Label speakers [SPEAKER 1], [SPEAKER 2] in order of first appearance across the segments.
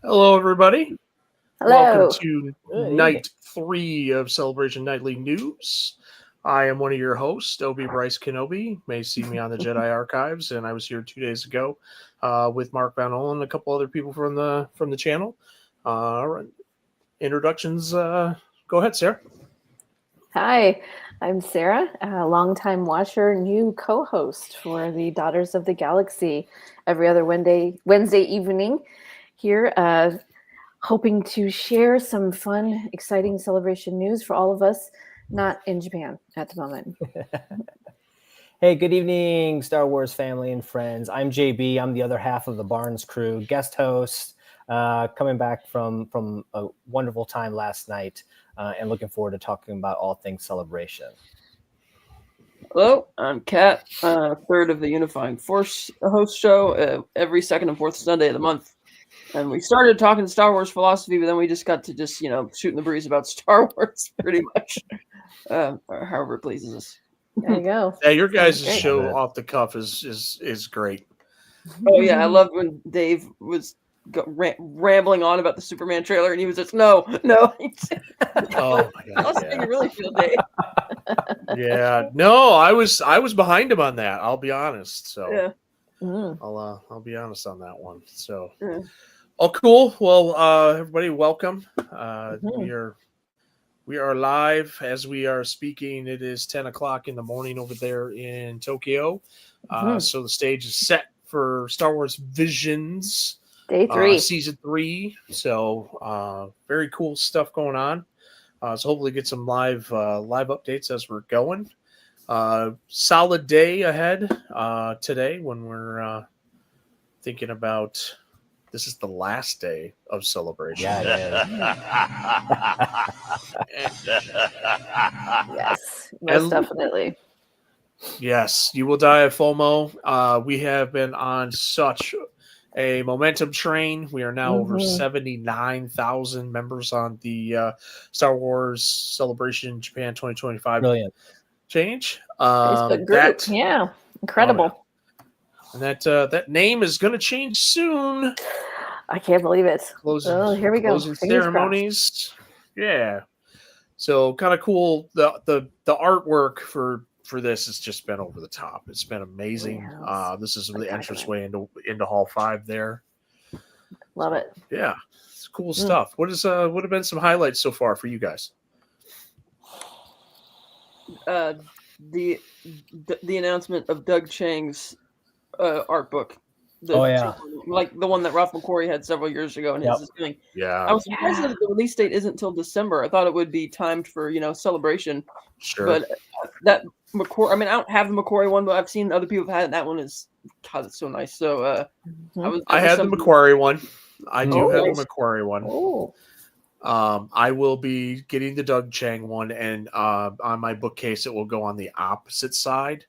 [SPEAKER 1] Hello, everybody. Welcome
[SPEAKER 2] Hello.
[SPEAKER 1] to
[SPEAKER 3] Good evening.
[SPEAKER 1] night 3 of Celebration Nightly News. I am one of your hosts, Obi Bryce Kenobi. You may see me on the Jedi Archives, and I was here 2 days ago with Mark Van Olen and a couple other people from the channel. Introductions. Go ahead, Sarah.
[SPEAKER 2] Hi, I'm Sarah, a longtime watcher, new co-host for the Daughters of the Galaxy every other Wednesday evening here, hoping to share some fun, exciting celebration news for all of us not in Japan at the moment.
[SPEAKER 3] Hey, good evening, Star Wars family and friends. I'm JB. I'm the other half of the Barnes crew, guest host, coming back from a wonderful time last night, and looking forward to talking about all things Celebration.
[SPEAKER 4] Hello, I'm Kat, third of the Unifying Force host show every second and fourth Sunday of the month. And we started talking Star Wars philosophy, but then we just got to shooting the breeze about Star Wars pretty much, or however it pleases us.
[SPEAKER 2] There you go.
[SPEAKER 1] Yeah, your guys'
[SPEAKER 2] Great.
[SPEAKER 1] show off the cuff is great.
[SPEAKER 4] Oh yeah, I loved when Dave was rambling on about the Superman trailer, and he was just no.
[SPEAKER 1] Oh my god!
[SPEAKER 4] That's how you really feel, Dave.
[SPEAKER 1] Yeah, no, I was behind him on that. I'll be honest. So
[SPEAKER 4] Yeah.
[SPEAKER 1] I'll be honest on that one. So,
[SPEAKER 4] Yeah.
[SPEAKER 1] oh, cool. Well, everybody, welcome.
[SPEAKER 2] Mhm.
[SPEAKER 1] We are live as we are speaking. It is 10 o'clock in the morning over there in Tokyo. So the stage is set for Star Wars Visions
[SPEAKER 2] Day 3.
[SPEAKER 1] season 3. So very cool stuff going on. So hopefully get some live updates as we're going. Solid day ahead today when we're thinking about this is the last day of Celebration.
[SPEAKER 2] Yes, most definitely.
[SPEAKER 1] Yes, you will die of FOMO. We have been on such a momentum train. We are now over 79,000 members on the Star Wars Celebration Japan 2025
[SPEAKER 3] Brilliant.
[SPEAKER 1] change.
[SPEAKER 2] Facebook group. Yeah, incredible.
[SPEAKER 1] And that name is going to change soon.
[SPEAKER 2] I can't believe it. Here we go.
[SPEAKER 1] Closing ceremonies. Yeah. So kind of cool. The artwork for this has just been over the top. It's been amazing. This is the entranceway into Hall 5 there.
[SPEAKER 2] Love it.
[SPEAKER 1] Yeah. It's cool stuff. What have been some highlights so far for you guys?
[SPEAKER 4] The announcement of Doug Chang's art book. Like the one that Ralph McQuarrie had several years ago, and his is doing.
[SPEAKER 1] Yeah,
[SPEAKER 4] I was surprised that the release date isn't until December. I thought it would be timed for Celebration.
[SPEAKER 1] Sure,
[SPEAKER 4] but that McQuarrie. I mean, I don't have the McQuarrie one, but I've seen other people have had it. That one is God, it's so nice. So
[SPEAKER 1] I had the McQuarrie one. I do have
[SPEAKER 4] nice.
[SPEAKER 1] the McQuarrie one.
[SPEAKER 2] Oh.
[SPEAKER 1] I will be getting the Doug Chang one, and on my bookcase, it will go on the opposite side.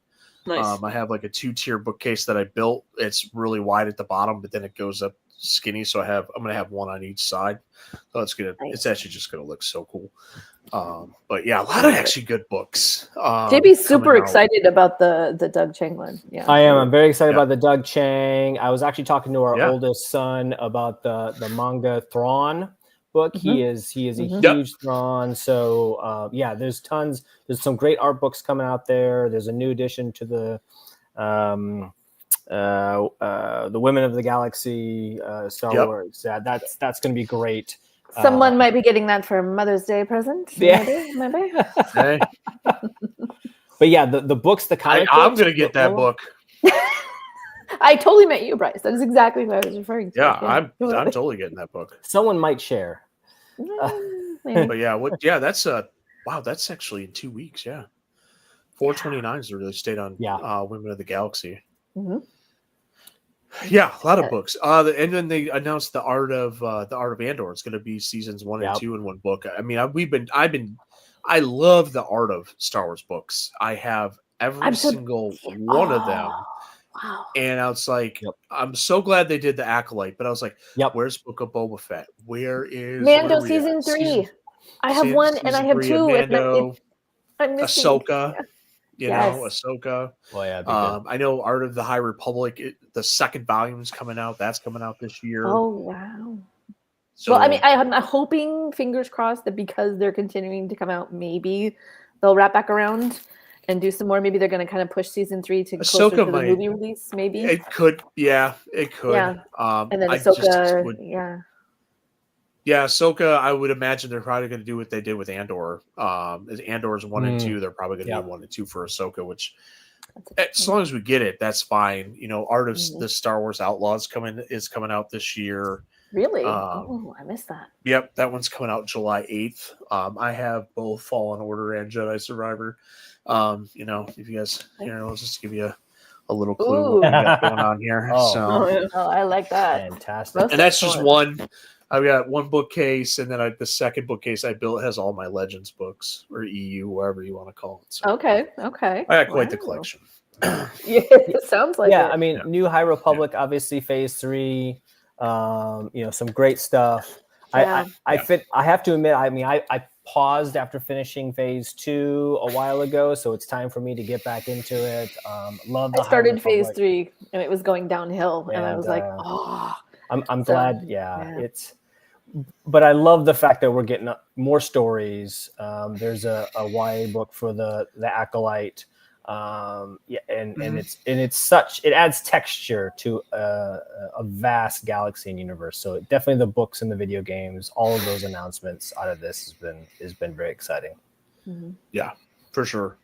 [SPEAKER 4] Nice.
[SPEAKER 1] I have like a 2-tier bookcase that I built. It's really wide at the bottom, but then it goes up skinny. So I'm gonna have one on each side. So it's actually just gonna look so cool. But yeah, a lot of actually good books.
[SPEAKER 2] JB's super excited about the Doug Chang one. Yeah,
[SPEAKER 3] I am. I'm very excited about the Doug Chang. I was actually talking to our oldest son about the manga Thrawn book. He is a huge Thrawn. So there's some great art books coming out there. There's a new addition to the Women of the Galaxy Star Wars. Yeah, that's going to be great.
[SPEAKER 2] Someone might be getting that for Mother's Day present.
[SPEAKER 3] Yeah.
[SPEAKER 2] Maybe.
[SPEAKER 1] Hey.
[SPEAKER 3] But yeah, the books, the comic books.
[SPEAKER 1] I'm going to get that book.
[SPEAKER 2] I totally meant you, Bryce. That is exactly what I was referring to.
[SPEAKER 1] Yeah, I'm totally getting that book.
[SPEAKER 3] Someone might share.
[SPEAKER 1] But yeah, that's wow, that's actually in 2 weeks. Yeah, 4/29 is the release date on Women of the Galaxy. Yeah, a lot of books. And then they announced the Art of Andor. It's going to be seasons 1 and 2 in one book. I mean, I love the Art of Star Wars books. I have every single one of them.
[SPEAKER 2] Wow.
[SPEAKER 1] And I was like, I'm so glad they did the Acolyte, but I was like, where's Book of Boba Fett? Where is
[SPEAKER 2] Mando season 3? I have one and I have 2.
[SPEAKER 1] Mando,
[SPEAKER 2] I'm missing.
[SPEAKER 1] Ahsoka. Ahsoka.
[SPEAKER 3] Well, yeah.
[SPEAKER 1] I know Art of the High Republic. The second volume is coming out. That's coming out this year.
[SPEAKER 2] Oh wow!
[SPEAKER 1] So,
[SPEAKER 2] well, I mean, I'm hoping, fingers crossed, that because they're continuing to come out, maybe they'll wrap back around and do some more. Maybe they're going to kind of push season 3 to closer to the movie release. Maybe
[SPEAKER 1] it could. Yeah, it could.
[SPEAKER 2] Yeah. And then
[SPEAKER 1] I
[SPEAKER 2] Ahsoka,
[SPEAKER 1] yeah, Ahsoka, I would imagine they're probably going to do what they did with Andor. Andor's 1 and 2. They're probably going to do 1 and 2 for Ahsoka, which as long as we get it, that's fine. You know, Art of the Star Wars Outlaws is coming out this year.
[SPEAKER 2] Really? Oh, I missed that.
[SPEAKER 1] Yep, that one's coming out July 8th. I have both Fallen Order and Jedi Survivor. You know, if you guys, I'll just give you a little clue what we got going on here.
[SPEAKER 2] Oh, I like that.
[SPEAKER 3] Fantastic.
[SPEAKER 1] And that's just one. I've got one bookcase, and then the second bookcase I built has all my Legends books, or EU, whatever you want to call it. So
[SPEAKER 2] okay.
[SPEAKER 1] I got quite the collection.
[SPEAKER 2] Yeah, it sounds like it.
[SPEAKER 3] I mean, New High Republic, obviously Phase 3. You know, some great stuff.
[SPEAKER 2] Yeah.
[SPEAKER 3] I have to admit, I mean, I paused after finishing Phase 2 a while ago, so it's time for me to get back into it. Love the
[SPEAKER 2] I started
[SPEAKER 3] High Republic.
[SPEAKER 2] Phase 3, and it was going downhill, and I was like, oh.
[SPEAKER 3] I'm glad. It's. But I love the fact that we're getting more stories. There's a YA book for the Acolyte, and it adds texture to a vast galaxy and universe. So definitely the books and the video games, all of those announcements out of this has been very exciting.
[SPEAKER 2] Mm-hmm.
[SPEAKER 1] Yeah, for sure.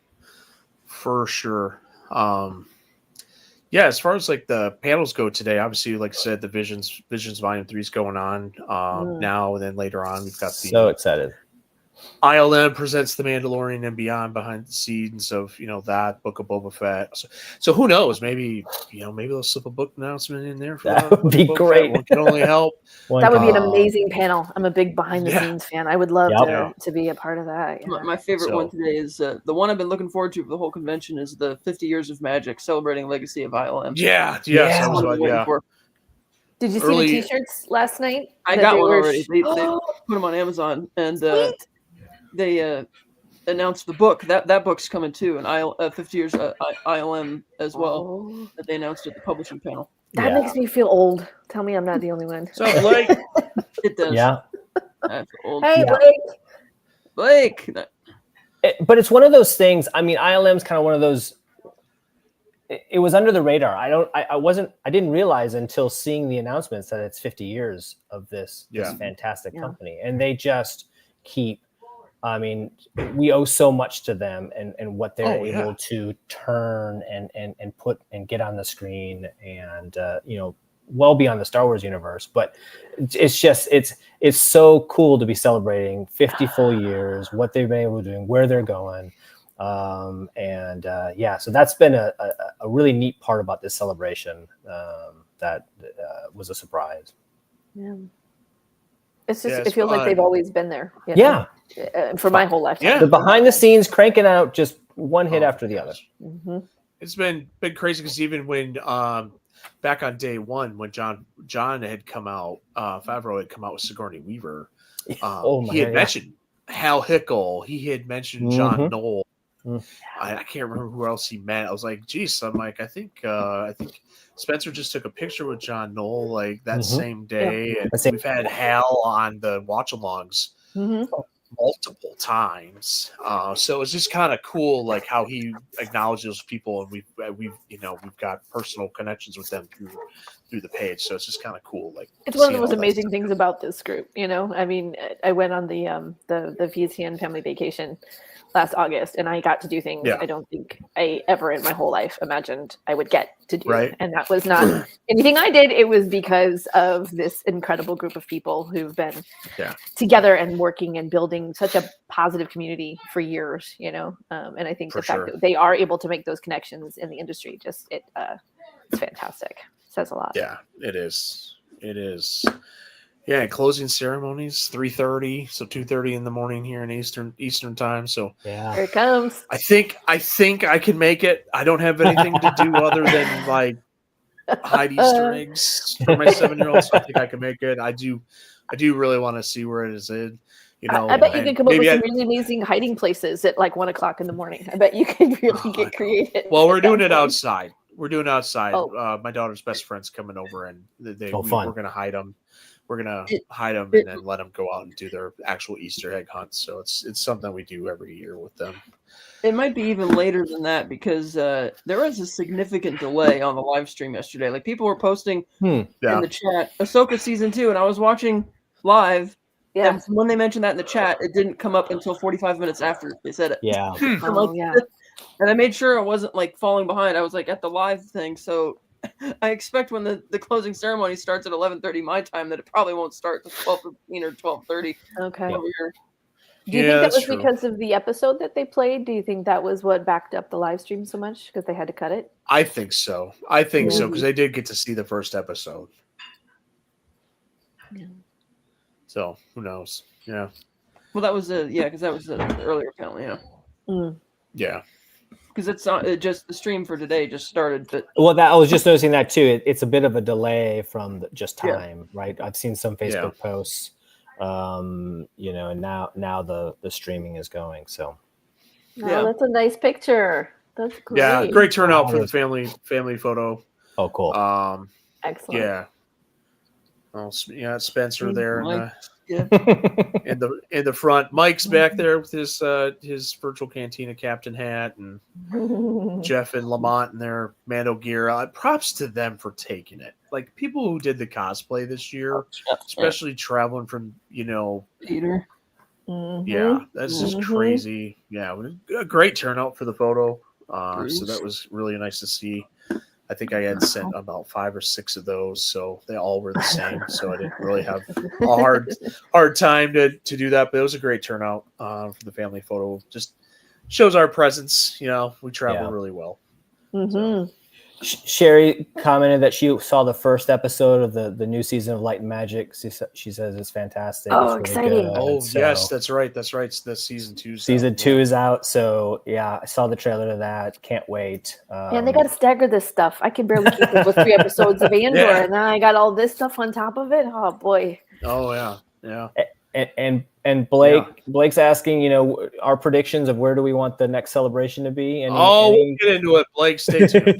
[SPEAKER 1] Yeah, as far as like the panels go today, obviously, like I said, the Visions Volume 3 is going on now, and then later on we've got the
[SPEAKER 3] so excited.
[SPEAKER 1] ILM presents The Mandalorian and Beyond behind the scenes of that Book of Boba Fett. So who knows? Maybe they'll slip a book announcement in there.
[SPEAKER 3] That would be great.
[SPEAKER 1] One can only help.
[SPEAKER 2] That would be an amazing panel. I'm a big behind the scenes fan. I would love to be a part of that. Yeah.
[SPEAKER 4] My favorite one today is the one I've been looking forward to for the whole convention is the 50 Years of Magic, celebrating legacy of ILM.
[SPEAKER 1] Yeah.
[SPEAKER 2] Did you see the T-shirts last night?
[SPEAKER 4] I got one already. They put them on Amazon, and they announced the book. That book's coming too, and 50 Years ILM as well. That they announced at the publishing panel.
[SPEAKER 2] That makes me feel old. Tell me I'm not the only one.
[SPEAKER 1] So Blake,
[SPEAKER 4] it does.
[SPEAKER 3] Yeah.
[SPEAKER 4] Old.
[SPEAKER 2] Hey,
[SPEAKER 4] Blake.
[SPEAKER 3] But it's one of those things. I mean, ILM's kind of one of those. It was under the radar. I didn't realize until seeing the announcements that it's 50 years of this fantastic company, and they just keep. I mean, we owe so much to them and what they're able to turn and put and get on the screen, and well beyond the Star Wars universe. But it's so cool to be celebrating 50 full years, what they've been able to do, where they're going. So that's been a really neat part about this celebration that was a surprise.
[SPEAKER 2] Yeah. It's just, it feels like they've always been there. For my whole lifetime.
[SPEAKER 1] Yeah.
[SPEAKER 3] The behind the scenes cranking out just one hit after the other.
[SPEAKER 2] Mm-hmm.
[SPEAKER 1] It's been crazy because even when back on day one, when John had come out, Favreau had come out with Sigourney Weaver. He had mentioned Hal Hickel. He had mentioned John Knoll. I can't remember who else he met. I was like, geez, I'm like, I think Spencer just took a picture with John Knoll like that same day. And we've had Hal on the watch-alongs multiple times. So it's just kind of cool, like how he acknowledges people, and we've got personal connections with them through the page. So it's just kind of cool. Like
[SPEAKER 2] it's one of the most amazing things about this group. I mean, I went on the VCN family vacation last August, and I got to do things I don't think I ever in my whole life imagined I would get to do.
[SPEAKER 1] Right.
[SPEAKER 2] And that was not anything I did. It was because of this incredible group of people who've been together and working and building such a positive community for years, and I think the fact that they are able to make those connections in the industry, it's fantastic. It says a lot.
[SPEAKER 1] Yeah, it is. Yeah, closing ceremonies 3:30, so 2:30 in the morning here in Eastern time. So
[SPEAKER 2] here it comes.
[SPEAKER 1] I think I can make it. I don't have anything to do other than like hide Easter eggs for my 7-year-old. So I think I can make it. I do really want to see where it is in.
[SPEAKER 2] I bet you could come up with some really amazing hiding places at like 1:00 in the morning. I bet you could really get creative.
[SPEAKER 1] Well, we're doing it outside. We're doing outside.
[SPEAKER 2] Oh.
[SPEAKER 1] My daughter's best friend's coming over, and
[SPEAKER 3] Fun.
[SPEAKER 1] we're gonna hide them. We're gonna hide them and then let them go out and do their actual Easter egg hunts. So it's something we do every year with them.
[SPEAKER 4] It might be even later than that because there was a significant delay on the live stream yesterday. Like people were posting in the chat, Ahsoka season 2, and I was watching live.
[SPEAKER 2] Yeah.
[SPEAKER 4] And when they mentioned that in the chat, it didn't come up until 45 minutes after they said it.
[SPEAKER 3] Yeah.
[SPEAKER 2] Yeah.
[SPEAKER 4] And I made sure I wasn't like falling behind. I was like at the live thing, so I expect when the closing ceremony starts at 11:30 my time that it probably won't start until 12:15 or 12:30.
[SPEAKER 2] Okay.
[SPEAKER 4] Over here.
[SPEAKER 2] Do you think that was because of the episode that they played? Do you think that was what backed up the live stream so much because they had to cut it?
[SPEAKER 1] I think so. Because they did get to see the first episode.
[SPEAKER 2] Yeah.
[SPEAKER 1] So who knows? Yeah.
[SPEAKER 4] Well, that was because that was the earlier panel. Yeah.
[SPEAKER 1] Yeah.
[SPEAKER 4] Because it's not just the stream for today just started, but
[SPEAKER 3] I was just noticing that too. It's a bit of a delay from just time, right? I've seen some Facebook posts, and now the streaming is going. So,
[SPEAKER 2] that's a nice picture. That's great.
[SPEAKER 1] Yeah, great turnout for the family photo.
[SPEAKER 3] Oh, cool.
[SPEAKER 2] Excellent.
[SPEAKER 1] Yeah. Oh, yeah, Spencer there in the front. Mike's back there with his virtual Cantina captain hat, and Jeff and Lamont in their Mando gear. Props to them for taking it. Like people who did the cosplay this year, especially traveling from
[SPEAKER 4] Peter.
[SPEAKER 1] Yeah, that's just crazy. Yeah, a great turnout for the photo. So that was really nice to see. I think I had sent about 5 or 6 of those, so they all were the same. So I didn't really have a hard time to do that. But it was a great turnout for the family photo. Just shows our presence. We travel really well.
[SPEAKER 2] Mm-hmm.
[SPEAKER 1] So.
[SPEAKER 3] Sherry commented that she saw the first episode of the new season of Light and Magic. She says it's fantastic.
[SPEAKER 2] Oh,
[SPEAKER 3] it's really
[SPEAKER 2] exciting!
[SPEAKER 3] good.
[SPEAKER 1] Oh,
[SPEAKER 3] so,
[SPEAKER 1] yes, that's right. That's right. It's the season 2.
[SPEAKER 3] Season 2 is out. So yeah, I saw the trailer to that. Can't wait.
[SPEAKER 2] And they got to stagger this stuff. I can barely keep up with 3 episodes of Andor, and then I got all this stuff on top of it. Oh boy.
[SPEAKER 1] Oh yeah.
[SPEAKER 3] And Blake's asking, our predictions of where do we want the next celebration to be?
[SPEAKER 1] We'll get into it, Blake. Stay tuned.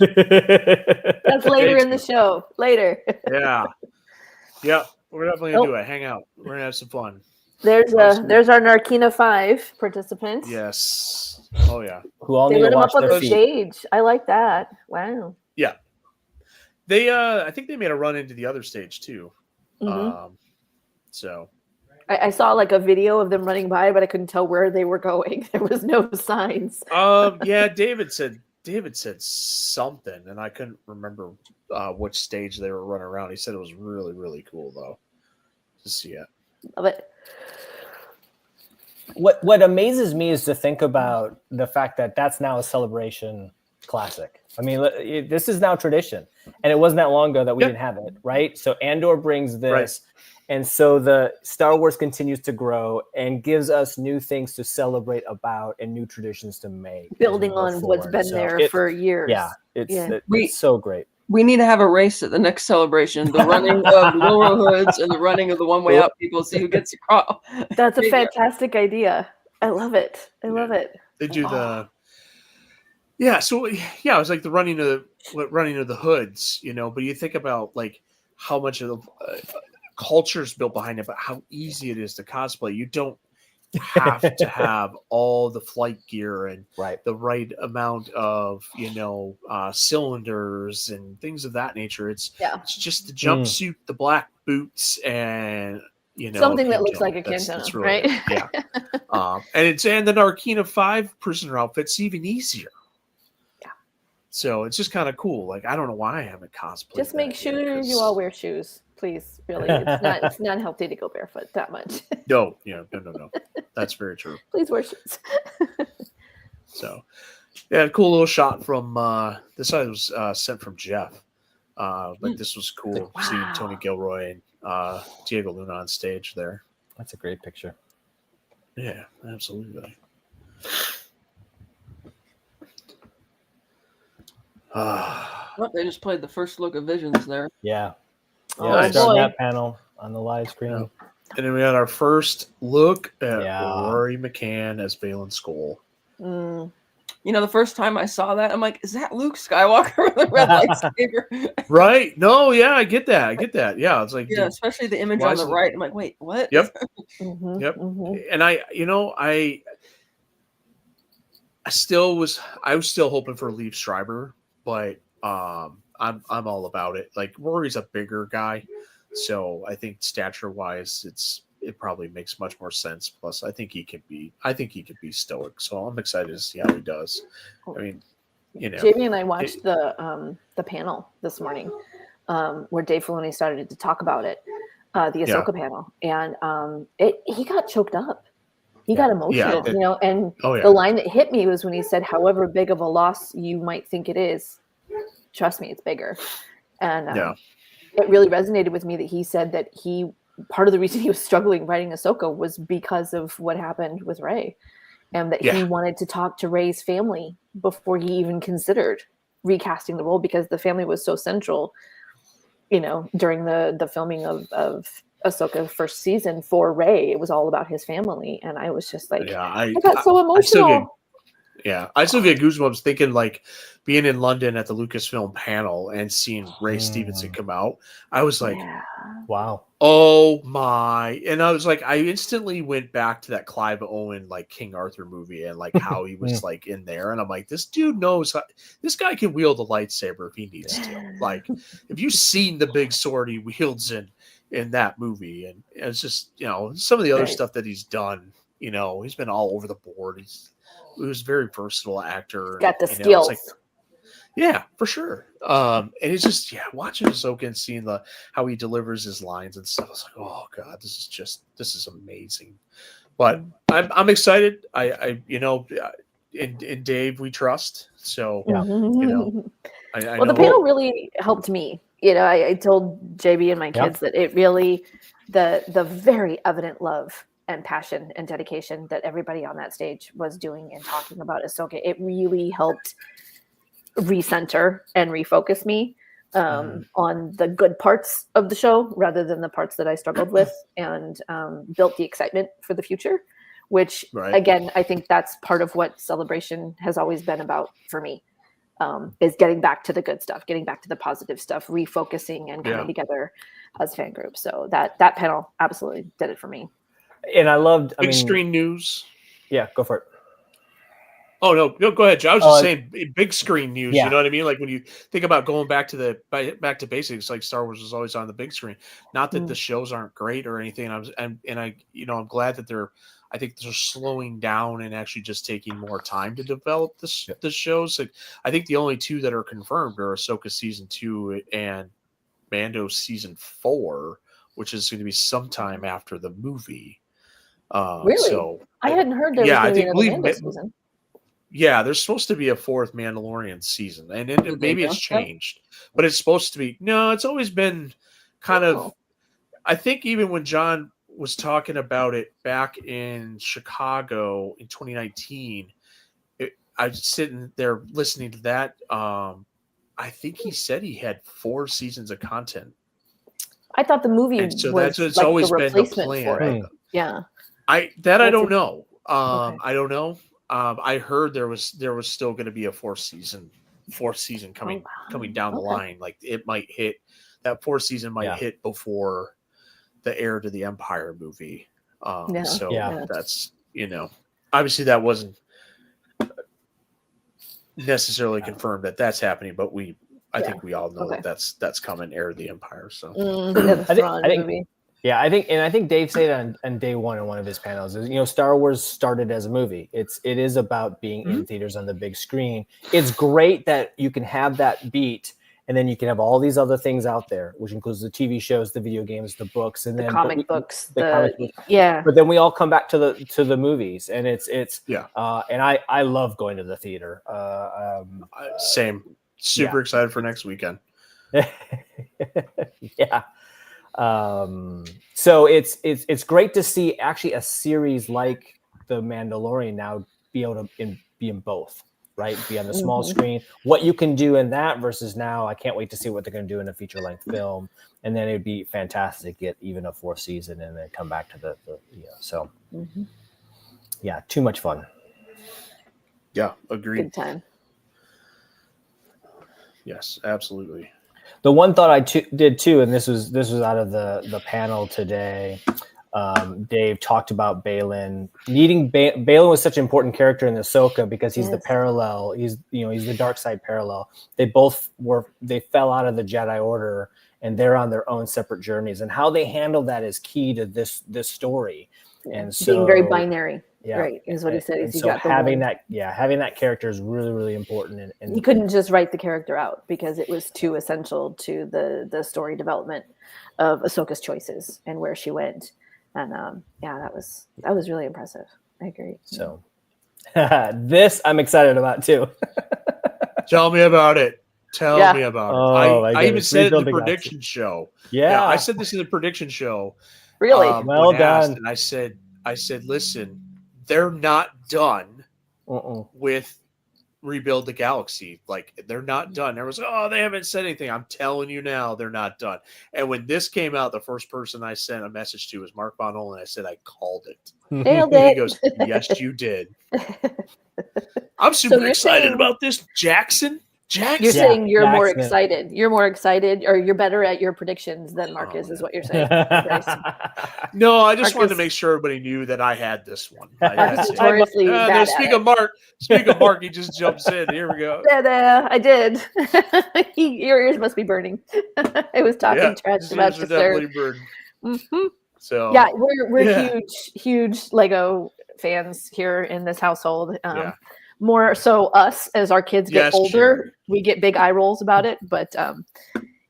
[SPEAKER 2] That's later in the show. Later.
[SPEAKER 1] Yeah. We're definitely gonna do it. Hang out. We're gonna have some fun.
[SPEAKER 2] There's our Narkina 5 participant.
[SPEAKER 1] Yes. Oh yeah.
[SPEAKER 3] Who all
[SPEAKER 2] They
[SPEAKER 3] need
[SPEAKER 2] lit
[SPEAKER 3] to
[SPEAKER 2] him
[SPEAKER 3] watch
[SPEAKER 2] up on
[SPEAKER 3] their
[SPEAKER 2] the
[SPEAKER 3] feet.
[SPEAKER 2] stage. I like that. Wow.
[SPEAKER 1] Yeah. They I think they made a run into the other stage too.
[SPEAKER 2] Mm-hmm.
[SPEAKER 1] So
[SPEAKER 2] I saw like a video of them running by, but I couldn't tell where they were going. There was no signs.
[SPEAKER 1] yeah, David said something, and I couldn't remember which stage they were running around. He said it was really, really cool though to see it.
[SPEAKER 2] Love it.
[SPEAKER 3] What amazes me is to think about the fact that that's now a Celebration classic. I mean, this is now tradition, and it wasn't that long ago that we didn't have it, right? So Andor brings this. Right. And so the Star Wars continues to grow and gives us new things to celebrate about and new traditions to make.
[SPEAKER 2] Building on what's been there for years.
[SPEAKER 3] Yeah, it's so great.
[SPEAKER 4] We need to have a race at the next celebration. The running of Laurel Hoods and the running of the One Way Out people. See who gets across.
[SPEAKER 2] That's a fantastic idea. I love it. I love it.
[SPEAKER 1] They do the. Yeah, so it was like the running of the hoods, But you think about like how much of the culture is built behind it, but how easy it is to cosplay. You don't have to have all the flight gear and the right amount of cylinders and things of that nature. It's just the jumpsuit, the black boots, and
[SPEAKER 2] something that looks like a Quinton, really, right?
[SPEAKER 1] Yeah. and the Narkina 5 prisoner outfit's even easier.
[SPEAKER 2] Yeah.
[SPEAKER 1] So it's just kind of cool. Like I don't know why I haven't cosplayed.
[SPEAKER 2] Just make sure you all wear shoes. Please, really, it's not healthy to go barefoot that much.
[SPEAKER 1] No. That's very true.
[SPEAKER 2] Please wear shoes.
[SPEAKER 1] So, a cool little shot from this. I was sent from Jeff. This was cool seeing Tony Gilroy and Diego Luna on stage there.
[SPEAKER 3] That's a great picture.
[SPEAKER 1] Yeah, absolutely.
[SPEAKER 4] They just played the first look of Visions there.
[SPEAKER 3] Yeah.
[SPEAKER 2] Yeah,
[SPEAKER 3] starting that panel on the live screen.
[SPEAKER 1] Yeah. And then we had our first look at Rory McCann as Baylan Skoll.
[SPEAKER 4] the first time I saw that, I'm like, is that Luke Skywalker with a red lightsaber?
[SPEAKER 1] Right? No, yeah, I get that. Yeah, it's like,
[SPEAKER 4] Yeah, especially the image
[SPEAKER 1] why
[SPEAKER 4] on
[SPEAKER 1] is
[SPEAKER 4] the
[SPEAKER 1] it-
[SPEAKER 4] right. I'm like, wait, what?
[SPEAKER 1] Yep.
[SPEAKER 2] Mhm,
[SPEAKER 1] Yep.
[SPEAKER 2] mhm.
[SPEAKER 1] And I was still hoping for Liev Schreiber, but I'm all about it. Like Rory's a bigger guy, so I think stature wise, it probably makes much more sense. Plus, I think he could be stoic. So I'm excited to see how he does. I mean,
[SPEAKER 2] Jamie and I watched the panel this morning where Dave Filoni started to talk about it, the Ahsoka panel, and he got choked up. He got emotional, and the line that hit me was when he said, however big of a loss you might think it is, trust me, it's bigger. And it really resonated with me that he said that part of the reason he was struggling writing Ahsoka was because of what happened with Rey, and that he wanted to talk to Rey's family before he even considered recasting the role, because the family was so central, during the filming of Ahsoka's first season for Rey. It was all about his family, and I was just like, I got so emotional.
[SPEAKER 1] I still get goosebumps thinking like being in London at the Lucasfilm panel and seeing Ray Stevenson come out. I was like,
[SPEAKER 3] wow.
[SPEAKER 1] Oh my. And I was like, I instantly went back to that Clive Owen, like King Arthur movie and like how he was like in there. And I'm like, this dude knows this guy can wield a lightsaber if he needs to. Like, if you've seen the big sword he wields in that movie, and it's just, some of the other stuff that he's done, he's been all over the board. He was a very versatile actor.
[SPEAKER 2] Got the skills.
[SPEAKER 1] Yeah, for sure. And it's just watching Ahsoka and seeing how he delivers his lines and stuff. I was like, oh god, this is amazing. But I'm excited. I in Dave we trust. So
[SPEAKER 2] the panel really helped me. I told JB and my kids that it really the very evident love and passion and dedication that everybody on that stage was doing and talking about Ahsoka, it really helped recenter and refocus me on the good parts of the show rather than the parts that I struggled with, and built the excitement for the future, which again, I think that's part of what Celebration has always been about for me, is getting back to the good stuff, getting back to the positive stuff, refocusing and coming together as fan groups. So that panel absolutely did it for me.
[SPEAKER 3] And I loved
[SPEAKER 1] big screen news.
[SPEAKER 3] Yeah, go for it.
[SPEAKER 1] Oh no, go ahead, Joe. I was just saying big screen news. You know what I mean? Like when you think about going back to basics, like Star Wars was always on the big screen. Not that the shows aren't great or anything. I'm glad that I think they're slowing down and actually just taking more time to develop the shows. Like, I think the only two that are confirmed are Ahsoka season 2 and Mando season 4, which is going to be sometime after the movie.
[SPEAKER 2] Really? So I hadn't heard there was going to be another Mando season.
[SPEAKER 1] Yeah, there's supposed to be a 4th Mandalorian season, and maybe it's changed, but it's supposed to be. No, it's always been kind of. I think even when John was talking about it back in Chicago in 2019, I was sitting there listening to that. I think he said he had 4 seasons of content.
[SPEAKER 2] I thought the movie was
[SPEAKER 1] it's
[SPEAKER 2] like
[SPEAKER 1] always
[SPEAKER 2] the
[SPEAKER 1] been
[SPEAKER 2] replacement
[SPEAKER 1] the plan.
[SPEAKER 2] for it. Yeah,
[SPEAKER 1] I don't know. I don't know. I heard there was still going to be a 4th season coming down the line. Like it might hit that 4th season hit before the Heir to the Empire movie. That's obviously that wasn't necessarily confirmed that that's happening, but I think we all know that that's coming, Heir to the Empire. So
[SPEAKER 3] I think Dave said it on day one in one of his panels is, Star Wars started as a movie. It is about being in theaters on the big screen. It's great that you can have that beat, and then you can have all these other things out there, which includes the TV shows, the video games, the books, and then
[SPEAKER 2] comic books.
[SPEAKER 3] Yeah. But then we all come back to the movies, and it's and I love going to the theater.
[SPEAKER 1] Same. Super excited for next weekend.
[SPEAKER 3] Yeah. So it's great to see actually a series like The Mandalorian now be able to be in both, right? Be on the small screen. What you can do in that versus now, I can't wait to see what they're going to do in a feature-length film. And then it'd be fantastic to get even a 4th season and then come back to the too much fun.
[SPEAKER 1] Yeah, agreed.
[SPEAKER 2] Big time.
[SPEAKER 1] Yes, absolutely.
[SPEAKER 3] The one thought I did too, and this was out of the panel today. Dave talked about Balin needing Balin was such an important character in Ahsoka because he's the parallel. He's the dark side parallel. They fell out of the Jedi Order and they're on their own separate journeys. And how they handle that is key to this story.
[SPEAKER 2] Yeah.
[SPEAKER 3] And so
[SPEAKER 2] being very binary,
[SPEAKER 3] yeah,
[SPEAKER 2] right? Is what he said.
[SPEAKER 3] And so having that character is really, really important. And
[SPEAKER 2] you couldn't just write the character out because it was too essential to the story development of Ahsoka's choices and where she went. And that was really impressive. I agree.
[SPEAKER 3] So this I'm excited about too.
[SPEAKER 1] Tell me about it. Tell me about it. I even said it in the prediction show.
[SPEAKER 3] Yeah,
[SPEAKER 1] I said this in the prediction show.
[SPEAKER 2] Really?
[SPEAKER 3] Well done.
[SPEAKER 1] And I said, listen, they're not done with Rebuild the Galaxy. Like, they're not done. There was, they haven't said anything. I'm telling you now, they're not done. And when this came out, the first person I sent a message to was Mark Von Olen. I said, I called it.
[SPEAKER 2] Nailed
[SPEAKER 1] And
[SPEAKER 2] it.
[SPEAKER 1] he goes, yes, you did. I'm super excited about this. Jackson.
[SPEAKER 2] You're saying you're more excited. You're more excited, or you're better at your predictions than Marcus, is what you're saying.
[SPEAKER 1] No, I just wanted to make sure everybody knew that I had this one. Speak of Mark, he just jumps in. Here we go.
[SPEAKER 2] I did. Your ears must be burning. I was talking trash about the definitely burning.
[SPEAKER 1] So
[SPEAKER 2] yeah, we're huge Lego fans here in this household. More so us as our kids get older, we get big eye rolls about it. But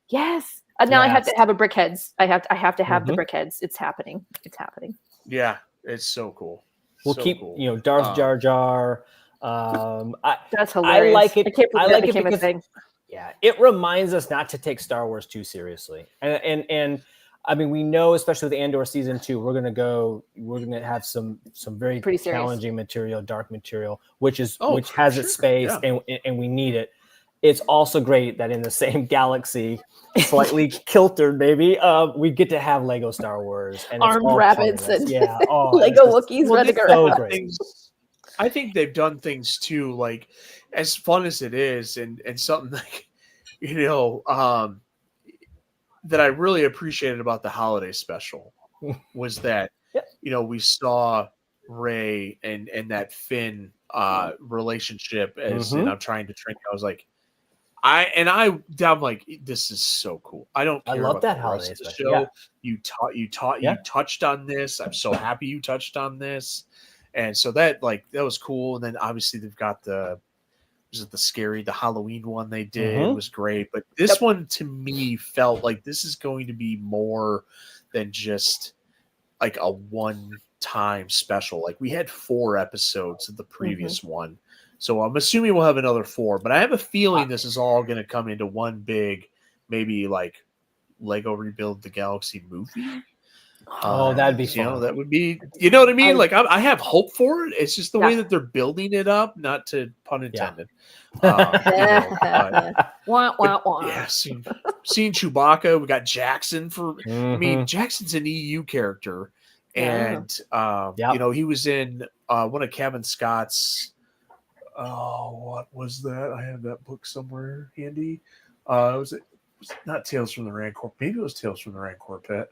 [SPEAKER 2] yes, now I have to have a BrickHeadz. I have to have the BrickHeadz. It's happening.
[SPEAKER 1] Yeah, it's so cool.
[SPEAKER 3] We'll keep Darth Jar Jar.
[SPEAKER 2] That's hilarious.
[SPEAKER 3] I like it.
[SPEAKER 2] I can't believe
[SPEAKER 3] that
[SPEAKER 2] became a thing.
[SPEAKER 3] Yeah, it reminds us not to take Star Wars too seriously, and I mean, we know, especially with the Andor season 2, we're gonna have some very challenging material, dark material, which has its space, and we need it. It's also great that in the same galaxy, slightly kiltered maybe, we get to have Lego Star Wars and
[SPEAKER 2] armed rabbits and
[SPEAKER 3] Lego
[SPEAKER 2] Wookiees running around.
[SPEAKER 3] So great.
[SPEAKER 1] I think they've done things too, like as fun as it is, and something like that I really appreciated about the holiday special was that we saw Rey and that Finn relationship and I'm trying to train. I was like, I'm like, this is so cool. I don't care.
[SPEAKER 3] I love
[SPEAKER 1] about
[SPEAKER 3] that
[SPEAKER 1] the
[SPEAKER 3] holiday
[SPEAKER 1] rest of the
[SPEAKER 3] special.
[SPEAKER 1] show. You touched on this. I'm so happy you touched on this. And so that was cool. And then obviously they've got the Halloween one they did was great. But this one to me felt like this is going to be more than just like a one-time special. Like we had 4 episodes of the previous one. So I'm assuming we'll have another 4. But I have a feeling this is all going to come into one big, maybe like Lego Rebuild the Galaxy movie.
[SPEAKER 3] That'd be fun.
[SPEAKER 1] That would be, you know what I mean? Like I have hope for it. It's just the way that they're building it up, not to pun intended. Seeing Chewbacca, we got Jackson for, I mean, Jackson's an EU character and, he was in one of Kevin Scott's, what was that? I have that book somewhere handy. Was it not Tales from the Rancor? Maybe it was Tales from the Rancor Pit.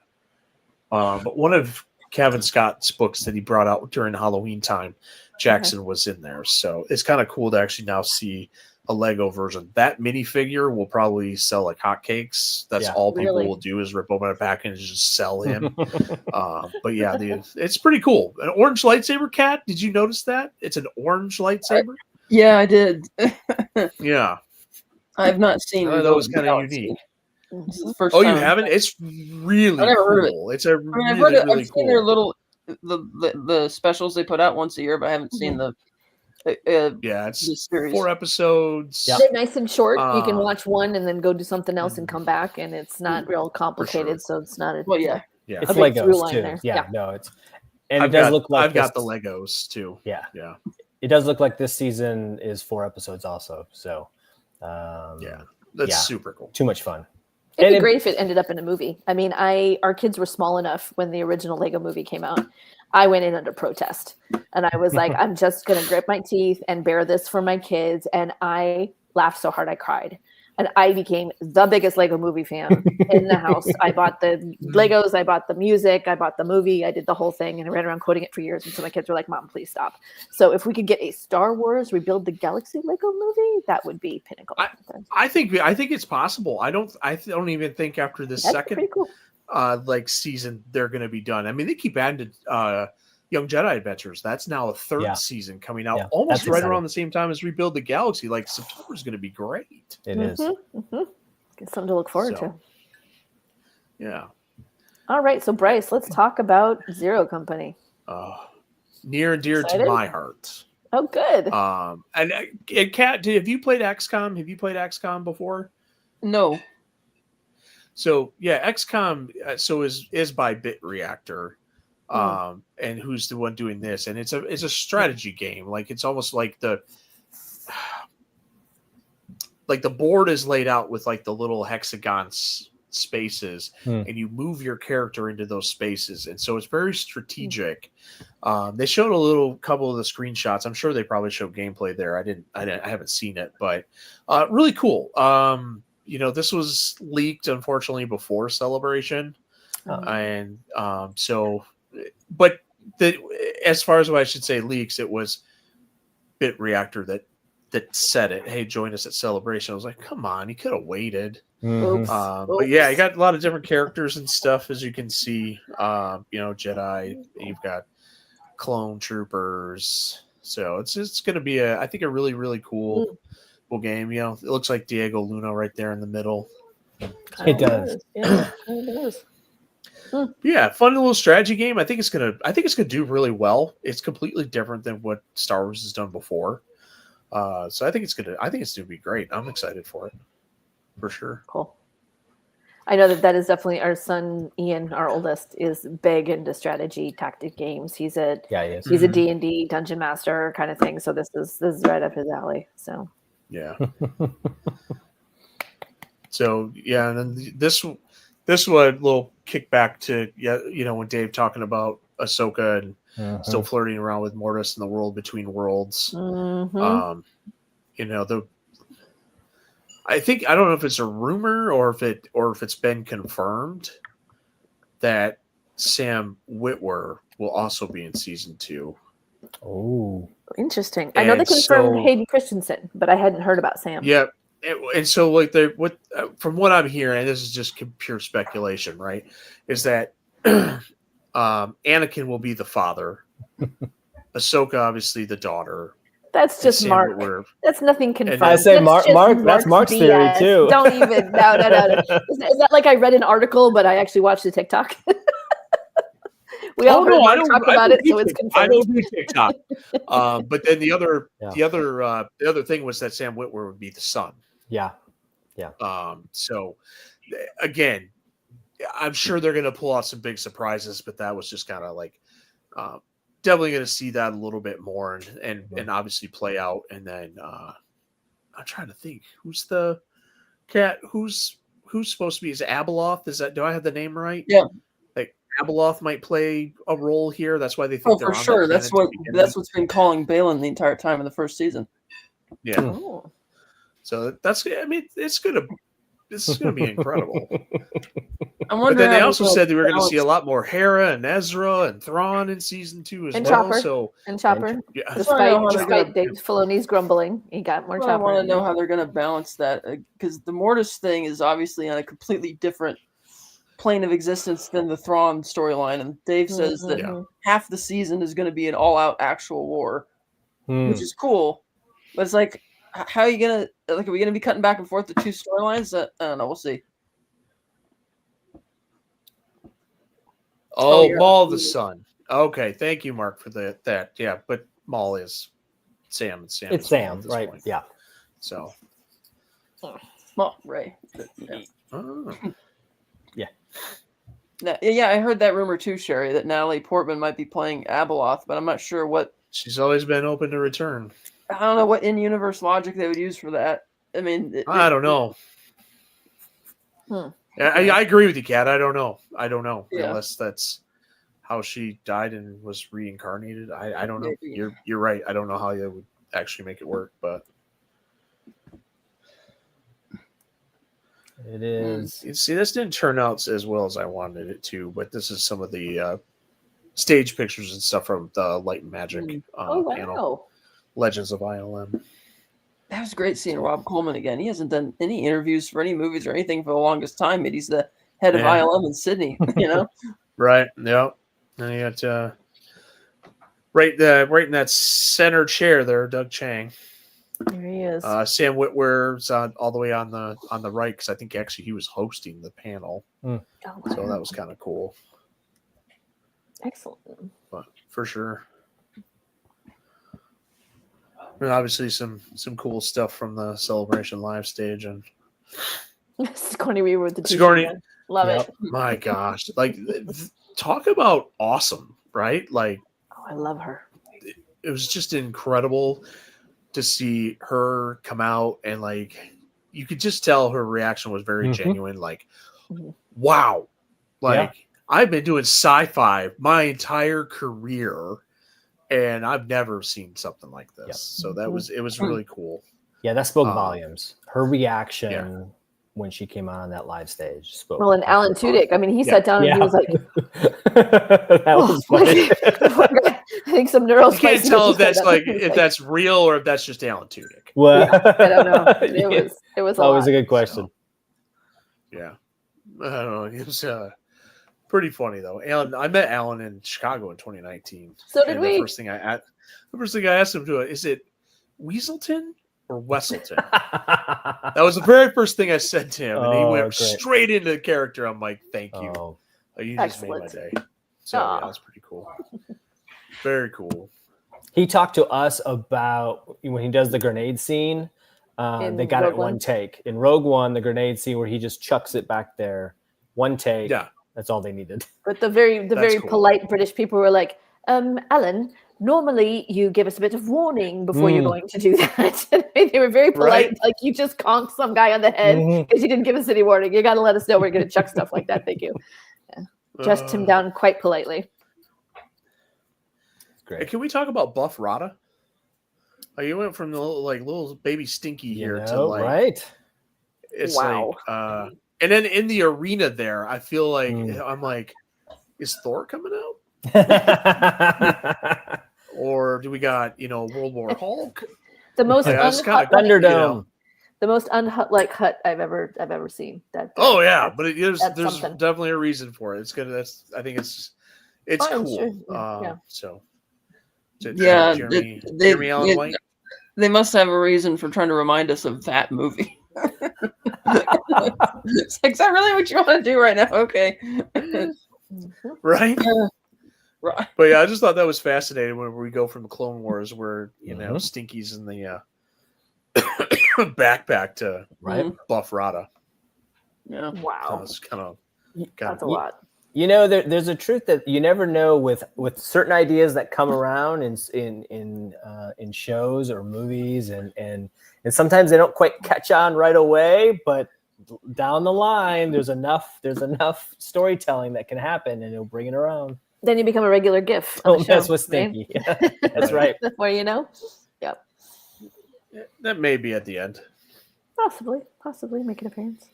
[SPEAKER 1] But one of Kevin Scott's books that he brought out during Halloween time, Jackson was in there. So it's kind of cool to actually now see a Lego version. That minifigure will probably sell like hotcakes. That's all people will do is rip open a package and just sell him. But yeah, it's pretty cool. An orange lightsaber, Cat. Did you notice that? It's an orange lightsaber.
[SPEAKER 4] Yeah, I did.
[SPEAKER 1] Yeah.
[SPEAKER 4] I've not seen
[SPEAKER 1] that was kind of unique.
[SPEAKER 4] This is the first
[SPEAKER 1] time.
[SPEAKER 4] You
[SPEAKER 1] haven't? It's really
[SPEAKER 4] I never
[SPEAKER 1] cool.
[SPEAKER 4] Heard of it.
[SPEAKER 1] It's I've
[SPEAKER 4] seen their little the specials they put out once a year, but I haven't seen the
[SPEAKER 1] it's 4 episodes.
[SPEAKER 2] They're nice and short. You can watch one and then go do something else and come back, and it's not real complicated, so it's not.
[SPEAKER 4] Well, yeah,
[SPEAKER 3] it's Legos too. There. Yeah, no, it's and
[SPEAKER 1] I've
[SPEAKER 3] it does look like
[SPEAKER 1] I've got the Legos too.
[SPEAKER 3] Yeah. It does look like this season is 4 episodes also. So,
[SPEAKER 1] that's super cool.
[SPEAKER 3] Too much fun.
[SPEAKER 2] It'd be great if it ended up in a movie. I mean, our kids were small enough when the original Lego movie came out. I went in under protest, and I was like, I'm just gonna grit my teeth and bear this for my kids. And I laughed so hard I cried. And I became the biggest Lego movie fan in the house. I bought the Legos, I bought the music, I bought the movie, I did the whole thing, and I ran around quoting it for years. And so my kids were like, Mom, please stop. So if we could get a Star Wars Rebuild the Galaxy Lego movie, that would be pinnacle.
[SPEAKER 1] I think it's possible. I don't even think after the
[SPEAKER 2] That's
[SPEAKER 1] second
[SPEAKER 2] pretty cool.
[SPEAKER 1] season they're going to be done. I mean, they keep adding to Young Jedi Adventures. That's now a third season coming out almost right around the same time as Rebuild the Galaxy. Like September is going to be great.
[SPEAKER 3] It is.
[SPEAKER 2] Get something to look forward to.
[SPEAKER 1] Yeah.
[SPEAKER 2] All right, so Bryce, let's talk about Zero Company.
[SPEAKER 1] Near and dear to my heart.
[SPEAKER 2] Oh, good.
[SPEAKER 1] And Kat, have you played XCOM? Have you played XCOM before?
[SPEAKER 4] No.
[SPEAKER 1] So yeah, XCOM is by Bit Reactor. And who's the one doing this? And it's a strategy game. Like it's almost like the board is laid out with like the little hexagon spaces, and you move your character into those spaces. And so it's very strategic. They showed a couple of the screenshots. I'm sure they probably showed gameplay there. I haven't seen it, but really cool. This was leaked unfortunately before Celebration, and but as far as what I should say leaks, it was Bit Reactor that said it. Hey, join us at Celebration. I was like, come on, you could have waited.
[SPEAKER 2] Oops.
[SPEAKER 1] But yeah, you got a lot of different characters and stuff, as you can see. Jedi. You've got clone troopers. So it's going to be I think a really really cool game. It looks like Diego Luna right there in the middle.
[SPEAKER 3] It does.
[SPEAKER 2] Yeah, it does.
[SPEAKER 1] Yeah, fun little strategy game. I think it's gonna do really well. It's completely different than what Star Wars has done before. So I think it's gonna be great. I'm excited for it, for sure.
[SPEAKER 2] Cool. I know that is definitely our son Ian, our oldest, is big into strategy tactic games. He's a D&D dungeon master kind of thing. So this is right up his alley. So
[SPEAKER 1] yeah. So yeah, and then this was a little kickback to when Dave talking about Ahsoka and still flirting around with Mortis in the World Between Worlds. I don't know if it's a rumor or if it's been confirmed that Sam Witwer will also be in season 2.
[SPEAKER 3] Oh,
[SPEAKER 2] interesting. I know they confirmed Hayden Christensen, but I hadn't heard about Sam.
[SPEAKER 1] Yeah. And so, like, from what I'm hearing, and this is just pure speculation, right? Is that Anakin will be the father, Ahsoka obviously the daughter.
[SPEAKER 2] That's just Mark. That's nothing confirmed.
[SPEAKER 3] I say Mark. That's Mark's
[SPEAKER 2] BS.
[SPEAKER 3] theory too.
[SPEAKER 2] Don't even. No. Is that like I read an article, but I actually watched the TikTok? We all talk about it, so it's confirmed.
[SPEAKER 1] I don't do TikTok. But then the other thing was that Sam Witwer would be the son.
[SPEAKER 3] Yeah.
[SPEAKER 1] So again, I'm sure they're going to pull out some big surprises, but that was just kind of like definitely going to see that a little bit more and obviously play out. And then I'm trying to think who's the cat who's supposed to be is Abeloth. Do I have the name right?
[SPEAKER 4] Yeah.
[SPEAKER 1] Abeloth might play a role here. That's why they think they're
[SPEAKER 4] for sure. That's what's been calling Balin the entire time in the first season.
[SPEAKER 1] Yeah. Oh. So this is gonna be incredible. But then they also said that we were going to see a lot more Hera and Ezra and Thrawn in season 2 as well.
[SPEAKER 2] Chopper. Despite Dave Filoni's grumbling, he got more Chopper.
[SPEAKER 4] I want to know how they're going to balance that because the Mortis thing is obviously on a completely different plane of existence than the Thrawn storyline, and Dave says that half the season is going to be an all-out actual war, which is cool. But it's like, how are you gonna are we gonna be cutting back and forth the two storylines? I don't know. We'll see.
[SPEAKER 1] Maul the son. Okay, thank you, Mark, for that. Yeah, but Maul is Sam, and Sam.
[SPEAKER 3] It's Sam, right? Point. Yeah.
[SPEAKER 1] So.
[SPEAKER 4] Well, Ray.
[SPEAKER 1] Yeah. Oh.
[SPEAKER 4] Yeah, I heard that rumor too, Sherry, that Natalie Portman might be playing Abeloth, but I'm not sure what.
[SPEAKER 1] She's always been open to return.
[SPEAKER 4] I don't know what in-universe logic they would use for that. I mean,
[SPEAKER 1] I don't know. I agree with you, Kat. I don't know.
[SPEAKER 4] Yeah.
[SPEAKER 1] Unless that's how she died and was reincarnated. I don't know.
[SPEAKER 4] Maybe.
[SPEAKER 1] You're right. I don't know how you would actually make it work, but
[SPEAKER 3] It is.
[SPEAKER 1] you see, this didn't turn out as well as I wanted it to. But this is some of the stage pictures and stuff from the Light and Magic panel, Legends of ILM.
[SPEAKER 4] That was great seeing Rob Coleman again. He hasn't done any interviews for any movies or anything for the longest time, and he's the head of ILM in Sydney. You know,
[SPEAKER 1] right? Yep. And you got right in that center chair there, Doug Chang.
[SPEAKER 2] There he is.
[SPEAKER 1] Sam Witwer's all the way on the right because I think actually he was hosting the panel,
[SPEAKER 2] Oh,
[SPEAKER 1] so that was kind of cool.
[SPEAKER 2] Excellent.
[SPEAKER 1] But for sure. And obviously some cool stuff from the Celebration live stage and
[SPEAKER 2] Sigourney Weaver with the
[SPEAKER 1] Sigourney.
[SPEAKER 2] t-shirt. Love it.
[SPEAKER 1] My gosh, like talk about awesome, right? Like,
[SPEAKER 2] Oh, I love her.
[SPEAKER 1] it was just incredible to see her come out and like you could just tell her reaction was very genuine. Like, wow, like I've been doing sci-fi my entire career. And I've never seen something like this.
[SPEAKER 3] Yep.
[SPEAKER 1] So it was really cool.
[SPEAKER 3] Yeah, that spoke volumes. Her reaction when she came out on that live stage spoke.
[SPEAKER 2] Well, and Alan Tudyk. I mean, he sat down and he was like,
[SPEAKER 3] that was funny.
[SPEAKER 2] I think some neural.
[SPEAKER 1] You can't tell if that's if that's real or if that's just Alan Tudyk.
[SPEAKER 3] Well,
[SPEAKER 2] I don't know. It was
[SPEAKER 3] always a good question.
[SPEAKER 1] So, yeah. I don't know. It was pretty funny though. Alan, I met Alan in Chicago in 2019.
[SPEAKER 2] So did we.
[SPEAKER 1] The first thing I asked him to is it Weaselton or Wesselton? That was the very first thing I said to him, and he went straight into the character. I'm like, thank you.
[SPEAKER 3] Oh.
[SPEAKER 1] You just made my day. So yeah, that's pretty cool. Very cool.
[SPEAKER 3] He talked to us about when he does the grenade scene. They got it one take. In Rogue One, the grenade scene where he just chucks it back there. One take. Yeah. That's all they needed.
[SPEAKER 2] But the very cool. Polite British people were like, Alan, normally you give us a bit of warning before you're going to do that. They were very polite. Right? Like, you just conked some guy on the head because you didn't give us any warning. You got to let us know we're going to chuck stuff like that. Thank you. Yeah. Dressed him down quite politely.
[SPEAKER 1] Great. Hey, can we talk about Buff Rada? You went from the little baby Stinky here to like
[SPEAKER 3] right.
[SPEAKER 1] It's like and then in the arena there, I feel like I'm like, is Thor coming out? Or do we got World War Hulk?
[SPEAKER 2] The most
[SPEAKER 3] Thunderdome.
[SPEAKER 2] The most unhut hut I've ever seen. There's
[SPEAKER 1] definitely a reason for it. It's gonna. I think it's cool.
[SPEAKER 2] Sure.
[SPEAKER 1] So
[SPEAKER 4] Jeremy
[SPEAKER 1] Allen White.
[SPEAKER 4] They must have a reason for trying to remind us of that movie. It's like, is that really what you want to do right now? Okay.
[SPEAKER 1] Right? Right. But yeah, I just thought that was fascinating when we go from the Clone Wars where, Stinky's in the backpack to Buff Rada.
[SPEAKER 4] Yeah.
[SPEAKER 2] Wow.
[SPEAKER 1] That's kind of
[SPEAKER 2] that's a lot.
[SPEAKER 3] There's a truth that you never know with certain ideas that come around in shows or movies, and sometimes they don't quite catch on right away, but down the line there's enough storytelling that can happen, and it'll bring it around. Then
[SPEAKER 2] you become a regular GIF.
[SPEAKER 3] That's what's Stinky. Right? Yeah, that's right.
[SPEAKER 2] Where Yep.
[SPEAKER 1] That may be at the end.
[SPEAKER 2] Possibly make an appearance.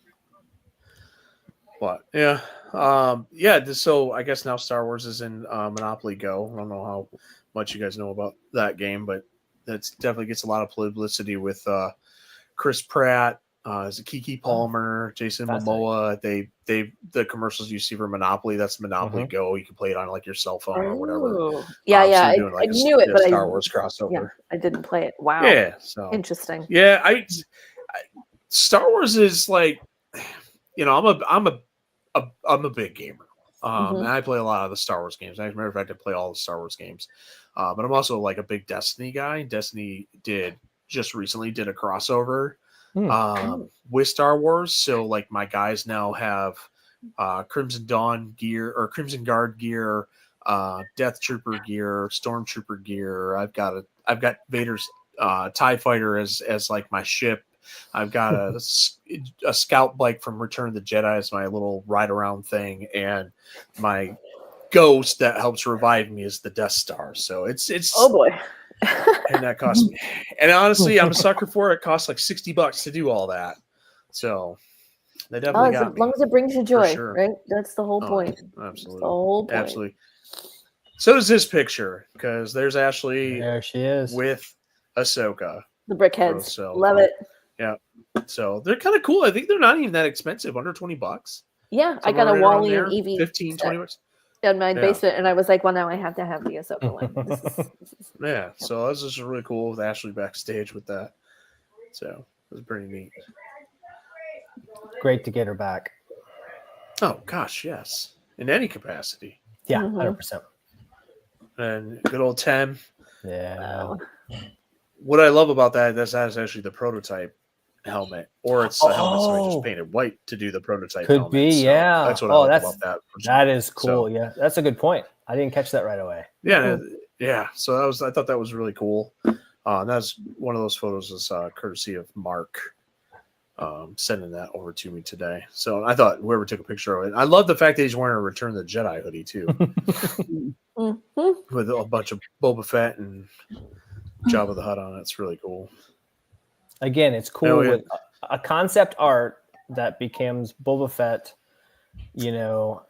[SPEAKER 1] What? Yeah. So I guess now Star Wars is in Monopoly Go. I don't know how much you guys know about that game, but that definitely gets a lot of publicity with Chris Pratt, Kiki Palmer, Jason Momoa. The commercials you see for Monopoly, that's Monopoly Go. You can play it on like your cell phone or whatever.
[SPEAKER 2] Yeah,
[SPEAKER 1] I
[SPEAKER 2] knew it, but
[SPEAKER 1] Star Wars crossover.
[SPEAKER 2] Yeah, I didn't play it. Wow.
[SPEAKER 1] Yeah. So
[SPEAKER 2] interesting.
[SPEAKER 1] Yeah, Star Wars is like, I'm a big gamer. And I play a lot of the Star Wars games. As a matter of fact, I play all the Star Wars games. But I'm also like a big Destiny guy. Destiny just recently did a crossover with Star Wars. So like my guys now have Crimson Dawn gear or Crimson Guard gear, Death Trooper gear, Stormtrooper gear. I've got Vader's TIE Fighter as like my ship. I've got a scout bike from Return of the Jedi as my little ride around thing, and my ghost that helps revive me is the Death Star. So it's
[SPEAKER 2] Oh boy.
[SPEAKER 1] and that costs me. And honestly, I'm a sucker for it. It costs like $60 to do all that. So they definitely got
[SPEAKER 2] as
[SPEAKER 1] me.
[SPEAKER 2] long as it brings you joy,
[SPEAKER 1] sure.
[SPEAKER 2] right? That's the whole point.
[SPEAKER 1] Absolutely.
[SPEAKER 2] That's the whole point.
[SPEAKER 1] Absolutely. So does this picture, because there's Ashley
[SPEAKER 3] There she is.
[SPEAKER 1] with Ahsoka.
[SPEAKER 2] The brickheads.
[SPEAKER 1] So,
[SPEAKER 2] Love it.
[SPEAKER 1] Yeah. So they're kind of cool. I think they're not even that expensive, under $20.
[SPEAKER 2] Yeah, I got a
[SPEAKER 1] Somewhere right around
[SPEAKER 2] Wally
[SPEAKER 1] there,
[SPEAKER 2] and Evie
[SPEAKER 1] 15,
[SPEAKER 2] set
[SPEAKER 1] 20 bucks.
[SPEAKER 2] in my
[SPEAKER 1] Yeah.
[SPEAKER 2] basement, and I was like, well, now I have to have the Ahsoka one. This is-
[SPEAKER 1] Yeah. So that was just really cool with Ashley backstage with that. So it was pretty neat.
[SPEAKER 3] Great to get her back.
[SPEAKER 1] Oh gosh, yes. In any capacity.
[SPEAKER 3] Yeah,
[SPEAKER 2] Mhm.
[SPEAKER 3] 100%.
[SPEAKER 1] And good old Tem.
[SPEAKER 3] Yeah.
[SPEAKER 2] Wow.
[SPEAKER 1] What I love about that is actually the prototype helmet, or it's a helmet somebody just
[SPEAKER 3] Oh.
[SPEAKER 1] painted white to do the prototype.
[SPEAKER 3] Could
[SPEAKER 1] helmet.
[SPEAKER 3] be,
[SPEAKER 1] So
[SPEAKER 3] yeah.
[SPEAKER 1] That's what I
[SPEAKER 3] Oh,
[SPEAKER 1] like
[SPEAKER 3] that's-
[SPEAKER 1] about that.
[SPEAKER 3] That is cool.
[SPEAKER 1] So-
[SPEAKER 3] Yeah, that's a good point. I didn't catch that right away.
[SPEAKER 1] Yeah, yeah. So I thought that was really cool. That's one of those photos is courtesy of Mark sending that over to me today. So I thought whoever took a picture of it. I love the fact that he's wearing a Return of the Jedi hoodie too,
[SPEAKER 2] Mhm.
[SPEAKER 1] with a bunch of Boba Fett and Jabba the Hutt on it. It's really cool.
[SPEAKER 3] Again, it's cool
[SPEAKER 1] Oh, yeah.
[SPEAKER 3] with a concept art that becomes Boba Fett, you know,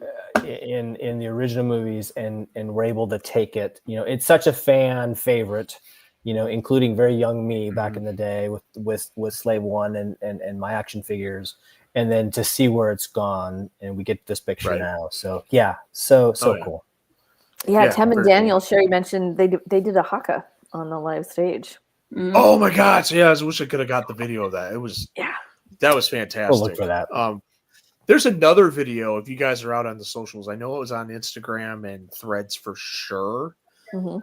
[SPEAKER 3] in the original movies, and we're able to take it. You know, it's such a fan favorite, you know, including very young me back in the day with Slave One and my action figures, and then to see where it's gone, and we get this picture
[SPEAKER 1] Right.
[SPEAKER 3] now. So yeah, so
[SPEAKER 1] Oh, yeah.
[SPEAKER 3] cool.
[SPEAKER 2] Yeah,
[SPEAKER 1] Yeah,
[SPEAKER 2] Tem and
[SPEAKER 1] very
[SPEAKER 2] Daniel, Sherry mentioned they did a haka on the live stage.
[SPEAKER 4] Mhm.
[SPEAKER 1] Oh my God! So, yeah, I wish I could have got the video of that. It was
[SPEAKER 2] Yeah.
[SPEAKER 1] that was fantastic.
[SPEAKER 3] We'll look for that.
[SPEAKER 1] There's another video if you guys are out on the socials. I know it was on Instagram and Threads for sure.
[SPEAKER 2] Mhm.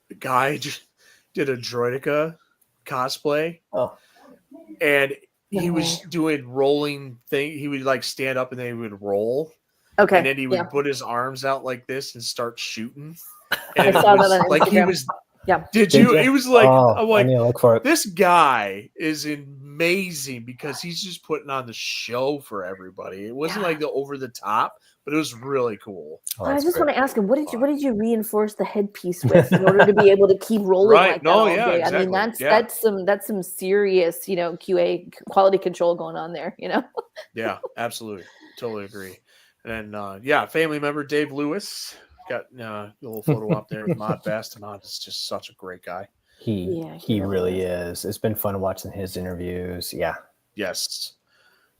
[SPEAKER 1] The guy just did a Droideka cosplay,
[SPEAKER 3] Oh,
[SPEAKER 1] and he
[SPEAKER 2] No
[SPEAKER 1] was
[SPEAKER 2] way.
[SPEAKER 1] doing rolling thing. He would like stand up and then he would roll,
[SPEAKER 2] Okay.
[SPEAKER 1] and then he would
[SPEAKER 2] yeah.
[SPEAKER 1] put his arms out like this and start shooting.
[SPEAKER 2] I
[SPEAKER 1] And it
[SPEAKER 2] saw
[SPEAKER 1] was
[SPEAKER 2] that on
[SPEAKER 1] like he
[SPEAKER 2] Instagram.
[SPEAKER 1] was.
[SPEAKER 2] Yeah.
[SPEAKER 1] Did you?
[SPEAKER 3] you?
[SPEAKER 1] It was like
[SPEAKER 3] oh,
[SPEAKER 1] I'm like
[SPEAKER 3] I need to look for it.
[SPEAKER 1] this guy is amazing because he's just putting on the show for everybody. It wasn't
[SPEAKER 2] Yeah.
[SPEAKER 1] like the over the top, but it was really cool.
[SPEAKER 3] Oh,
[SPEAKER 2] I
[SPEAKER 3] that's
[SPEAKER 2] just
[SPEAKER 3] great.
[SPEAKER 2] want to ask him, what did you reinforce the headpiece with in order to be able to keep rolling
[SPEAKER 1] Right.
[SPEAKER 2] like
[SPEAKER 1] No,
[SPEAKER 2] that all
[SPEAKER 1] yeah,
[SPEAKER 2] day? I mean,
[SPEAKER 1] exactly. Yeah.
[SPEAKER 2] that's some serious, you know, QA quality control going on there, you know.
[SPEAKER 1] Yeah, absolutely. Totally agree. And then, family member Dave Lewis got a little photo up there with Mod Best. Mod is just such a great guy.
[SPEAKER 2] Yeah,
[SPEAKER 3] He
[SPEAKER 2] he really
[SPEAKER 3] really is. It's been fun watching his interviews. Yeah.
[SPEAKER 1] Yes.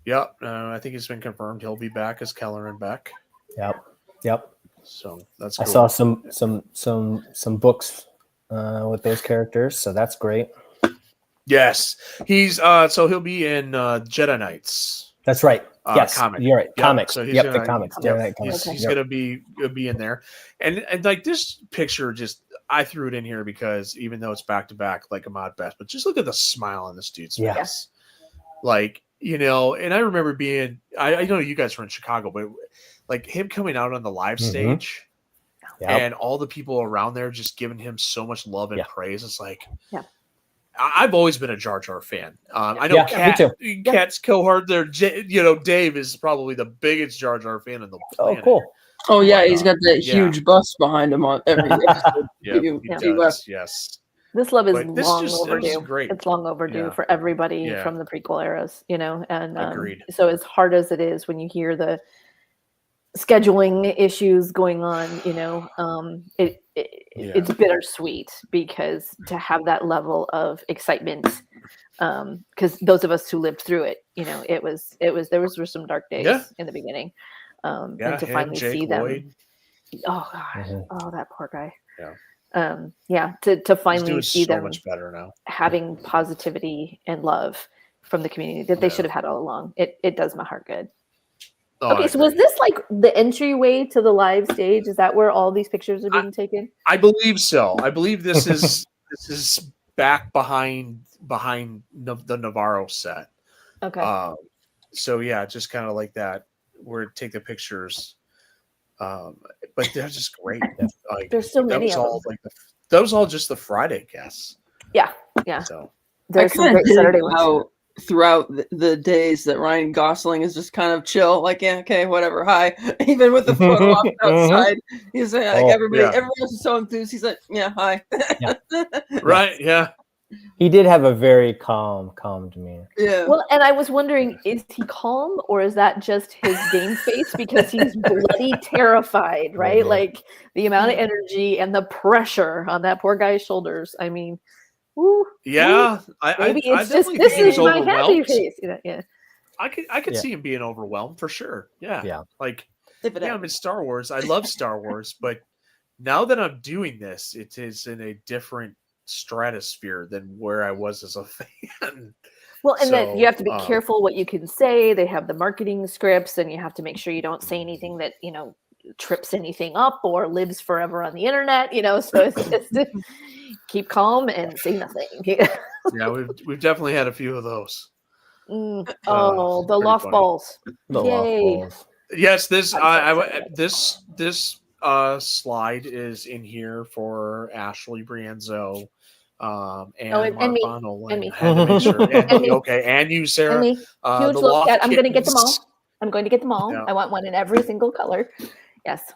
[SPEAKER 1] Yep. I think it's been confirmed he'll be back as Keller and Beck.
[SPEAKER 3] Yep.
[SPEAKER 1] So that's
[SPEAKER 3] I
[SPEAKER 1] cool.
[SPEAKER 3] saw some books with those characters, so that's great.
[SPEAKER 1] Yes. He's so he'll be in Jedi Knights.
[SPEAKER 3] That's right. Yes,
[SPEAKER 1] comic.
[SPEAKER 3] you're right.
[SPEAKER 1] Yep,
[SPEAKER 3] Comics.
[SPEAKER 1] so he's
[SPEAKER 3] Yep,
[SPEAKER 1] gonna-
[SPEAKER 3] the comics.
[SPEAKER 1] yep,
[SPEAKER 3] Jedi Knight comics.
[SPEAKER 1] He's
[SPEAKER 3] Yep.
[SPEAKER 1] gonna be in there, and like this picture, just I threw it in here because even though it's back to back like Ahmad Best, but just look at the smile on this dude's
[SPEAKER 3] Yeah.
[SPEAKER 1] face, like and I remember being I know you guys were in Chicago, but like him coming out on the live
[SPEAKER 3] Mhm.
[SPEAKER 1] stage.
[SPEAKER 3] Yep.
[SPEAKER 1] And all the people around there just giving him so much love and
[SPEAKER 3] Yeah.
[SPEAKER 1] praise. It's like,
[SPEAKER 2] Yeah.
[SPEAKER 1] I've always been a Jar Jar fan. I know
[SPEAKER 3] Yeah, me
[SPEAKER 1] Cat's cohort there. Dave is probably the biggest Jar Jar fan in the
[SPEAKER 3] Oh,
[SPEAKER 1] planet.
[SPEAKER 3] cool.
[SPEAKER 4] Oh yeah,
[SPEAKER 1] But,
[SPEAKER 4] he's got that
[SPEAKER 1] yeah.
[SPEAKER 4] huge bus behind him on every episode.
[SPEAKER 1] Yeah,
[SPEAKER 4] You-
[SPEAKER 1] he
[SPEAKER 2] Yeah.
[SPEAKER 4] you
[SPEAKER 1] does. Yes.
[SPEAKER 2] This love is
[SPEAKER 1] But this
[SPEAKER 2] long
[SPEAKER 1] just- it was
[SPEAKER 2] overdue.
[SPEAKER 1] great.
[SPEAKER 2] It's long overdue
[SPEAKER 1] Yeah.
[SPEAKER 2] for everybody
[SPEAKER 1] Yeah.
[SPEAKER 2] from the prequel eras, you know. And
[SPEAKER 1] Agreed.
[SPEAKER 2] so as hard as it is when you hear the scheduling issues going on, you know, it's bittersweet because to have that level of excitement, because those of us who lived through it, you know, there were some dark days
[SPEAKER 1] Yeah.
[SPEAKER 2] in the beginning,
[SPEAKER 1] Yeah.
[SPEAKER 2] and to
[SPEAKER 1] him,
[SPEAKER 2] finally
[SPEAKER 1] Jake
[SPEAKER 2] see
[SPEAKER 1] Lloyd.
[SPEAKER 2] them. Oh God,
[SPEAKER 3] Mhm.
[SPEAKER 2] oh that poor guy.
[SPEAKER 1] Yeah.
[SPEAKER 2] To
[SPEAKER 1] He's
[SPEAKER 2] finally
[SPEAKER 1] doing
[SPEAKER 2] see
[SPEAKER 1] so
[SPEAKER 2] them
[SPEAKER 1] much better now.
[SPEAKER 2] having positivity and love from the community that they
[SPEAKER 1] Yeah.
[SPEAKER 2] should have had all along. It does my heart good.
[SPEAKER 1] Oh,
[SPEAKER 2] Okay,
[SPEAKER 1] I
[SPEAKER 2] so was
[SPEAKER 1] agree.
[SPEAKER 2] this like the entryway to the live stage? Is that where all these pictures are being taken?
[SPEAKER 1] I believe so. I believe this is this is back behind the Navarro set.
[SPEAKER 2] Okay.
[SPEAKER 1] So yeah, just kind of like that, where take the pictures. But they're just great. Like
[SPEAKER 2] There's so
[SPEAKER 1] that
[SPEAKER 2] many
[SPEAKER 1] was
[SPEAKER 2] of
[SPEAKER 1] all
[SPEAKER 2] them.
[SPEAKER 1] like that was all just the Friday guests.
[SPEAKER 2] Yeah.
[SPEAKER 1] So
[SPEAKER 2] There's
[SPEAKER 4] I
[SPEAKER 2] some
[SPEAKER 4] kinda
[SPEAKER 2] great
[SPEAKER 4] dig
[SPEAKER 2] Saturday ones.
[SPEAKER 4] how throughout the days that Ryan Gosling is just kind of chill, like, yeah, okay, whatever, hi. Even with the photo op outside, he's like, everybody else is so enthused. He's like, yeah, hi.
[SPEAKER 3] Yeah.
[SPEAKER 1] Right? Yeah.
[SPEAKER 3] He did have a very calm demeanor.
[SPEAKER 4] Yeah.
[SPEAKER 2] Well, and I was wondering, is he calm or is that just his game face because he's bloody terrified, right?
[SPEAKER 3] Mm-hmm.
[SPEAKER 2] Like the amount of energy and the pressure on that poor guy's shoulders. I mean, woo,
[SPEAKER 1] Yeah,
[SPEAKER 2] woo.
[SPEAKER 1] I
[SPEAKER 2] Maybe it's just
[SPEAKER 1] definitely
[SPEAKER 2] this
[SPEAKER 1] think he was
[SPEAKER 2] is my happy
[SPEAKER 1] overwhelmed.
[SPEAKER 2] face. Yeah.
[SPEAKER 1] I could see him being overwhelmed for sure. Yeah.
[SPEAKER 3] Yeah.
[SPEAKER 1] Like,
[SPEAKER 4] If it
[SPEAKER 1] yeah, I'm in Star Wars. I love Star Wars, but now that I'm doing this, it is in a different stratosphere than where I was as a fan.
[SPEAKER 2] Well, and then you have to be
[SPEAKER 1] So,
[SPEAKER 2] careful what you can say. They have the marketing scripts, and you have to make sure you don't say anything that, trips anything up or lives forever on the internet, so it's just keep calm and say nothing.
[SPEAKER 1] yeah, we've definitely had a few of those.
[SPEAKER 2] The
[SPEAKER 1] pretty
[SPEAKER 2] loft
[SPEAKER 1] funny.
[SPEAKER 2] balls.
[SPEAKER 3] The
[SPEAKER 2] Yay.
[SPEAKER 3] Loft
[SPEAKER 1] Yes, this
[SPEAKER 2] I'm
[SPEAKER 1] this slide is in here for Ashley Brienzo, and
[SPEAKER 2] and
[SPEAKER 1] Mark
[SPEAKER 2] me.
[SPEAKER 1] Bonnell.
[SPEAKER 2] And me.
[SPEAKER 1] Had to make sure.
[SPEAKER 2] And me.
[SPEAKER 1] Okay, and you, Sarah.
[SPEAKER 2] And me. Huge
[SPEAKER 1] The
[SPEAKER 2] look
[SPEAKER 1] Loft
[SPEAKER 2] at. I'm going to get them all.
[SPEAKER 1] Kittens.
[SPEAKER 2] I'm going to get them all.
[SPEAKER 1] Yeah.
[SPEAKER 2] I want one in every single color. Yes.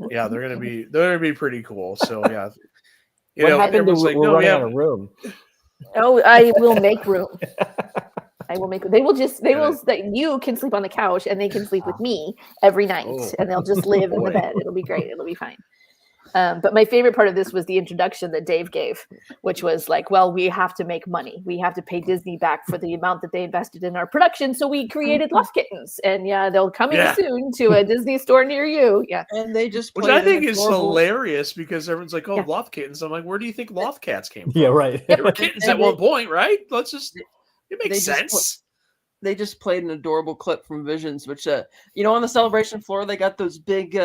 [SPEAKER 1] Yeah, they're gonna be pretty cool. So yeah,
[SPEAKER 3] What happened to
[SPEAKER 1] everyone's like,
[SPEAKER 3] we're
[SPEAKER 1] no,
[SPEAKER 3] running
[SPEAKER 1] yeah,
[SPEAKER 3] out of room?
[SPEAKER 2] Oh, I will make room. I will make. They will. You can sleep on the couch, and they can sleep with me every night,
[SPEAKER 1] Oh.
[SPEAKER 2] and they'll just live in the bed. It'll be great. It'll be fine. But my favorite part of this was the introduction that Dave gave, which was like, well, we have to make money. We have to pay Disney back for the amount that they invested in our production. So we created Loft Kittens, and yeah, they'll come in soon to a Disney store near you. Yeah,
[SPEAKER 4] and they just
[SPEAKER 1] which I think is hilarious because everyone's like, oh, Loft Kittens. I'm like, where do you think Loft Cats came from?
[SPEAKER 3] Yeah, right.
[SPEAKER 1] They were kittens at one point, right? It makes
[SPEAKER 4] they
[SPEAKER 1] sense.
[SPEAKER 4] They just played an adorable clip from Visions, which on the celebration floor they got those big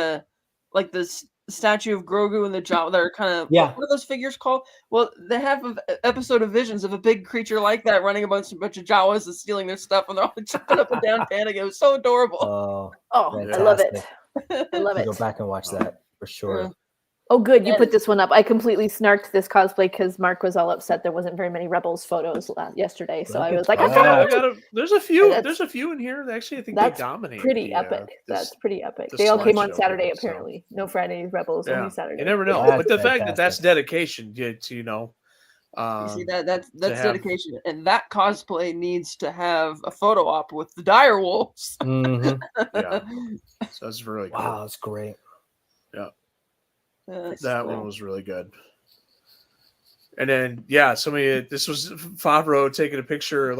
[SPEAKER 4] like this statue of Grogu and the Jawa that are kind of what are those figures called? Well, they have an episode of Visions of a big creature like that running a bunch of Jawas and stealing their stuff, and they're all jumping up and down, panicking. It was so adorable.
[SPEAKER 2] I love it. I love it.
[SPEAKER 3] Go back and watch that for sure.
[SPEAKER 4] Yeah.
[SPEAKER 2] Oh, good. You put this one up. I completely snarked this cosplay because Mark was all upset there wasn't very many Rebels photos yesterday. So I was like,
[SPEAKER 1] there's a few. There's a few in here. Actually, I think they dominate.
[SPEAKER 2] Pretty epic. That's pretty epic. They all came on Saturday, apparently. No Friday Rebels, only Saturday.
[SPEAKER 1] You never know. But the fact that that's dedication, you see
[SPEAKER 4] that's dedication, and that cosplay needs to have a photo op with the dire wolves.
[SPEAKER 3] Mm-hmm.
[SPEAKER 1] Yeah, so that's really cool.
[SPEAKER 3] Wow, that's great.
[SPEAKER 1] Yeah. That one was really good. And then, this was Favreau taking a picture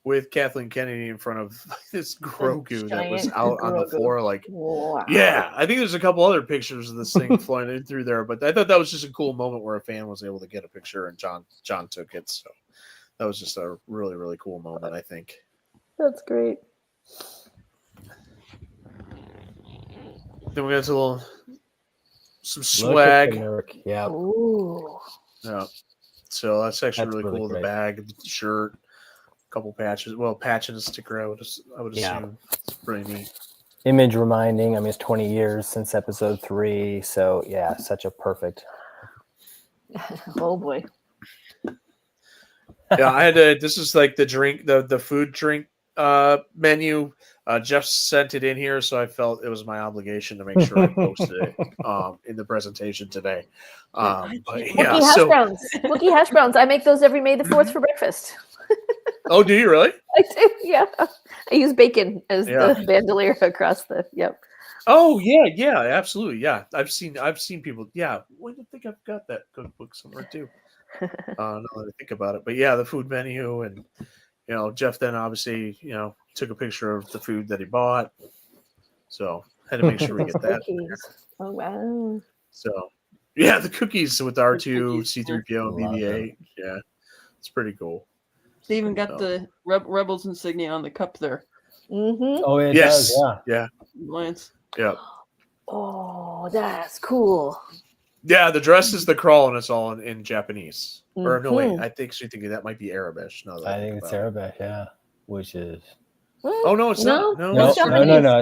[SPEAKER 1] with Kathleen Kennedy in front of this Grogu that was out on the floor. Like,
[SPEAKER 2] wow.
[SPEAKER 1] Yeah, I think there's a couple other pictures of this thing flying in through there, but I thought that was just a cool moment where a fan was able to get a picture and John took it. So that was just a really, really cool moment, I think.
[SPEAKER 2] That's great.
[SPEAKER 1] Then we got some swag.
[SPEAKER 3] Yeah.
[SPEAKER 2] Ooh.
[SPEAKER 1] Yeah. So that's actually really cool. Great. The bag, the shirt, a couple patches. Well, patch and a sticker, I would assume. It's pretty neat.
[SPEAKER 3] Image reminding. I mean, it's 20 years since episode 3. So, yeah, such a perfect.
[SPEAKER 2] Oh, boy.
[SPEAKER 1] Yeah, I had to. This is like the drink, the food drink menu. Jeff sent it in here, so I felt it was my obligation to make sure I posted it in the presentation today.
[SPEAKER 2] Wookiee hash browns. I make those every May the 4th for breakfast.
[SPEAKER 1] Oh, do you really?
[SPEAKER 2] I do. Yeah, I use bacon as the bandolier across the. Yep.
[SPEAKER 1] Oh yeah, absolutely. Yeah, I've seen people. Yeah, I think I've got that cookbook somewhere too. Now that I think about it, but yeah, the food menu and. Jeff then obviously, took a picture of the food that he bought. So had to make sure we get that.
[SPEAKER 2] Oh, wow.
[SPEAKER 1] So, yeah, the cookies with R2, C-3PO, and BB-8. Yeah, it's pretty cool.
[SPEAKER 4] They even got the Rebels insignia on the cup there.
[SPEAKER 2] Mm-hmm.
[SPEAKER 3] Oh, it does,
[SPEAKER 1] yeah.
[SPEAKER 4] Lance.
[SPEAKER 1] Yeah.
[SPEAKER 2] Oh, that's cool.
[SPEAKER 1] Yeah, the dress is the crawl, and it's all in Japanese. Mm-hmm. Or no, wait, I think she's thinking that might be Arabish. No,
[SPEAKER 3] I think it's Arabish, yeah. Which is.
[SPEAKER 1] Oh no, it's not.
[SPEAKER 3] No, it's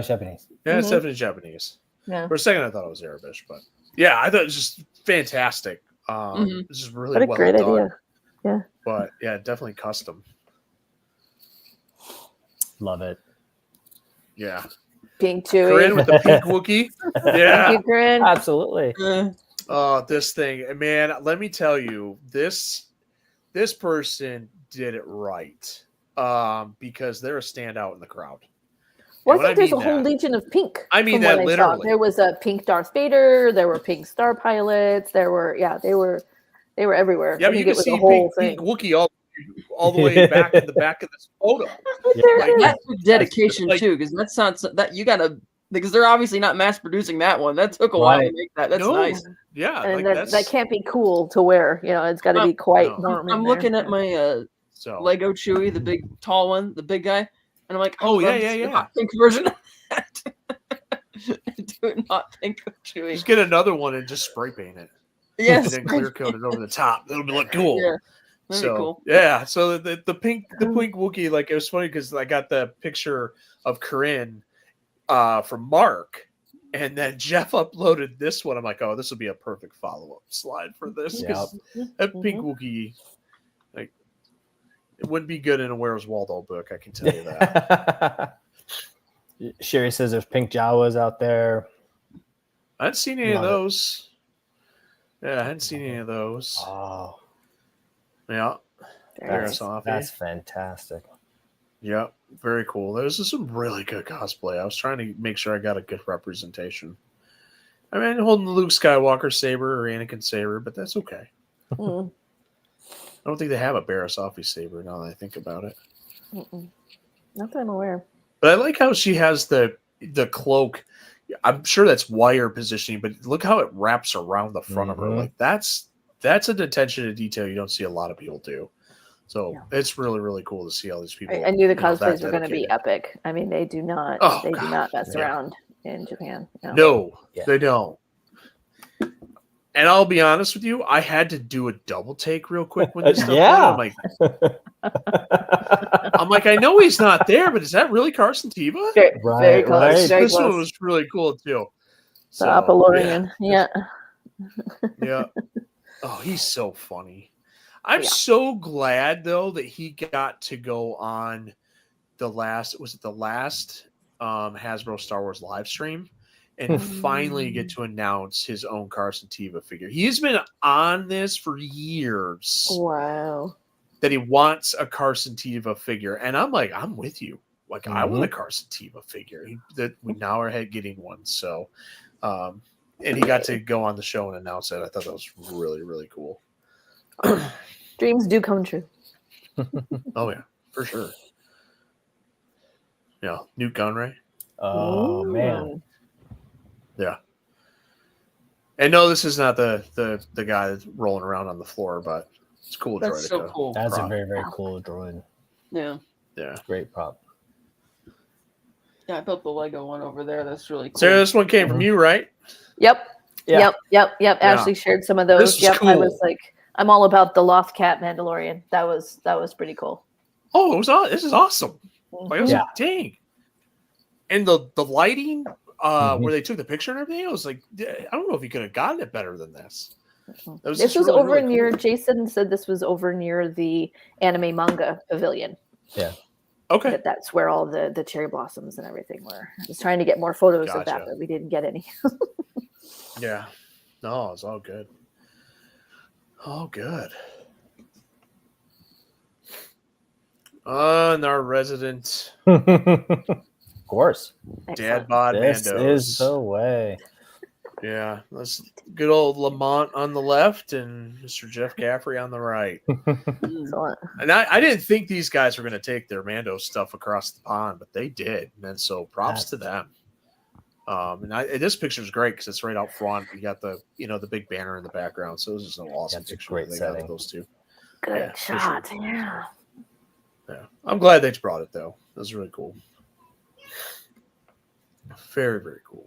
[SPEAKER 3] Japanese.
[SPEAKER 1] Yeah, it's definitely Japanese.
[SPEAKER 2] Yeah.
[SPEAKER 1] For a second, I thought it was Arabish, but yeah, I thought it was just fantastic. It's just really
[SPEAKER 2] what a
[SPEAKER 1] well
[SPEAKER 2] great
[SPEAKER 1] done.
[SPEAKER 2] idea. Yeah.
[SPEAKER 1] But yeah, definitely custom.
[SPEAKER 3] Love it.
[SPEAKER 1] Yeah.
[SPEAKER 2] Pink
[SPEAKER 1] Corinne
[SPEAKER 2] Chewy.
[SPEAKER 1] with the pink Wookiee.
[SPEAKER 2] Thank
[SPEAKER 1] Yeah.
[SPEAKER 2] you, Corinne.
[SPEAKER 3] Absolutely.
[SPEAKER 1] Oh, this thing, man. Let me tell you, this person did it right. Because they're a standout in the crowd.
[SPEAKER 2] Well,
[SPEAKER 1] And
[SPEAKER 2] I think there's a
[SPEAKER 1] mean
[SPEAKER 2] whole
[SPEAKER 1] that-
[SPEAKER 2] legion of pink.
[SPEAKER 1] I mean
[SPEAKER 2] from
[SPEAKER 1] that
[SPEAKER 2] what I saw.
[SPEAKER 1] literally.
[SPEAKER 2] There was a pink Darth Vader. There were pink Star Pilots. They were everywhere.
[SPEAKER 1] Yeah,
[SPEAKER 2] I
[SPEAKER 1] but you
[SPEAKER 2] think
[SPEAKER 1] can
[SPEAKER 2] it was
[SPEAKER 1] see
[SPEAKER 2] a whole
[SPEAKER 1] pink
[SPEAKER 2] thing.
[SPEAKER 1] Wookiee all the way back in the back of this photo.
[SPEAKER 2] There it is.
[SPEAKER 4] That's with dedication
[SPEAKER 1] Like-
[SPEAKER 4] too, because that's not that you gotta, because they're obviously not mass producing that one. That took a while to
[SPEAKER 3] Right.
[SPEAKER 4] make that. That's
[SPEAKER 1] No.
[SPEAKER 4] nice.
[SPEAKER 1] Yeah,
[SPEAKER 2] And
[SPEAKER 1] like
[SPEAKER 2] that can't be cool to wear. It's got to be quite
[SPEAKER 1] No.
[SPEAKER 2] warm.
[SPEAKER 4] I'm
[SPEAKER 2] in
[SPEAKER 4] looking
[SPEAKER 2] there.
[SPEAKER 4] at my
[SPEAKER 1] so.
[SPEAKER 4] Lego Chewie, the big tall one, the big guy, and I'm like,
[SPEAKER 1] Oh,
[SPEAKER 4] I'd
[SPEAKER 1] yeah,
[SPEAKER 4] love to
[SPEAKER 1] yeah,
[SPEAKER 4] see a
[SPEAKER 1] yeah.
[SPEAKER 4] hot pink version of that. Do it not pink Chewie.
[SPEAKER 1] Just get another one and just spray paint it.
[SPEAKER 4] Yes.
[SPEAKER 1] And then clear coat it over the top. It'll look cool.
[SPEAKER 4] Yeah. That'd
[SPEAKER 1] So
[SPEAKER 4] be cool.
[SPEAKER 1] yeah, so the pink Wookiee, like it was funny because I got the picture of Corinne from Mark, and then Jeff uploaded this one. I'm like, oh, this will be a perfect follow-up slide for this because that pink Wookiee, like, it wouldn't be good in a Where's Waldo book. I can tell you that.
[SPEAKER 3] Sherry says there's pink Jawas out there.
[SPEAKER 1] I hadn't seen any of
[SPEAKER 3] Love it.
[SPEAKER 1] those. Yeah, I hadn't seen any of those.
[SPEAKER 3] Oh,
[SPEAKER 1] Yeah.
[SPEAKER 2] Very
[SPEAKER 3] that's fantastic.
[SPEAKER 1] Yeah, very cool. There's some really good cosplay. I was trying to make sure I got a good representation. I mean, holding the Luke Skywalker saber or Anakin saber, but that's okay.
[SPEAKER 2] Mm,
[SPEAKER 1] I don't think they have a Barasofi saber now that I think about it.
[SPEAKER 2] not that I'm aware.
[SPEAKER 1] But I like how she has the cloak. I'm sure that's wire positioning, but look how it wraps around the front of her.
[SPEAKER 3] Mhm.
[SPEAKER 1] Like that's an attention to detail you don't see a lot of people do. So it's really, really cool to see all these people.
[SPEAKER 2] I knew the
[SPEAKER 1] you know, that
[SPEAKER 2] cosplays were going to be
[SPEAKER 1] dedicated.
[SPEAKER 2] epic. I mean, they do not.
[SPEAKER 1] Oh,
[SPEAKER 2] they do
[SPEAKER 1] God.
[SPEAKER 2] not mess
[SPEAKER 1] Yeah.
[SPEAKER 2] around in Japan.
[SPEAKER 1] No,
[SPEAKER 3] Yeah.
[SPEAKER 1] they don't. And I'll be honest with you, I had to do a double take real quick when this stuff
[SPEAKER 3] Yeah.
[SPEAKER 1] went. I'm like, I know he's not there, but is that really Carson Teva?
[SPEAKER 2] Very,
[SPEAKER 3] Right,
[SPEAKER 2] very close.
[SPEAKER 3] right.
[SPEAKER 2] Very
[SPEAKER 1] This
[SPEAKER 2] close.
[SPEAKER 1] one was really cool too.
[SPEAKER 2] The Apolorian. Yeah.
[SPEAKER 1] Yeah. Oh, he's so funny. I'm
[SPEAKER 2] Yeah.
[SPEAKER 1] so glad though that he got to go on the last Hasbro Star Wars live stream and finally get to announce his own Carson Teva figure. He's been on this for years
[SPEAKER 2] Wow.
[SPEAKER 1] that he wants a Carson Teva figure. And I'm like, I'm with you. Like, I want a Carson Teva figure. That we now are getting one. So, and he got to go on the show and announce it. I thought that was really, really cool.
[SPEAKER 2] Dreams do come true.
[SPEAKER 1] Oh, yeah, for sure. Yeah, Newt Gunray.
[SPEAKER 3] Oh
[SPEAKER 2] Ooh.
[SPEAKER 3] man.
[SPEAKER 1] Yeah. And no, this is not the guy that's rolling around on the floor, but it's cool.
[SPEAKER 4] That's so
[SPEAKER 1] Droideka.
[SPEAKER 4] cool.
[SPEAKER 3] That's a
[SPEAKER 1] Prop.
[SPEAKER 3] very, very cool droid.
[SPEAKER 4] Yeah.
[SPEAKER 1] Yeah.
[SPEAKER 3] Great prop.
[SPEAKER 4] Yeah, I built the Lego one over there. That's really cool.
[SPEAKER 1] Sarah, this one came from you, right?
[SPEAKER 2] Yep.
[SPEAKER 3] Yeah.
[SPEAKER 2] Yep.
[SPEAKER 1] Yeah.
[SPEAKER 2] Ashley shared some of those.
[SPEAKER 1] This is
[SPEAKER 2] Yep. I
[SPEAKER 1] cool.
[SPEAKER 2] was like, I'm all about the Loth Cat Mandalorian. That was pretty cool.
[SPEAKER 1] Oh, this is awesome. Like, I was
[SPEAKER 3] Yeah.
[SPEAKER 1] like, dang. And the lighting,
[SPEAKER 3] Mhm.
[SPEAKER 1] where they took the picture and everything, I was like, I don't know if you could have gotten it better than this. That was
[SPEAKER 2] This
[SPEAKER 1] just
[SPEAKER 2] was
[SPEAKER 1] really,
[SPEAKER 2] over
[SPEAKER 1] really
[SPEAKER 2] near.
[SPEAKER 1] cool.
[SPEAKER 2] Jason said this was over near the anime manga pavilion.
[SPEAKER 1] Okay.
[SPEAKER 2] That's where all the cherry blossoms and everything were. I was trying to get more photos of that,
[SPEAKER 1] Gotcha.
[SPEAKER 2] but we didn't get any.
[SPEAKER 1] Yeah. No, it's all good. All good. And our resident
[SPEAKER 3] Of course.
[SPEAKER 1] dad
[SPEAKER 2] Excellent.
[SPEAKER 1] bod
[SPEAKER 3] This
[SPEAKER 1] Mandos.
[SPEAKER 3] is the way.
[SPEAKER 1] Yeah, that's good old Lamont on the left and Mr. Jeff Caffrey on the right.
[SPEAKER 2] Excellent.
[SPEAKER 1] And I didn't think these guys were going to take their Mando stuff across the pond, but they did. And so props to them. And this picture is great because it's right out front. You got the big banner in the background. So it was just an awesome
[SPEAKER 3] That's a
[SPEAKER 1] picture.
[SPEAKER 3] great
[SPEAKER 1] They got
[SPEAKER 3] setting.
[SPEAKER 1] those two.
[SPEAKER 2] Good
[SPEAKER 1] Yeah, for
[SPEAKER 2] shot.
[SPEAKER 1] sure.
[SPEAKER 2] Yeah.
[SPEAKER 1] Yeah, I'm glad they brought it though. That was really cool. Very, very cool.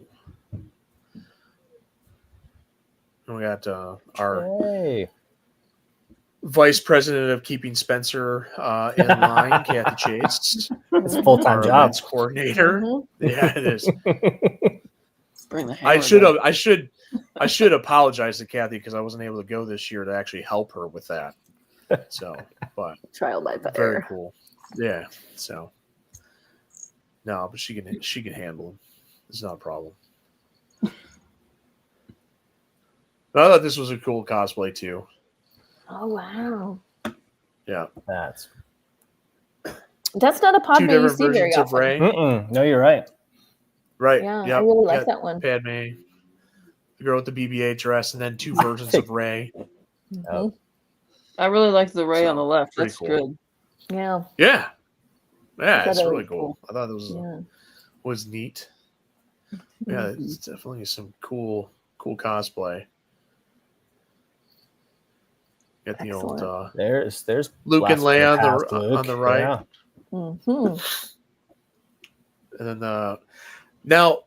[SPEAKER 1] And we got our
[SPEAKER 3] Hey.
[SPEAKER 1] vice president of keeping Spencer in line, Kathy Chase,
[SPEAKER 3] It's a full-time
[SPEAKER 1] our
[SPEAKER 3] job.
[SPEAKER 1] events coordinator.
[SPEAKER 2] Mhm.
[SPEAKER 1] Yeah, it is.
[SPEAKER 4] Bring the hammer
[SPEAKER 1] I
[SPEAKER 4] back.
[SPEAKER 1] should apologize to Kathy because I wasn't able to go this year to actually help her with that. So, but
[SPEAKER 2] Trial by
[SPEAKER 1] very
[SPEAKER 2] fire.
[SPEAKER 1] cool. Yeah. So, No, but she can handle him. It's not a problem. But I thought this was a cool cosplay too.
[SPEAKER 2] Oh wow.
[SPEAKER 1] Yeah.
[SPEAKER 2] That's not a pod
[SPEAKER 1] Two
[SPEAKER 2] that you
[SPEAKER 1] different
[SPEAKER 2] see very
[SPEAKER 1] versions of
[SPEAKER 2] often.
[SPEAKER 1] Rey.
[SPEAKER 3] No, you're right.
[SPEAKER 1] Right.
[SPEAKER 2] Yeah,
[SPEAKER 1] Yep.
[SPEAKER 2] I really like
[SPEAKER 1] Got
[SPEAKER 2] that one.
[SPEAKER 1] Padme, the girl with the BB-8 dress, and then two versions of Rey.
[SPEAKER 2] Mhm.
[SPEAKER 4] I really like the Rey
[SPEAKER 1] So,
[SPEAKER 4] on the left.
[SPEAKER 1] pretty
[SPEAKER 4] That's
[SPEAKER 1] cool.
[SPEAKER 4] good.
[SPEAKER 2] Yeah.
[SPEAKER 1] Yeah. Yeah, it's
[SPEAKER 2] That
[SPEAKER 1] really
[SPEAKER 2] is
[SPEAKER 1] cool. I thought it
[SPEAKER 2] Yeah.
[SPEAKER 1] was neat. Yeah, it's definitely some cool cosplay. Get the old
[SPEAKER 3] There's
[SPEAKER 1] Luke and Leia
[SPEAKER 3] Past
[SPEAKER 1] on the right,
[SPEAKER 3] Yeah.
[SPEAKER 2] Mhm.
[SPEAKER 1] and then now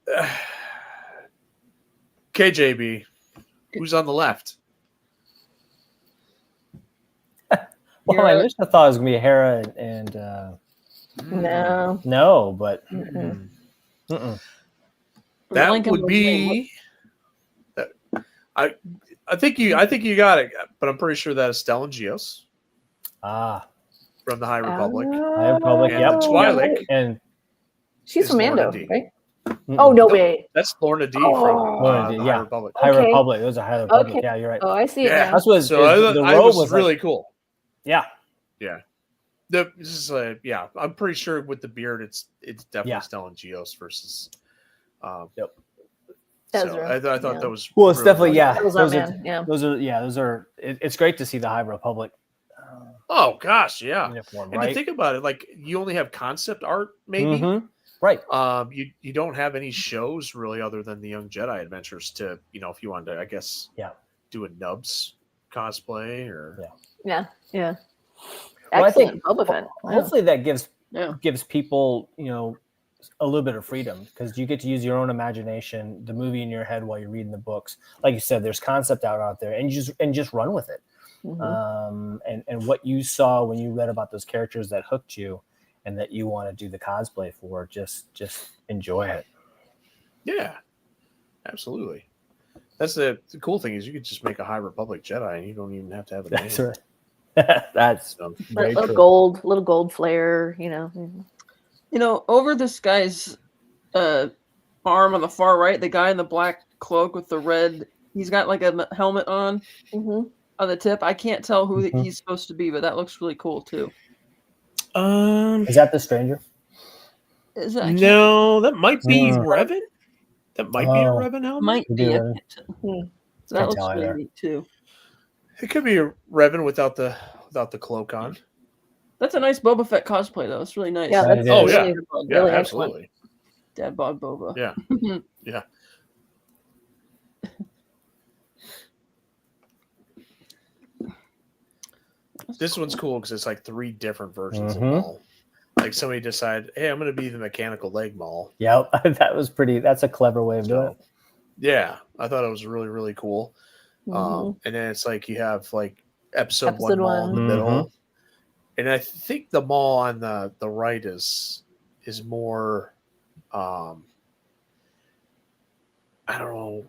[SPEAKER 1] KJB, who's on the left?
[SPEAKER 3] Well, I initially thought it was gonna be Hera and
[SPEAKER 2] No.
[SPEAKER 3] but
[SPEAKER 2] Mm-mm.
[SPEAKER 1] That
[SPEAKER 4] Lincoln
[SPEAKER 1] would
[SPEAKER 4] was
[SPEAKER 1] be. I think you got it, but I'm pretty sure that is Stellan Gios from the High Republic.
[SPEAKER 3] High Republic,
[SPEAKER 1] And
[SPEAKER 3] yep.
[SPEAKER 1] the Twi'lek.
[SPEAKER 3] And
[SPEAKER 2] She's
[SPEAKER 1] is
[SPEAKER 2] from
[SPEAKER 1] Lorna
[SPEAKER 2] Mando,
[SPEAKER 1] D.
[SPEAKER 2] right?
[SPEAKER 3] Mm-mm.
[SPEAKER 2] Oh no
[SPEAKER 1] Nope.
[SPEAKER 2] way.
[SPEAKER 1] That's Lorna D
[SPEAKER 2] Oh.
[SPEAKER 1] from
[SPEAKER 3] Lorna D,
[SPEAKER 1] the
[SPEAKER 3] yeah.
[SPEAKER 1] High Republic.
[SPEAKER 3] High
[SPEAKER 2] Okay.
[SPEAKER 3] Republic. It was a High Republic.
[SPEAKER 2] Okay.
[SPEAKER 3] Yeah, you're right.
[SPEAKER 2] Oh, I see it
[SPEAKER 1] Yeah.
[SPEAKER 2] now.
[SPEAKER 3] That's what
[SPEAKER 1] So I
[SPEAKER 3] the
[SPEAKER 1] thought
[SPEAKER 3] robe
[SPEAKER 1] was
[SPEAKER 3] like-
[SPEAKER 1] really cool.
[SPEAKER 3] Yeah.
[SPEAKER 1] Yeah. This is I'm pretty sure with the beard, it's definitely Stellan Gios versus.
[SPEAKER 3] Yep.
[SPEAKER 1] So
[SPEAKER 2] Ezra,
[SPEAKER 1] I thought
[SPEAKER 2] yeah.
[SPEAKER 1] that was
[SPEAKER 3] Well, it's
[SPEAKER 1] really
[SPEAKER 3] definitely
[SPEAKER 1] cool.
[SPEAKER 3] yeah.
[SPEAKER 2] Those are man.
[SPEAKER 3] Those are. It's great to see the High Republic.
[SPEAKER 1] Oh gosh, yeah.
[SPEAKER 3] Uniform,
[SPEAKER 1] And
[SPEAKER 3] right?
[SPEAKER 1] to think about it, like you only have concept art, maybe.
[SPEAKER 3] Mhm. Right.
[SPEAKER 1] You don't have any shows really other than the Young Jedi Adventures to if you wanted to, I guess, do a Nubs cosplay or
[SPEAKER 2] Yeah.
[SPEAKER 3] Well, I think
[SPEAKER 2] Excellent. Boba Fett. Wow.
[SPEAKER 3] hopefully that gives
[SPEAKER 4] Yeah.
[SPEAKER 3] people a little bit of freedom because you get to use your own imagination, the movie in your head while you're reading the books. Like you said, there's concept art out there, and just run with it.
[SPEAKER 2] Mhm.
[SPEAKER 3] And what you saw when you read about those characters that hooked you, and that you want to do the cosplay for, just enjoy it.
[SPEAKER 1] Yeah, absolutely. That's the cool thing is you could just make a High Republic Jedi and you don't even have to have a name.
[SPEAKER 3] That's right. That's very
[SPEAKER 2] Little
[SPEAKER 3] true.
[SPEAKER 2] little gold flare,
[SPEAKER 4] Over this guy's arm on the far right, the guy in the black cloak with the red, he's got like a helmet on the tip. I can't tell who he's supposed to be, but that looks really cool too.
[SPEAKER 3] Is that the stranger?
[SPEAKER 4] Is that,
[SPEAKER 1] No, that might be Revan. That might be a Revan helmet.
[SPEAKER 4] might be.
[SPEAKER 3] Yeah.
[SPEAKER 4] So that
[SPEAKER 3] Can't
[SPEAKER 4] looks
[SPEAKER 3] tell
[SPEAKER 4] really
[SPEAKER 3] either.
[SPEAKER 4] neat too.
[SPEAKER 1] It could be a Revan without the cloak on.
[SPEAKER 4] That's a nice Boba Fett cosplay though. It's really nice.
[SPEAKER 2] Yeah, that's
[SPEAKER 3] Oh,
[SPEAKER 1] yeah.
[SPEAKER 2] really,
[SPEAKER 1] Yeah,
[SPEAKER 2] really excellent.
[SPEAKER 1] absolutely.
[SPEAKER 4] Dad bod Boba.
[SPEAKER 1] Yeah. Yeah. This one's cool because it's like 3 different versions of Maul. Like somebody decided, hey, I'm going to be the mechanical leg Maul.
[SPEAKER 3] Yep, that's a clever way of doing it.
[SPEAKER 1] Yeah, I thought it was really, really cool. And then it's like you have like episode 1 Maul in the middle. And I think the Maul on the right is more I don't know.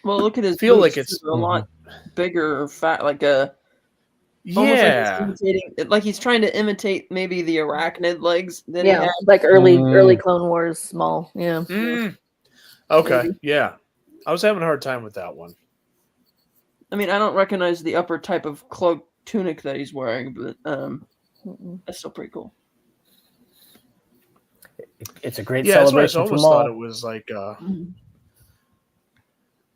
[SPEAKER 4] Well, look at his.
[SPEAKER 1] Feel
[SPEAKER 4] boots,
[SPEAKER 1] like it's
[SPEAKER 4] a lot bigger or fat, like a.
[SPEAKER 1] Yeah,
[SPEAKER 4] almost like like he's trying to imitate maybe the arachnid legs. That he had.
[SPEAKER 2] like early Clone Wars Maul. Yeah.
[SPEAKER 1] Okay,
[SPEAKER 4] Maybe.
[SPEAKER 1] yeah. I was having a hard time with that one.
[SPEAKER 4] I mean, I don't recognize the upper type of cloak tunic that he's wearing, but that's still pretty cool.
[SPEAKER 3] It's a great
[SPEAKER 1] Yeah, that's why I
[SPEAKER 3] celebration for
[SPEAKER 1] almost
[SPEAKER 3] Maul.
[SPEAKER 1] thought it was like.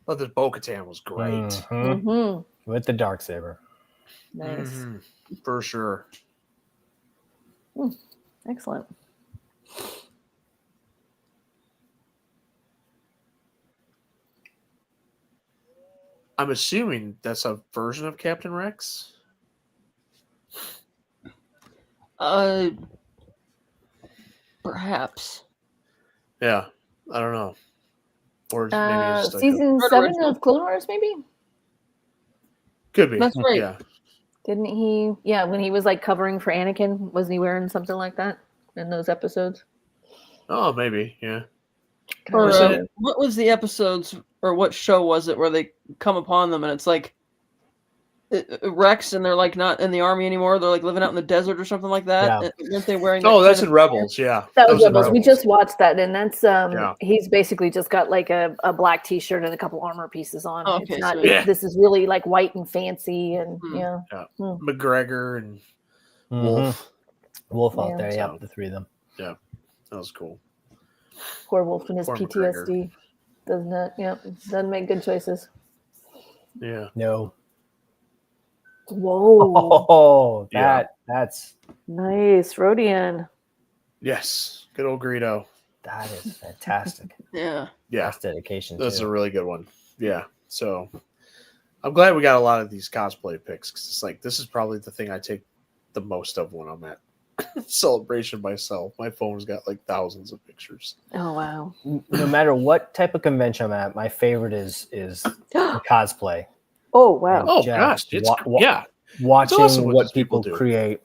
[SPEAKER 1] But the Bo-Katan was great.
[SPEAKER 3] With the Darksaber.
[SPEAKER 2] Nice.
[SPEAKER 1] For sure.
[SPEAKER 2] Excellent.
[SPEAKER 1] I'm assuming that's a version of Captain Rex.
[SPEAKER 4] Perhaps.
[SPEAKER 1] Yeah, I don't know. Or maybe it's just like
[SPEAKER 2] Season
[SPEAKER 4] Red
[SPEAKER 2] 7
[SPEAKER 4] Original.
[SPEAKER 2] of Clone Wars, maybe?
[SPEAKER 1] could be.
[SPEAKER 4] That's right.
[SPEAKER 1] Yeah.
[SPEAKER 2] Didn't he? Yeah, when he was like covering for Anakin, wasn't he wearing something like that in those episodes?
[SPEAKER 1] Oh, maybe. Yeah.
[SPEAKER 4] Or,
[SPEAKER 1] Was it-
[SPEAKER 4] what was the episodes, or what show was it where they come upon them and it's like Rex, and they're like not in the army anymore. They're like living out in the desert or something like that.
[SPEAKER 3] Yeah.
[SPEAKER 4] Weren't they wearing?
[SPEAKER 1] Oh,
[SPEAKER 4] that
[SPEAKER 1] that's
[SPEAKER 4] kind
[SPEAKER 1] in Rebels. Yeah,
[SPEAKER 2] That was
[SPEAKER 1] in
[SPEAKER 2] Rebels. We just watched that, and that's
[SPEAKER 1] Yeah.
[SPEAKER 2] he's basically just got like a black T-shirt and a couple armor pieces on.
[SPEAKER 4] Oh, okay,
[SPEAKER 2] it's not.
[SPEAKER 4] sweet.
[SPEAKER 1] Yeah.
[SPEAKER 2] This is really like white and fancy, and
[SPEAKER 4] Hmm.
[SPEAKER 1] McGregor and
[SPEAKER 3] Mhm.
[SPEAKER 1] Wolf.
[SPEAKER 3] Wolf out
[SPEAKER 2] Yeah.
[SPEAKER 3] there. Yeah,
[SPEAKER 1] So-
[SPEAKER 3] the three of them.
[SPEAKER 1] That was cool.
[SPEAKER 2] poor Wolf and his
[SPEAKER 1] Poor
[SPEAKER 2] PTSD. Doesn't it? Yep. Doesn't make good choices.
[SPEAKER 1] Yeah.
[SPEAKER 3] No.
[SPEAKER 2] Whoa.
[SPEAKER 3] Oh,
[SPEAKER 1] Yeah.
[SPEAKER 3] that's
[SPEAKER 2] Nice. Rodian.
[SPEAKER 1] Yes. Good old Greedo.
[SPEAKER 3] that is fantastic.
[SPEAKER 4] Yeah.
[SPEAKER 1] Yeah.
[SPEAKER 3] That's dedication.
[SPEAKER 1] That's
[SPEAKER 3] too.
[SPEAKER 1] a really good one. Yeah. So I'm glad we got a lot of these cosplay pics because it's like this is probably the thing I take the most of when I'm at Celebration myself. My phone's got like thousands of pictures.
[SPEAKER 2] Oh wow.
[SPEAKER 3] No matter what type of convention I'm at, my favorite is cosplay.
[SPEAKER 2] Oh wow.
[SPEAKER 1] Oh
[SPEAKER 3] Yeah.
[SPEAKER 1] gosh, it's yeah,
[SPEAKER 3] Watching
[SPEAKER 1] awesome what
[SPEAKER 3] what
[SPEAKER 1] these people
[SPEAKER 3] people
[SPEAKER 1] do.
[SPEAKER 3] create.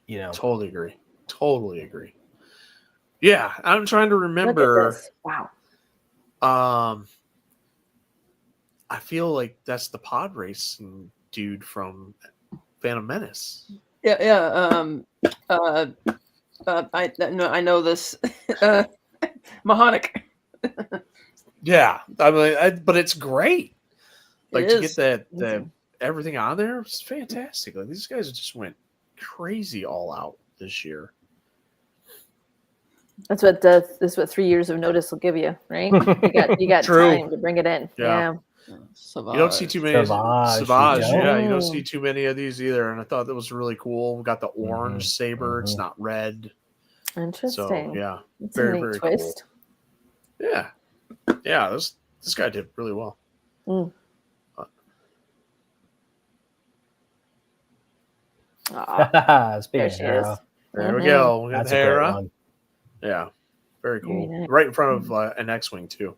[SPEAKER 3] You know.
[SPEAKER 1] totally agree. Totally agree. Yeah, I'm trying to
[SPEAKER 2] Look at
[SPEAKER 1] remember.
[SPEAKER 2] this. Wow.
[SPEAKER 3] Mm-hmm.
[SPEAKER 1] I feel like that's the pod racing dude from Phantom Menace.
[SPEAKER 4] Yeah. I know this. Mahonic.
[SPEAKER 1] Yeah, I mean, but it's great. Like
[SPEAKER 4] It
[SPEAKER 1] to
[SPEAKER 4] is.
[SPEAKER 1] get that everything on there, it's fantastic. Like these guys just went crazy all out this year.
[SPEAKER 2] That's what 3 years of notice will give you, right? You got
[SPEAKER 1] True.
[SPEAKER 2] time to bring it in.
[SPEAKER 1] Yeah.
[SPEAKER 2] Yeah.
[SPEAKER 1] You don't see too many
[SPEAKER 3] Savage,
[SPEAKER 1] Savage,
[SPEAKER 3] you
[SPEAKER 1] yeah. You
[SPEAKER 2] don't.
[SPEAKER 1] don't see too many of these either. And I thought that was really cool. We got the orange saber. It's
[SPEAKER 3] mhm.
[SPEAKER 1] not red.
[SPEAKER 2] Interesting.
[SPEAKER 1] So yeah,
[SPEAKER 2] That's
[SPEAKER 1] very,
[SPEAKER 2] a neat
[SPEAKER 1] very
[SPEAKER 2] twist.
[SPEAKER 1] yeah, yeah. This guy did really well.
[SPEAKER 2] Mm. Ah,
[SPEAKER 3] Speaking
[SPEAKER 2] there
[SPEAKER 3] of
[SPEAKER 2] she
[SPEAKER 3] Hera,
[SPEAKER 2] is.
[SPEAKER 1] There we
[SPEAKER 2] Mhm.
[SPEAKER 1] go. We got
[SPEAKER 3] that's a great
[SPEAKER 1] Hera.
[SPEAKER 3] one.
[SPEAKER 1] Yeah, very cool.
[SPEAKER 2] Very nice.
[SPEAKER 1] Right in front of an X-wing too.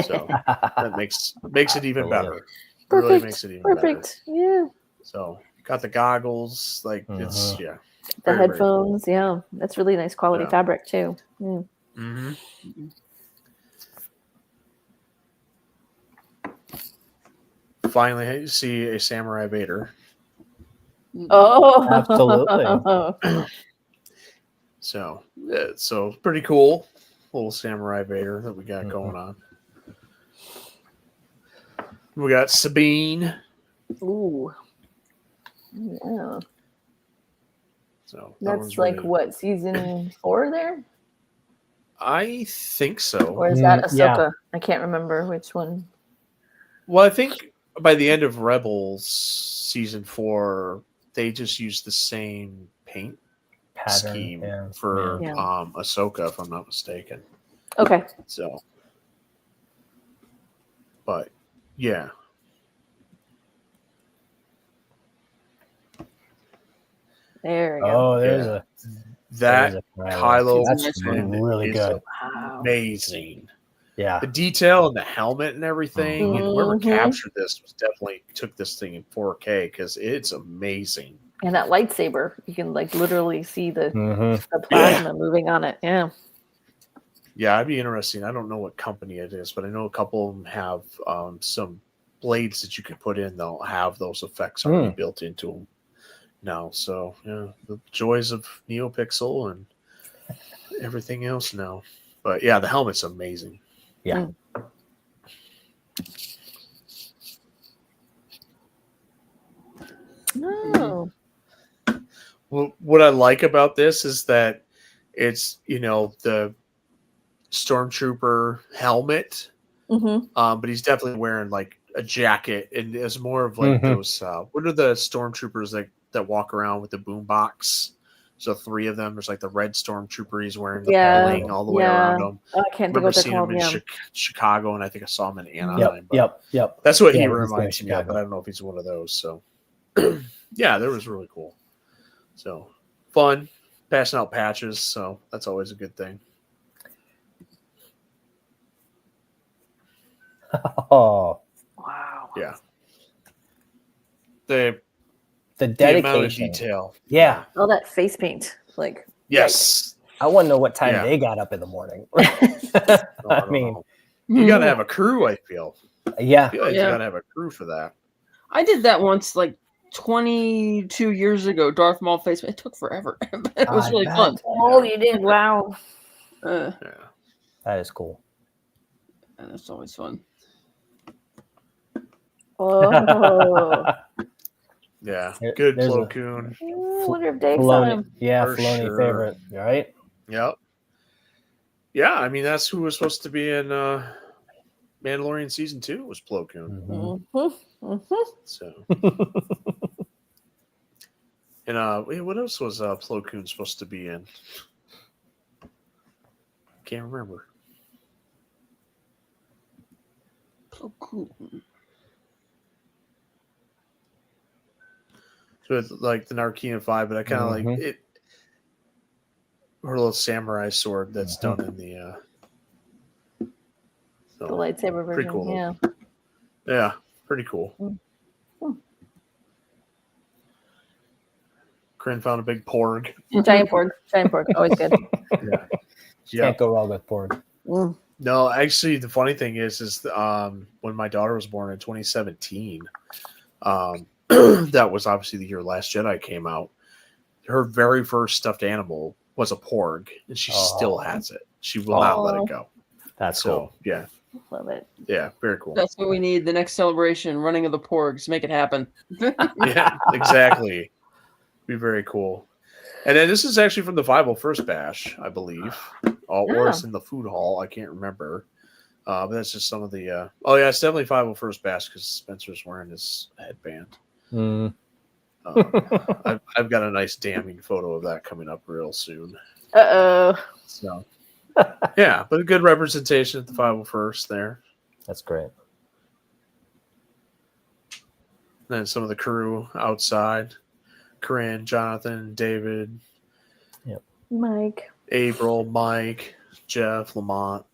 [SPEAKER 1] So that makes it even better. It really
[SPEAKER 2] Perfect.
[SPEAKER 1] makes it even better.
[SPEAKER 2] Perfect. Yeah.
[SPEAKER 1] So got the goggles. Like it's
[SPEAKER 3] Mhm.
[SPEAKER 1] yeah.
[SPEAKER 2] The
[SPEAKER 1] Very, very
[SPEAKER 2] headphones. Yeah. That's really nice quality
[SPEAKER 1] Yeah.
[SPEAKER 2] fabric too. Mm.
[SPEAKER 1] Mm-hmm. Finally, you see a Samurai Vader.
[SPEAKER 2] Oh,
[SPEAKER 3] Absolutely.
[SPEAKER 1] So pretty cool. Little Samurai Vader that we got
[SPEAKER 3] Mhm.
[SPEAKER 1] going on. We got Sabine.
[SPEAKER 2] Ooh. Yeah.
[SPEAKER 1] So that one's
[SPEAKER 2] That's like
[SPEAKER 1] really-
[SPEAKER 2] what, season 4 there?
[SPEAKER 1] I think so.
[SPEAKER 2] Or is that
[SPEAKER 3] Yeah.
[SPEAKER 2] Ahsoka? I can't remember which one.
[SPEAKER 1] Well, I think by the end of Rebels season 4, they just used the same paint
[SPEAKER 3] Pattern.
[SPEAKER 1] scheme
[SPEAKER 3] Yeah.
[SPEAKER 1] for
[SPEAKER 2] Yeah.
[SPEAKER 1] Ahsoka, if I'm not mistaken.
[SPEAKER 2] Okay.
[SPEAKER 1] So, but yeah,
[SPEAKER 2] There we go.
[SPEAKER 3] Oh, there's
[SPEAKER 1] Yeah.
[SPEAKER 3] a
[SPEAKER 1] that
[SPEAKER 3] there's a
[SPEAKER 1] Kylo
[SPEAKER 3] That's
[SPEAKER 1] Ren
[SPEAKER 3] really
[SPEAKER 1] is
[SPEAKER 3] good.
[SPEAKER 2] Wow.
[SPEAKER 1] amazing.
[SPEAKER 3] Yeah.
[SPEAKER 1] The detail and the helmet and everything, and whoever
[SPEAKER 2] Mhm.
[SPEAKER 1] captured this was definitely took this thing in 4K because it's amazing.
[SPEAKER 2] And that lightsaber, you can like literally see the
[SPEAKER 3] hmm
[SPEAKER 2] plasma moving on it. Yeah.
[SPEAKER 1] Yeah, I'd be interesting. I don't know what company it is, but I know a couple of them have some blades that you can put in. They'll have those effects already built into them now. So yeah, the joys of NeoPixel and everything else now. But yeah, the helmet's amazing.
[SPEAKER 3] Yeah.
[SPEAKER 2] Oh.
[SPEAKER 1] Well, what I like about this is that it's the stormtrooper helmet,
[SPEAKER 2] Mm-hmm.
[SPEAKER 1] but he's definitely wearing like a jacket, and it's more of like
[SPEAKER 3] Mhm.
[SPEAKER 1] those. What are the stormtroopers that walk around with the boombox? So 3 of them. There's like the red stormtrooper. He's wearing the
[SPEAKER 2] Yeah,
[SPEAKER 1] bling all the way
[SPEAKER 2] yeah.
[SPEAKER 1] around him.
[SPEAKER 2] I can't
[SPEAKER 1] I
[SPEAKER 2] think
[SPEAKER 1] remember
[SPEAKER 2] what they're
[SPEAKER 1] seeing him
[SPEAKER 2] called.
[SPEAKER 1] in
[SPEAKER 2] Yeah.
[SPEAKER 1] Chicago, and I think I saw him in Anaheim.
[SPEAKER 3] Yep.
[SPEAKER 1] but
[SPEAKER 3] Yep.
[SPEAKER 1] That's what he
[SPEAKER 3] Yeah, he's there in
[SPEAKER 1] reminds me of,
[SPEAKER 3] Chicago.
[SPEAKER 1] but I don't know if he's one of those. So yeah, that was really cool. So fun, passing out patches. So that's always a good thing.
[SPEAKER 3] Oh,
[SPEAKER 2] Wow.
[SPEAKER 1] Yeah. The
[SPEAKER 3] the
[SPEAKER 1] amount of
[SPEAKER 3] dedication.
[SPEAKER 1] detail.
[SPEAKER 3] Yeah.
[SPEAKER 2] All that face paint. Like,
[SPEAKER 1] Yes.
[SPEAKER 3] I want to know what time
[SPEAKER 1] Yeah.
[SPEAKER 3] they got up in the morning.
[SPEAKER 1] I
[SPEAKER 3] I mean,
[SPEAKER 1] you got to have a crew, I feel.
[SPEAKER 3] yeah.
[SPEAKER 1] I feel like
[SPEAKER 4] Yeah.
[SPEAKER 1] you got to have a crew for that.
[SPEAKER 4] I did that once, like 22 years ago. Darth Maul face. It took forever. It was really fun.
[SPEAKER 2] Oh, you did! Wow.
[SPEAKER 1] Yeah.
[SPEAKER 3] That is cool.
[SPEAKER 4] And it's always fun.
[SPEAKER 2] Oh.
[SPEAKER 1] Yeah.
[SPEAKER 3] There-
[SPEAKER 1] Good
[SPEAKER 3] there's a-
[SPEAKER 1] Plo Koon.
[SPEAKER 2] I wonder if Dave saw
[SPEAKER 3] Filoni,
[SPEAKER 2] him.
[SPEAKER 3] yeah,
[SPEAKER 1] For
[SPEAKER 3] Filoni
[SPEAKER 1] sure.
[SPEAKER 3] favorite, right?
[SPEAKER 1] Yep. Yeah, I mean that's who was supposed to be in Mandalorian season 2 was Plo Koon.
[SPEAKER 3] Mhm.
[SPEAKER 1] So and what else was Plo Koon supposed to be in? Can't remember.
[SPEAKER 4] So cool.
[SPEAKER 1] So it's like the Narkina 5, but I kind of like it. Her little samurai sword that's done in the so,
[SPEAKER 2] The lightsaber
[SPEAKER 1] pretty
[SPEAKER 2] version.
[SPEAKER 1] cool.
[SPEAKER 2] Yeah.
[SPEAKER 1] Yeah, pretty cool. Corinne found a big porg.
[SPEAKER 2] Giant pork. Giant pork. Always good.
[SPEAKER 1] Yeah.
[SPEAKER 3] Can't go wrong with Porg.
[SPEAKER 2] Mm.
[SPEAKER 1] No, actually, the funny thing is when my daughter was born in 2017, that was obviously the year Last Jedi came out. Her very first stuffed animal was a porg, and she still has it. She will not let it go.
[SPEAKER 3] That's
[SPEAKER 1] So,
[SPEAKER 3] cool.
[SPEAKER 1] yeah,
[SPEAKER 2] Love it.
[SPEAKER 1] yeah, very cool.
[SPEAKER 4] That's what we need. The next celebration, running of the porgs. Make it happen.
[SPEAKER 1] Yeah, exactly. Be very cool. And then this is actually from the 501st Bash, I believe, or it's in the food hall. I can't remember. But that's just some of the. Oh yeah, it's definitely 501st Bash because Spencer's wearing his headband.
[SPEAKER 3] Mm.
[SPEAKER 1] I've got a nice damning photo of that coming up real soon.
[SPEAKER 2] Uh-oh.
[SPEAKER 1] So, yeah, but a good representation at the 501st there.
[SPEAKER 3] That's great.
[SPEAKER 1] And then some of the crew outside. Corinne, Jonathan, David,
[SPEAKER 2] Mike.
[SPEAKER 1] April, Mike, Jeff, Lamont.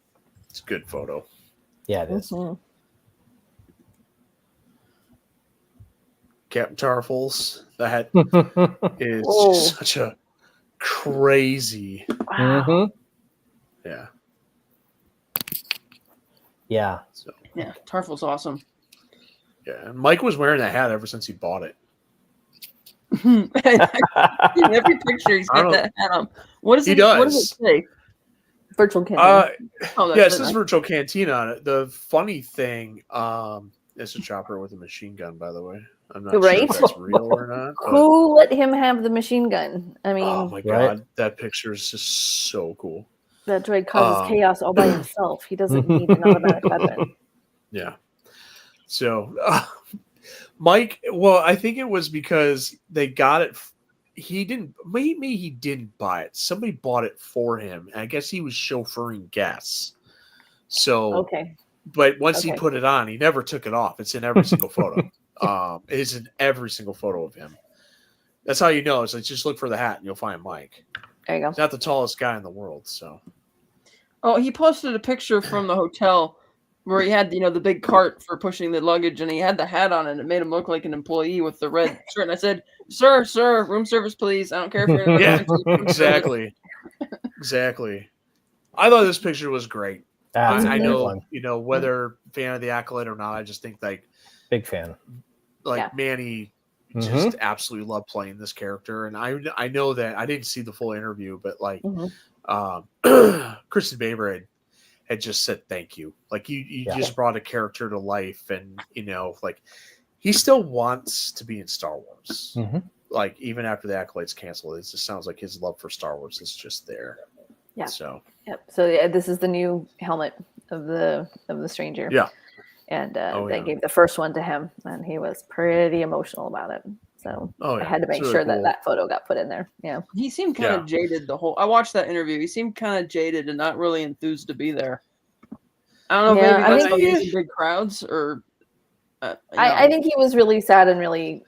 [SPEAKER 1] It's a good photo.
[SPEAKER 3] Yeah, it is.
[SPEAKER 2] Mhm.
[SPEAKER 1] Captain Tarfels. That is
[SPEAKER 2] Oh.
[SPEAKER 1] such a crazy.
[SPEAKER 2] Wow.
[SPEAKER 3] Mhm.
[SPEAKER 1] Yeah.
[SPEAKER 3] Yeah.
[SPEAKER 1] So
[SPEAKER 4] Yeah, Tarfel's awesome.
[SPEAKER 1] yeah. And Mike was wearing that hat ever since he bought it.
[SPEAKER 4] In every picture, he's
[SPEAKER 1] I
[SPEAKER 4] got
[SPEAKER 1] don't-
[SPEAKER 4] that hat on. What does
[SPEAKER 1] He
[SPEAKER 4] it? What does
[SPEAKER 1] does.
[SPEAKER 4] it say?
[SPEAKER 2] Virtual candy.
[SPEAKER 4] Oh, that's
[SPEAKER 1] Yeah, it
[SPEAKER 4] it.
[SPEAKER 1] says Virtual Cantina on it. The funny thing, it's a chopper with a machine gun, by the way. I'm not
[SPEAKER 2] Right?
[SPEAKER 1] sure if that's real or not. But,
[SPEAKER 2] Who let him have the machine gun? I mean,
[SPEAKER 1] oh my god, that picture is just so cool.
[SPEAKER 2] that droid causes chaos all by himself. He doesn't need an automatic weapon.
[SPEAKER 1] Yeah. So, Mike, well, I think it was because they got it. He didn't, maybe he didn't buy it. Somebody bought it for him. And I guess he was chauffeuring guests. So,
[SPEAKER 2] Okay.
[SPEAKER 1] but once he
[SPEAKER 2] Okay.
[SPEAKER 1] put it on, he never took it off. It's in every single photo. It's in every single photo of him. That's how you know. It's like just look for the hat and you'll find Mike.
[SPEAKER 2] There you go.
[SPEAKER 1] He's not the tallest guy in the world. So,
[SPEAKER 4] Oh, he posted a picture from the hotel where he had, the big cart for pushing the luggage, and he had the hat on, and it made him look like an employee with the red shirt. And I said, "Sir, room service, please. I don't care if you're in an
[SPEAKER 1] yeah,
[SPEAKER 4] emergency, room service."
[SPEAKER 1] exactly. Exactly. I thought this picture was great.
[SPEAKER 3] That's
[SPEAKER 1] I
[SPEAKER 3] a great
[SPEAKER 1] know,
[SPEAKER 3] one.
[SPEAKER 1] whether fan of the Acolyte or not, I just think
[SPEAKER 3] Big fan.
[SPEAKER 2] Yeah.
[SPEAKER 1] Manny just absolutely loved playing this character. And I know that I didn't see the full interview, but Kristen Baber had just said thank you. Like you just brought a character to life, and he still wants to be in Star Wars. Like even after the Acolyte's canceled, it just sounds like his love for Star Wars is just there.
[SPEAKER 2] Yeah.
[SPEAKER 1] So
[SPEAKER 2] Yep. So yeah, this is the new helmet of the stranger.
[SPEAKER 1] Yeah.
[SPEAKER 2] And
[SPEAKER 1] Oh,
[SPEAKER 2] they
[SPEAKER 1] yeah.
[SPEAKER 2] gave the first one to him, and he was pretty emotional about it. So I had to make
[SPEAKER 1] It's really
[SPEAKER 2] sure
[SPEAKER 1] cool.
[SPEAKER 2] that that photo got put in there. Yeah.
[SPEAKER 4] He seemed kind of jaded I watched that interview. He seemed kind of jaded and not really enthused to be there. I don't know
[SPEAKER 2] Yeah,
[SPEAKER 4] if
[SPEAKER 2] I
[SPEAKER 4] maybe that's
[SPEAKER 2] think-
[SPEAKER 4] how he is in big crowds or.
[SPEAKER 2] I think he was really sad and really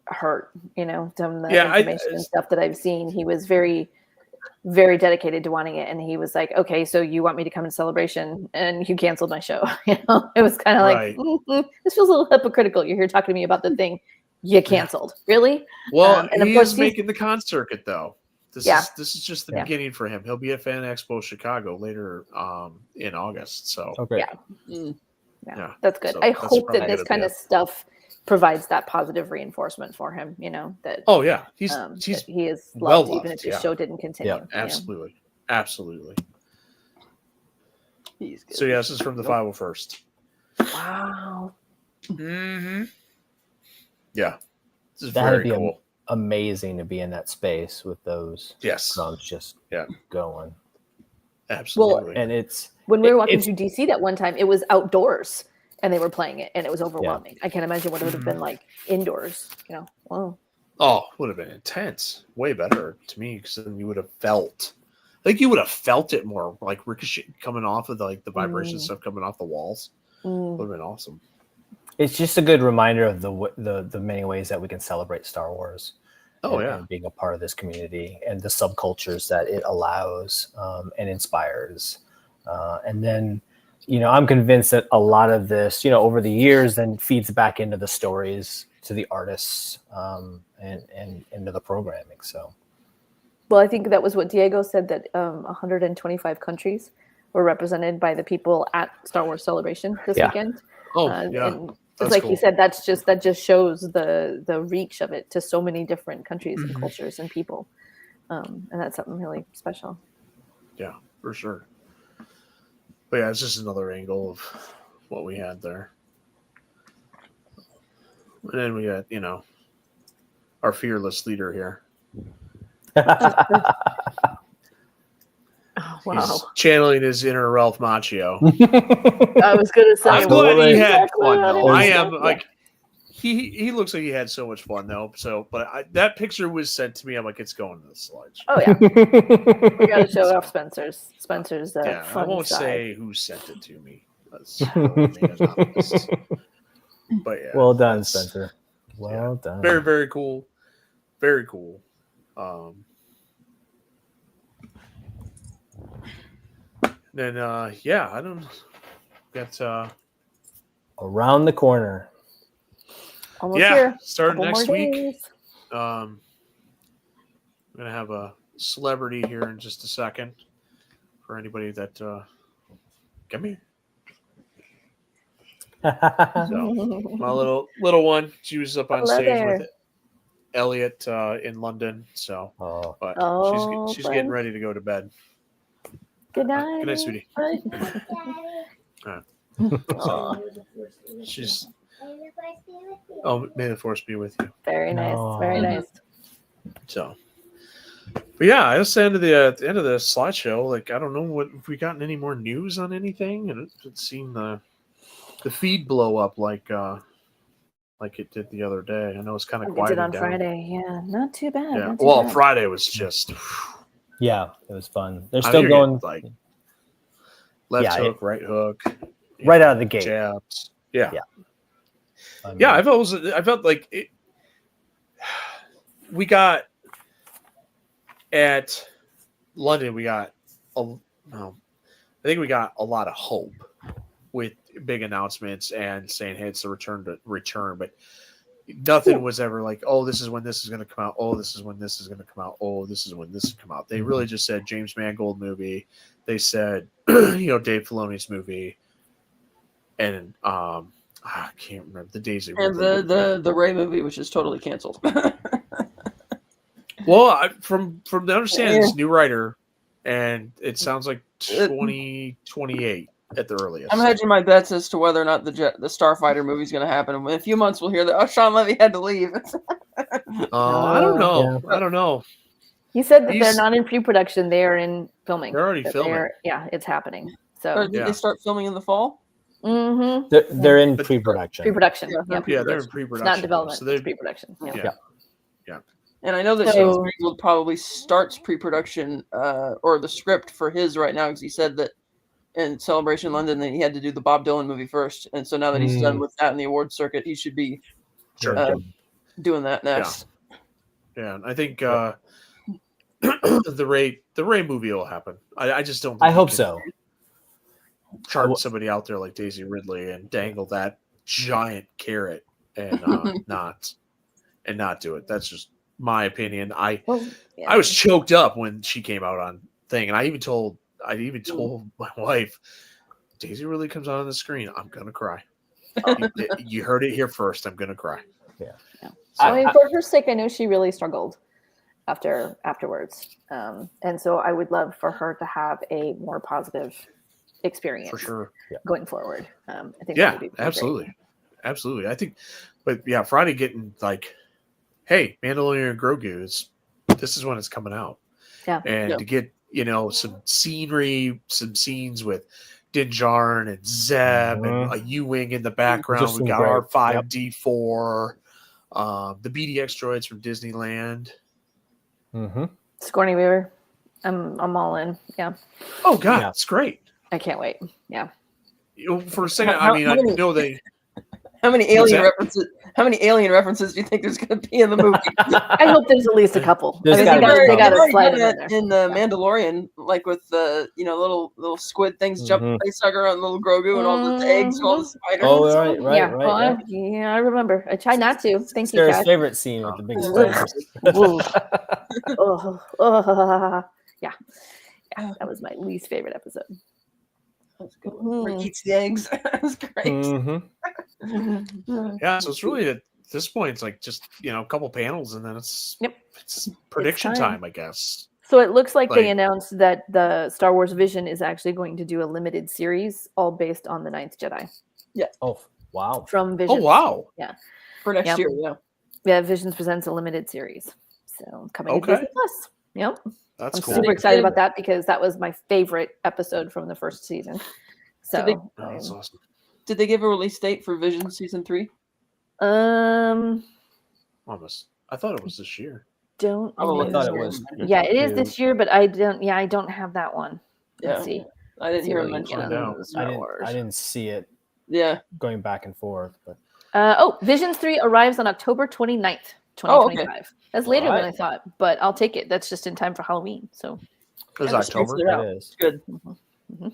[SPEAKER 2] hurt, from the
[SPEAKER 1] Yeah,
[SPEAKER 2] information and stuff that I've seen. He was very, very dedicated to wanting it. And he was like, okay, so you want me to come to Celebration and you canceled my show. It was kind of
[SPEAKER 1] Right.
[SPEAKER 2] like, this feels a little hypocritical. You're here talking to me about the thing you canceled. Really?
[SPEAKER 1] Well,
[SPEAKER 2] and of
[SPEAKER 1] he
[SPEAKER 2] course
[SPEAKER 1] is
[SPEAKER 2] he's-
[SPEAKER 1] making the con circuit though. This is just the beginning for him. He'll be at Fan Expo Chicago later in August. So
[SPEAKER 3] Oh, great.
[SPEAKER 2] Yeah.
[SPEAKER 1] Yeah.
[SPEAKER 2] That's good.
[SPEAKER 1] So
[SPEAKER 2] I
[SPEAKER 1] that's
[SPEAKER 2] hope
[SPEAKER 1] probably
[SPEAKER 2] that
[SPEAKER 1] a
[SPEAKER 2] this
[SPEAKER 1] good
[SPEAKER 2] kind
[SPEAKER 1] idea.
[SPEAKER 2] of stuff provides that positive reinforcement for him. That
[SPEAKER 1] Oh yeah, he's
[SPEAKER 2] that he is
[SPEAKER 1] well
[SPEAKER 2] loved, even if
[SPEAKER 1] loved.
[SPEAKER 2] the
[SPEAKER 1] Yeah,
[SPEAKER 2] show didn't continue.
[SPEAKER 1] absolutely, absolutely.
[SPEAKER 4] He's good.
[SPEAKER 1] So yeah, this is from the 501st.
[SPEAKER 2] Wow.
[SPEAKER 1] Mm-hmm. Yeah, this is
[SPEAKER 3] That'd
[SPEAKER 1] very
[SPEAKER 3] be
[SPEAKER 1] cool.
[SPEAKER 3] amazing to be in that space with those
[SPEAKER 1] Yes,
[SPEAKER 3] drums just going.
[SPEAKER 1] absolutely.
[SPEAKER 3] And it's
[SPEAKER 2] When we were walking through DC that one time, it was outdoors and they were playing it, and it was overwhelming. I can't imagine what it would have been like indoors. Wow.
[SPEAKER 1] Oh, would have been intense. Way better to me, because then you would have felt. I think you would have felt it more, like ricochet coming off of the vibration stuff coming off the walls. Would have been awesome.
[SPEAKER 3] It's just a good reminder of the many ways that we can celebrate Star Wars. And being a part of this community and the subcultures that it allows and inspires. And then, I'm convinced that a lot of this, over the years, then feeds back into the stories, to the artists, and into the programming. So,
[SPEAKER 2] well, I think that was what Diego said, that 125 countries were represented by the people at Star Wars Celebration this weekend.
[SPEAKER 1] Oh,
[SPEAKER 2] and
[SPEAKER 1] that's
[SPEAKER 2] like
[SPEAKER 1] cool.
[SPEAKER 2] you said, that just shows the reach of it to so many different countries and cultures and people, and that's something really special.
[SPEAKER 1] Yeah, for sure. But yeah, it's just another angle of what we had there. And then we got, our fearless leader here.
[SPEAKER 2] Oh, wow.
[SPEAKER 1] He's channeling his inner Ralph Macchio.
[SPEAKER 2] I was going to say,
[SPEAKER 1] I'm glad he had
[SPEAKER 2] exactly
[SPEAKER 1] fun,
[SPEAKER 2] how
[SPEAKER 1] though.
[SPEAKER 2] it
[SPEAKER 1] I
[SPEAKER 2] is.
[SPEAKER 1] am, like, he looks like he had so much fun, though. So, but that picture was sent to me. I'm like, it's going to the sludge.
[SPEAKER 2] Oh, yeah. We got to show off Spencer's
[SPEAKER 1] Yeah,
[SPEAKER 2] fun
[SPEAKER 1] I won't
[SPEAKER 2] side.
[SPEAKER 1] say who sent it to me. But yeah.
[SPEAKER 3] Well done, Spencer. Well done.
[SPEAKER 1] Very, very cool. Very cool. Then I don't got
[SPEAKER 3] around the corner.
[SPEAKER 2] Almost here.
[SPEAKER 1] Starting
[SPEAKER 2] Couple
[SPEAKER 1] next
[SPEAKER 2] more
[SPEAKER 1] week.
[SPEAKER 2] days.
[SPEAKER 1] I'm gonna have a celebrity here in just a second. For anybody that come here. So my little one, she was up on
[SPEAKER 2] Hello
[SPEAKER 1] stage
[SPEAKER 2] there.
[SPEAKER 1] with Elliot in London. So, but she's getting ready to go to bed.
[SPEAKER 2] Good night.
[SPEAKER 1] Good night, sweetie. So, she's. Oh, may the force be with you.
[SPEAKER 2] Very nice. Very nice.
[SPEAKER 1] So, but yeah, that's the end of the slideshow. Like, I don't know if we gotten any more news on anything, and it's seen the feed blow up like it did the other day. I know it's kind of quiet.
[SPEAKER 2] It did on Friday. Yeah, not too bad.
[SPEAKER 1] Yeah.
[SPEAKER 2] Not too
[SPEAKER 1] Well,
[SPEAKER 2] bad.
[SPEAKER 1] Friday was just.
[SPEAKER 3] Yeah, it was fun. They're still going
[SPEAKER 1] like left hook, right hook,
[SPEAKER 3] right out of the gate.
[SPEAKER 1] Jabs. Yeah.
[SPEAKER 3] I
[SPEAKER 1] mean, I felt like it. We got at London. We got I think we got a lot of hope with big announcements and saying, "Hey, it's the return," but nothing was ever like, "Oh, this is when this is going to come out. Oh, this is when this is going to come out. Oh, this is when this is come out." They really just said James Mangold movie. They said, Dave Filoni's movie, and I can't remember the days.
[SPEAKER 4] And the Ray movie, which is totally canceled.
[SPEAKER 1] Well, from the understanding, this new writer, and it sounds like 2028 at the earliest.
[SPEAKER 4] I'm hedging my bets as to whether or not the Starfighter movie is going to happen. In a few months, we'll hear that Sean Levy had to leave.
[SPEAKER 1] I don't know. Yeah. I don't know.
[SPEAKER 2] He said that they're not in pre-production; they are in filming.
[SPEAKER 1] They're already filming.
[SPEAKER 2] It's happening. So
[SPEAKER 4] did they start filming in the fall?
[SPEAKER 2] Mm-hmm.
[SPEAKER 3] They're in pre-production.
[SPEAKER 2] Pre-production.
[SPEAKER 1] Yeah, they're in pre-production.
[SPEAKER 2] It's not development.
[SPEAKER 1] So they're
[SPEAKER 2] pre-production.
[SPEAKER 1] Yeah.
[SPEAKER 4] And I know that James Mangold probably starts pre-production or the script for his right now, because he said that in Celebration London that he had to do the Bob Dylan movie first, and so now that he's done with that in the award circuit, he should be doing that next.
[SPEAKER 1] Yeah, and I think the Ray movie will happen. I just don't. Think
[SPEAKER 3] I hope so.
[SPEAKER 1] Chart somebody out there like Daisy Ridley and dangle that giant carrot and not do it. That's just my opinion. I was choked up when she came out on thing, and I even told my wife, Daisy Ridley comes on the screen, I'm gonna cry. You heard it here first. I'm gonna cry.
[SPEAKER 2] Yeah.
[SPEAKER 1] So,
[SPEAKER 2] I mean, for her sake, I know she really struggled afterwards, and so I would love for her to have a more positive experience
[SPEAKER 1] for sure.
[SPEAKER 2] going forward. I think
[SPEAKER 1] Yeah,
[SPEAKER 2] that would be pretty
[SPEAKER 1] absolutely,
[SPEAKER 2] great.
[SPEAKER 1] absolutely. I think, but yeah, Friday getting like, hey, Mandalorian Grogu this is when it's coming out.
[SPEAKER 2] Yeah,
[SPEAKER 1] and to get some scenery, some scenes with Din Djarin and Zeb and a U-wing in the background.
[SPEAKER 3] Just
[SPEAKER 1] We
[SPEAKER 3] some
[SPEAKER 1] got
[SPEAKER 3] great-
[SPEAKER 1] R5D4, the BDX droids from Disneyland.
[SPEAKER 3] Mm-hmm.
[SPEAKER 2] Sigourney Weaver, I'm all in. Yeah,
[SPEAKER 1] Oh God,
[SPEAKER 3] Yeah.
[SPEAKER 1] it's great.
[SPEAKER 2] I can't wait. Yeah.
[SPEAKER 1] For a second,
[SPEAKER 4] How
[SPEAKER 1] I mean,
[SPEAKER 4] many-
[SPEAKER 1] I know they.
[SPEAKER 4] How many
[SPEAKER 1] What's
[SPEAKER 4] alien
[SPEAKER 1] that?
[SPEAKER 4] references? How many alien references do you think there's going to be in the movie?
[SPEAKER 2] I hope there's at least a couple.
[SPEAKER 3] There's
[SPEAKER 2] I mean,
[SPEAKER 3] gotta be
[SPEAKER 2] they got to
[SPEAKER 4] already
[SPEAKER 2] slide
[SPEAKER 4] done
[SPEAKER 2] them in
[SPEAKER 4] that
[SPEAKER 2] there.
[SPEAKER 4] in the Mandalorian, like with the little squid things jump
[SPEAKER 3] Mhm.
[SPEAKER 4] facehugger on little Grogu and all the eggs and all the spiders.
[SPEAKER 3] Oh,
[SPEAKER 4] and stuff.
[SPEAKER 3] right.
[SPEAKER 2] I remember. I try not to. Thank you,
[SPEAKER 3] Sarah's
[SPEAKER 2] Kat.
[SPEAKER 3] favorite scene with the big
[SPEAKER 2] Ugh.
[SPEAKER 3] spiders.
[SPEAKER 2] Yeah, that was my least favorite episode.
[SPEAKER 4] That's a good one. Where he eats the eggs. That's great.
[SPEAKER 3] Mm-hmm.
[SPEAKER 1] Yeah, so it's really at this point, it's like just a couple panels, and then it's prediction
[SPEAKER 2] time.
[SPEAKER 1] time, I guess.
[SPEAKER 2] So it looks like they
[SPEAKER 1] Like-
[SPEAKER 2] announced that the Star Wars Vision is actually going to do a limited series, all based on the Ninth Jedi
[SPEAKER 3] Oh, wow.
[SPEAKER 2] from
[SPEAKER 1] Oh
[SPEAKER 2] Visions.
[SPEAKER 1] wow!
[SPEAKER 4] For next
[SPEAKER 2] Yep.
[SPEAKER 4] year, yeah.
[SPEAKER 2] Yeah, Visions presents a limited series, so coming to
[SPEAKER 1] Okay.
[SPEAKER 2] Disney Plus. Yep,
[SPEAKER 1] That's
[SPEAKER 2] I'm
[SPEAKER 1] cool.
[SPEAKER 2] super excited about that because that was my favorite episode from the first season. So,
[SPEAKER 4] they-
[SPEAKER 1] Oh, that's awesome.
[SPEAKER 4] Did they give a release date for Vision season 3?
[SPEAKER 1] Almost. I thought it was this year.
[SPEAKER 2] Don't.
[SPEAKER 4] Probably
[SPEAKER 3] I thought it
[SPEAKER 2] know.
[SPEAKER 3] was.
[SPEAKER 2] Yeah, it is
[SPEAKER 3] too.
[SPEAKER 2] this year, but I don't. Yeah, I don't have that one. Let's
[SPEAKER 4] Yeah.
[SPEAKER 2] see.
[SPEAKER 4] I didn't
[SPEAKER 2] See
[SPEAKER 4] hear
[SPEAKER 2] what
[SPEAKER 4] him
[SPEAKER 2] we
[SPEAKER 4] mention
[SPEAKER 2] can
[SPEAKER 4] it.
[SPEAKER 1] find
[SPEAKER 2] on
[SPEAKER 1] out.
[SPEAKER 2] Star Wars.
[SPEAKER 3] I didn't see it
[SPEAKER 4] Yeah.
[SPEAKER 3] going back and forth, but
[SPEAKER 2] Visions 3 arrives on October 29th, 2025. That's later than I
[SPEAKER 3] Alright.
[SPEAKER 2] thought, but I'll take it. That's just in time for Halloween. So,
[SPEAKER 1] It was
[SPEAKER 4] Yeah, that's
[SPEAKER 1] October.
[SPEAKER 4] Yeah.
[SPEAKER 3] it is.
[SPEAKER 4] Good.
[SPEAKER 2] Mhm.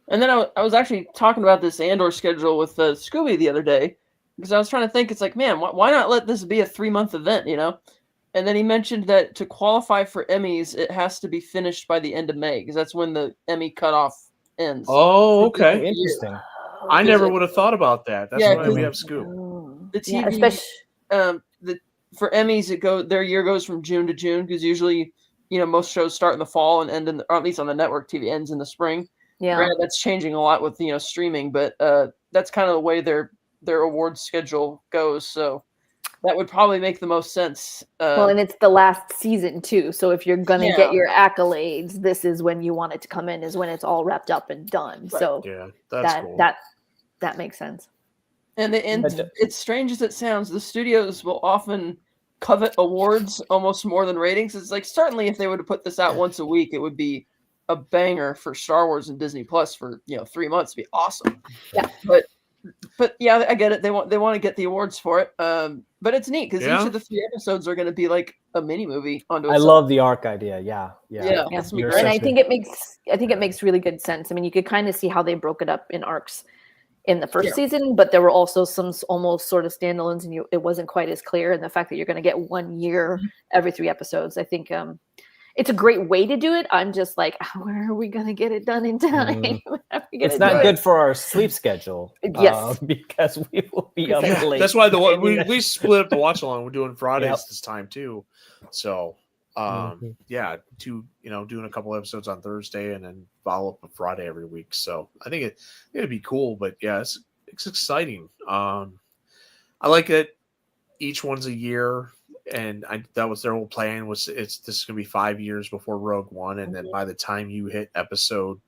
[SPEAKER 4] And then I was actually talking about this Andor schedule with Scooby the other day because I was trying to think, it's like, man, why not let this be a 3-month event, And then he mentioned that to qualify for Emmys, it has to be finished by the end of May because that's when the Emmy cutoff ends.
[SPEAKER 1] Oh, okay.
[SPEAKER 3] Interesting.
[SPEAKER 1] I never would have thought about that. That's
[SPEAKER 4] Yeah,
[SPEAKER 1] why
[SPEAKER 4] 'cause-
[SPEAKER 1] we have Scoop.
[SPEAKER 4] The
[SPEAKER 2] yeah,
[SPEAKER 4] TV,
[SPEAKER 2] especially.
[SPEAKER 4] For Emmys, their year goes from June to June because usually, most shows start in the fall and end or at least on the network TV ends in the spring.
[SPEAKER 2] Yeah.
[SPEAKER 4] Granted, that's changing a lot with streaming, but that's kind of the way their awards schedule goes. So that would probably make the most sense.
[SPEAKER 2] Well, and it's the last season too. So if you're gonna
[SPEAKER 4] Yeah.
[SPEAKER 2] get your accolades, this is when you want it to come in. Is when it's all wrapped up and done.
[SPEAKER 4] Right.
[SPEAKER 2] So
[SPEAKER 1] Yeah, that's
[SPEAKER 2] that
[SPEAKER 1] cool.
[SPEAKER 2] that makes sense.
[SPEAKER 4] and
[SPEAKER 3] But-
[SPEAKER 4] it's strange as it sounds, the studios will often covet awards almost more than ratings. It's like certainly if they would have put this out once a week, it would be a banger for Star Wars and Disney Plus for 3 months. It'd be awesome.
[SPEAKER 2] Yeah.
[SPEAKER 4] But yeah, I get it. They want to get the awards for it. But it's neat because
[SPEAKER 1] Yeah.
[SPEAKER 4] each of the 3 episodes are going to be like a mini movie onto
[SPEAKER 3] I
[SPEAKER 4] itself.
[SPEAKER 3] love the arc idea. Yeah.
[SPEAKER 4] Yeah,
[SPEAKER 2] Yeah.
[SPEAKER 4] that's gonna be
[SPEAKER 3] You're
[SPEAKER 4] great.
[SPEAKER 2] And I
[SPEAKER 3] such
[SPEAKER 2] think it makes really good sense. I mean, you could kind of see how they broke it up in arcs in the first
[SPEAKER 4] Yeah.
[SPEAKER 2] season, but there were also some almost sort of standalones, and it wasn't quite as clear. And the fact that you're going to get 1 year every 3 episodes, I think it's a great way to do it. I'm just like, where are we going to get it done in time? How are we gonna
[SPEAKER 3] It's
[SPEAKER 2] do
[SPEAKER 3] not
[SPEAKER 2] it?
[SPEAKER 3] good for our sleep schedule.
[SPEAKER 2] Yes.
[SPEAKER 3] Because we will be up
[SPEAKER 2] Yeah,
[SPEAKER 3] late.
[SPEAKER 1] That's why we split up the watch along. We're doing Fridays
[SPEAKER 3] Yep.
[SPEAKER 1] this time too. So
[SPEAKER 3] Mhm.
[SPEAKER 1] yeah, doing a couple episodes on Thursday and then follow up on Friday every week. So I think it'd be cool, but yeah, it's exciting. I like it. Each one's a year, and that was their whole plan. This is gonna be 5 years before Rogue One, and then by the time you hit episode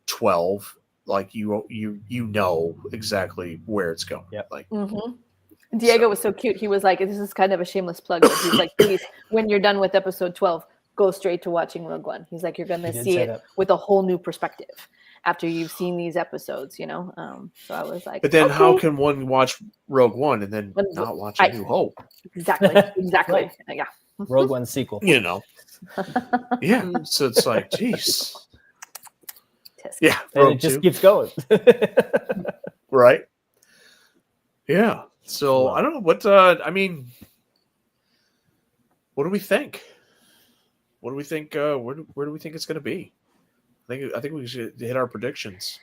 [SPEAKER 1] 12, like you know exactly where it's going.
[SPEAKER 3] Yep.
[SPEAKER 1] Like
[SPEAKER 2] Mhm. Diego was so cute. He was like, this is kind of a shameless plug, but he's like, please, when you're done with episode 12, go straight to watching Rogue One. He's like, you're going to
[SPEAKER 3] He did
[SPEAKER 2] see
[SPEAKER 3] say
[SPEAKER 2] it
[SPEAKER 3] that.
[SPEAKER 2] with a whole new perspective after you've seen these episodes, So I was like,
[SPEAKER 1] But then how
[SPEAKER 2] okay.
[SPEAKER 1] can one watch Rogue One and then
[SPEAKER 2] When-
[SPEAKER 1] not watch
[SPEAKER 2] I-
[SPEAKER 1] A New Hope?
[SPEAKER 2] Exactly.
[SPEAKER 3] Right.
[SPEAKER 2] Yeah.
[SPEAKER 3] Rogue One sequel.
[SPEAKER 1] Yeah. So it's like, geez. Yeah.
[SPEAKER 3] And
[SPEAKER 1] Rogue
[SPEAKER 3] it just
[SPEAKER 1] 2,
[SPEAKER 3] keeps going.
[SPEAKER 1] right? Yeah. So
[SPEAKER 3] Wow.
[SPEAKER 1] I don't know what what do we think? What do we think? Where do we think it's going to be? I think we should hit our predictions.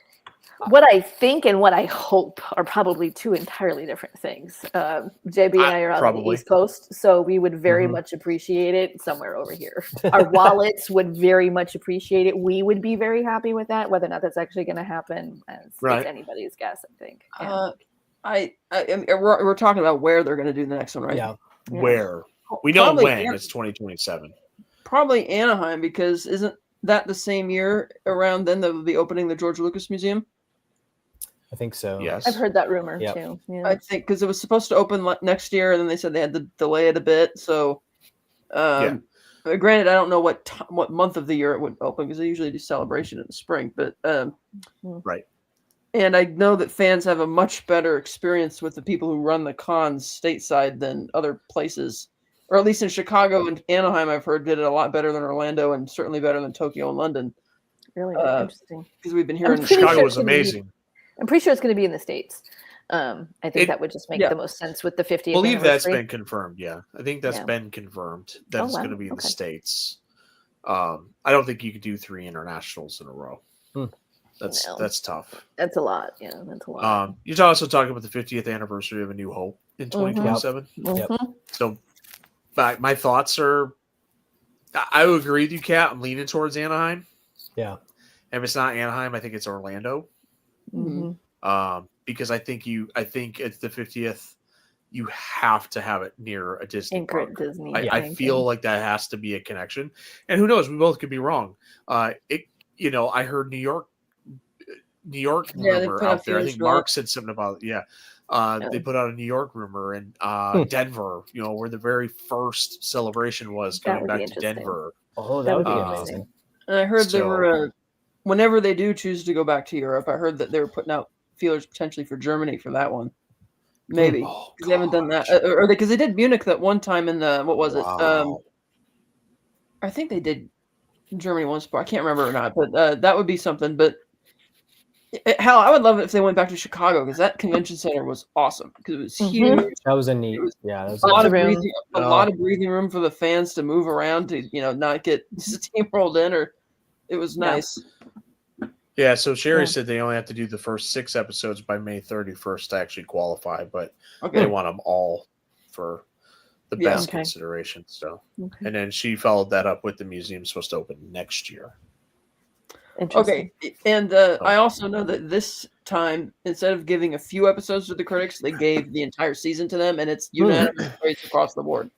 [SPEAKER 2] What I think and what I hope are probably two entirely different things. JB and I are on the East Coast, so we would very much appreciate it somewhere over here. Our wallets would very much appreciate it. We would be very happy with that. Whether or not that's actually going to happen, it's anybody's guess, I think. Yeah.
[SPEAKER 4] We're talking about where they're going to do the next one, right?
[SPEAKER 3] Yeah.
[SPEAKER 1] Where? We know when. It's 2027.
[SPEAKER 4] Probably Anaheim, because isn't that the same year around then they'll be opening the George Lucas Museum?
[SPEAKER 3] I think so.
[SPEAKER 1] Yes.
[SPEAKER 2] I've heard that rumor too. Yeah.
[SPEAKER 4] I think because it was supposed to open next year, and then they said they had to delay it a bit. So, granted, I don't know what month of the year it would open, because they usually do celebration in the spring. But
[SPEAKER 1] right.
[SPEAKER 4] And I know that fans have a much better experience with the people who run the cons stateside than other places, or at least in Chicago and Anaheim. I've heard did it a lot better than Orlando, and certainly better than Tokyo and London.
[SPEAKER 2] Really interesting.
[SPEAKER 4] Because we've been hearing
[SPEAKER 1] Chicago was amazing.
[SPEAKER 2] I'm pretty sure it's going to be in the States. I think that would just make the most sense with the 50th.
[SPEAKER 1] I believe that's been confirmed. Yeah, I think that's been confirmed. That's going to be in the States. I don't think you could do 3 internationals in a row. That's tough.
[SPEAKER 2] That's a lot. Yeah, that's a lot.
[SPEAKER 1] You're also talking about the 50th anniversary of A New Hope in 2027.
[SPEAKER 3] Yep.
[SPEAKER 1] So, my thoughts are, I would agree with you, Kat. I'm leaning towards Anaheim.
[SPEAKER 3] Yeah.
[SPEAKER 1] If it's not Anaheim, I think it's Orlando. Because I think it's the 50th. You have to have it near a Disney park.
[SPEAKER 2] Disney.
[SPEAKER 1] I feel like that has to be a connection. And who knows? We both could be wrong. I heard New York rumor out there. I think Mark said something about it. They put out a New York rumor, and Denver, where the very first celebration was, coming back to Denver.
[SPEAKER 3] Oh, that would be amazing.
[SPEAKER 4] And I heard there were whenever they do choose to go back to Europe, I heard that they were putting out feelers potentially for Germany for that one. Maybe because they haven't done that, or because they did Munich that one time in the I think they did Germany once, but I can't remember or not. But that would be something. But hell, I would love it if they went back to Chicago, because that convention center was awesome, because it was huge.
[SPEAKER 3] That was a neat. That was
[SPEAKER 4] a lot of breathing, a lot of breathing room for the fans to move around to not get steamrolled in. Or it was nice.
[SPEAKER 1] Yeah, so Sherry said they only have to do the first 6 episodes by May 31st to actually qualify, but they want them all for the best consideration. So, and then she followed that up with the museum supposed to open next year.
[SPEAKER 4] Okay, and I also know that this time, instead of giving a few episodes to the critics, they gave the entire season to them, and it's unanimous praise across the board.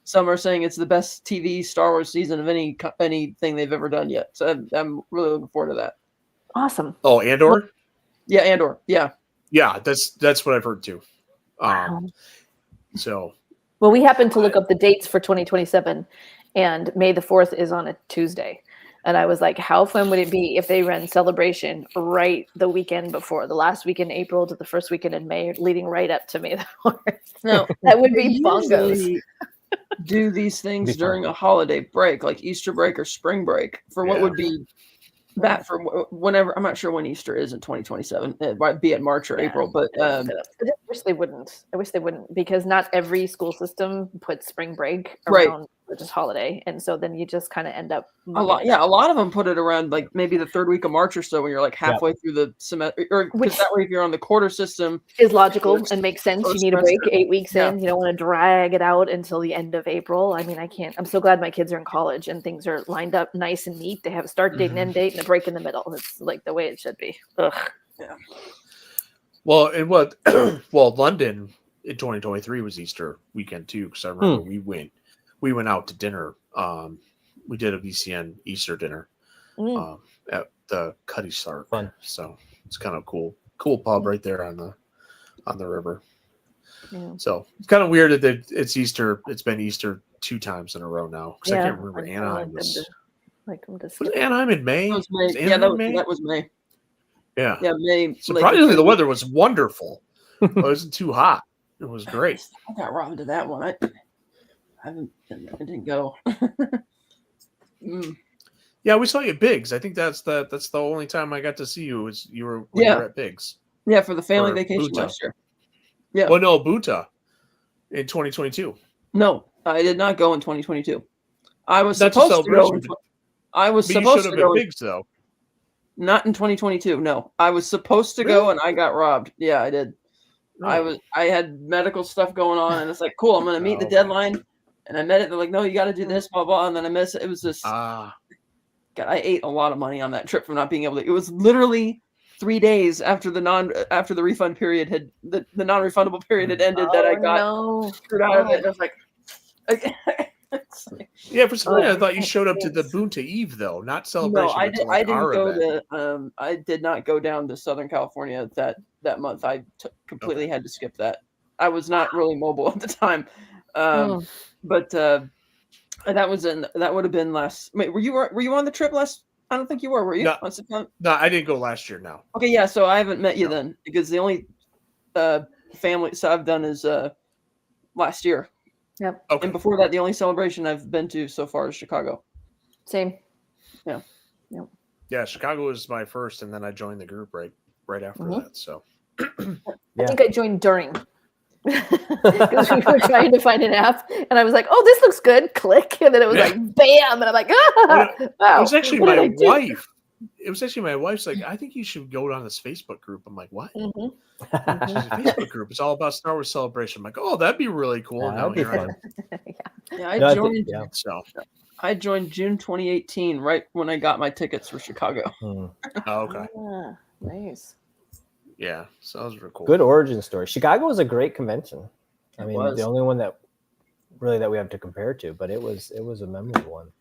[SPEAKER 4] Some are saying it's the best TV Star Wars season of anything they've ever done yet. So I'm really looking forward to that.
[SPEAKER 2] Awesome.
[SPEAKER 1] Oh, Andor?
[SPEAKER 4] Yeah, Andor. Yeah.
[SPEAKER 1] Yeah, that's what I've heard too. So.
[SPEAKER 2] Well, we happened to look up the dates for 2027, and May the 4th is on a Tuesday. And I was like, how fun would it be if they ran Celebration right the weekend before, the last weekend in April to the first weekend in May, leading right up to May the 4th.
[SPEAKER 4] No,
[SPEAKER 2] that would be bongos.
[SPEAKER 4] Do these things during a holiday break, like Easter break or spring break, for what would be that for whenever. I'm not sure when Easter is in 2027. It might be in March or April, but
[SPEAKER 2] I wish they wouldn't. Because not every school system puts spring break around religious holiday, and so then you just kind of end up
[SPEAKER 4] a lot of them put it around like maybe the 3rd week of March or so, when you're like halfway through the semester, or because that way if you're on the quarter system
[SPEAKER 2] is logical and makes sense. You need a break 8 weeks in. You don't want to drag it out until the end of April. I mean, I can't. I'm so glad my kids are in college and things are lined up nice and neat. They have a start date and end date and a break in the middle. It's like the way it should be. Ugh.
[SPEAKER 4] Yeah.
[SPEAKER 1] Well, and London in 2023 was Easter weekend too, because I remember we went out to dinner. We did a VCN Easter dinner at the Cuddy Sark.
[SPEAKER 3] Fun.
[SPEAKER 1] So it's kind of cool pub right there on the river. Yeah. So it's kind of weird that it's Easter. It's been Easter 2 times in a row now, because I can't remember. Anaheim was Anaheim in May?
[SPEAKER 4] That was May.
[SPEAKER 1] Yeah.
[SPEAKER 4] Yeah, May.
[SPEAKER 1] Surprisingly, the weather was wonderful. It wasn't too hot. It was great.
[SPEAKER 4] I got robbed to that one. I didn't go.
[SPEAKER 1] Yeah, we saw you at Biggs. I think that's the only time I got to see you. Was you were at Biggs?
[SPEAKER 4] Yeah, for the family vacation last year. Yeah.
[SPEAKER 1] Well, no, Buta in 2022.
[SPEAKER 4] No, I did not go in 2022. I was supposed to go. I was supposed to go
[SPEAKER 1] at Biggs though.
[SPEAKER 4] Not in 2022. No, I was supposed to go and I got robbed. Yeah, I did.
[SPEAKER 1] Oh.
[SPEAKER 4] I had medical stuff going on, and it's like, cool, I'm gonna meet the
[SPEAKER 1] Okay.
[SPEAKER 4] deadline. And I met it. They're like, no, you got to do this, blah blah. And then I missed it. It was just,
[SPEAKER 1] Ah.
[SPEAKER 4] God, I ate a lot of money on that trip from not being able to. It was literally 3 days after the refund period had the non-refundable period had ended that I got screwed out of it. And I was like,
[SPEAKER 1] Yeah, for some reason I thought you showed up to the Bunta Eve though, not celebration.
[SPEAKER 4] no, I
[SPEAKER 1] but to,
[SPEAKER 4] I didn't
[SPEAKER 1] our
[SPEAKER 4] go
[SPEAKER 1] event.
[SPEAKER 4] to. I did not go down to Southern California that month. I completely had to skip that. I was not really mobile at the time, but that would have been last. Wait, were you on the trip last? I don't think you were. Were you?
[SPEAKER 1] No.
[SPEAKER 4] On September?
[SPEAKER 1] No, I didn't go last year. No.
[SPEAKER 4] Okay, yeah. So I haven't met you
[SPEAKER 1] No.
[SPEAKER 4] then, because the only family so I've done is last year.
[SPEAKER 2] Yep.
[SPEAKER 1] Okay.
[SPEAKER 4] And before that, the only celebration I've been to so far is Chicago.
[SPEAKER 2] Same.
[SPEAKER 1] Yeah, Chicago was my first, and then I joined the group right after that. So
[SPEAKER 2] I think I joined during. Because we were trying to find an app, and I was like, "Oh, this looks good." Click, and then it was like, "Bam!" And I'm like, "Ah!" Wow.
[SPEAKER 1] it was actually
[SPEAKER 2] What did
[SPEAKER 1] my
[SPEAKER 2] I do?
[SPEAKER 1] wife. It was actually my wife's like, I think you should go on this Facebook group. I'm like, what?
[SPEAKER 2] Mhm.
[SPEAKER 1] She's a Facebook group. It's all about Star Wars Celebration. I'm like, oh, that'd be really cool.
[SPEAKER 3] Yeah,
[SPEAKER 1] And
[SPEAKER 3] that'd be
[SPEAKER 1] here I
[SPEAKER 3] fun.
[SPEAKER 1] am.
[SPEAKER 4] Yeah,
[SPEAKER 3] No, I think- yeah.
[SPEAKER 1] So,
[SPEAKER 4] I joined June 2018, right when I got my tickets for Chicago.
[SPEAKER 1] oh, okay.
[SPEAKER 2] Ah, nice.
[SPEAKER 1] Yeah, so that was really cool.
[SPEAKER 3] Good origin story. Chicago was a great convention. I
[SPEAKER 4] It
[SPEAKER 3] mean,
[SPEAKER 4] was.
[SPEAKER 3] the only one that we have to compare to, but it was a memorable one.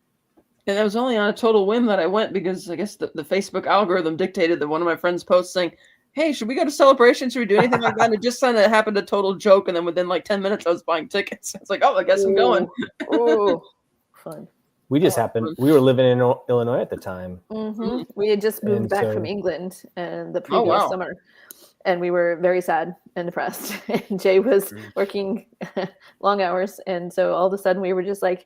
[SPEAKER 4] And it was only on a total whim that I went, because I guess the Facebook algorithm dictated that one of my friends posts saying, "Hey, should we go to Celebration? Should we do anything like that?" And it just kind of happened a total joke. And then within like 10 minutes, I was buying tickets. I was like, oh, I guess I'm going.
[SPEAKER 2] Oh, fun.
[SPEAKER 3] We just happened. We were living in Illinois at the time.
[SPEAKER 2] Mm-hmm. We had just moved
[SPEAKER 3] And
[SPEAKER 2] back
[SPEAKER 3] so-
[SPEAKER 2] from England and the
[SPEAKER 4] Oh,
[SPEAKER 2] previous
[SPEAKER 4] wow.
[SPEAKER 2] summer, and we were very sad and depressed. And Jay was working long hours, and so all of a sudden we were just like,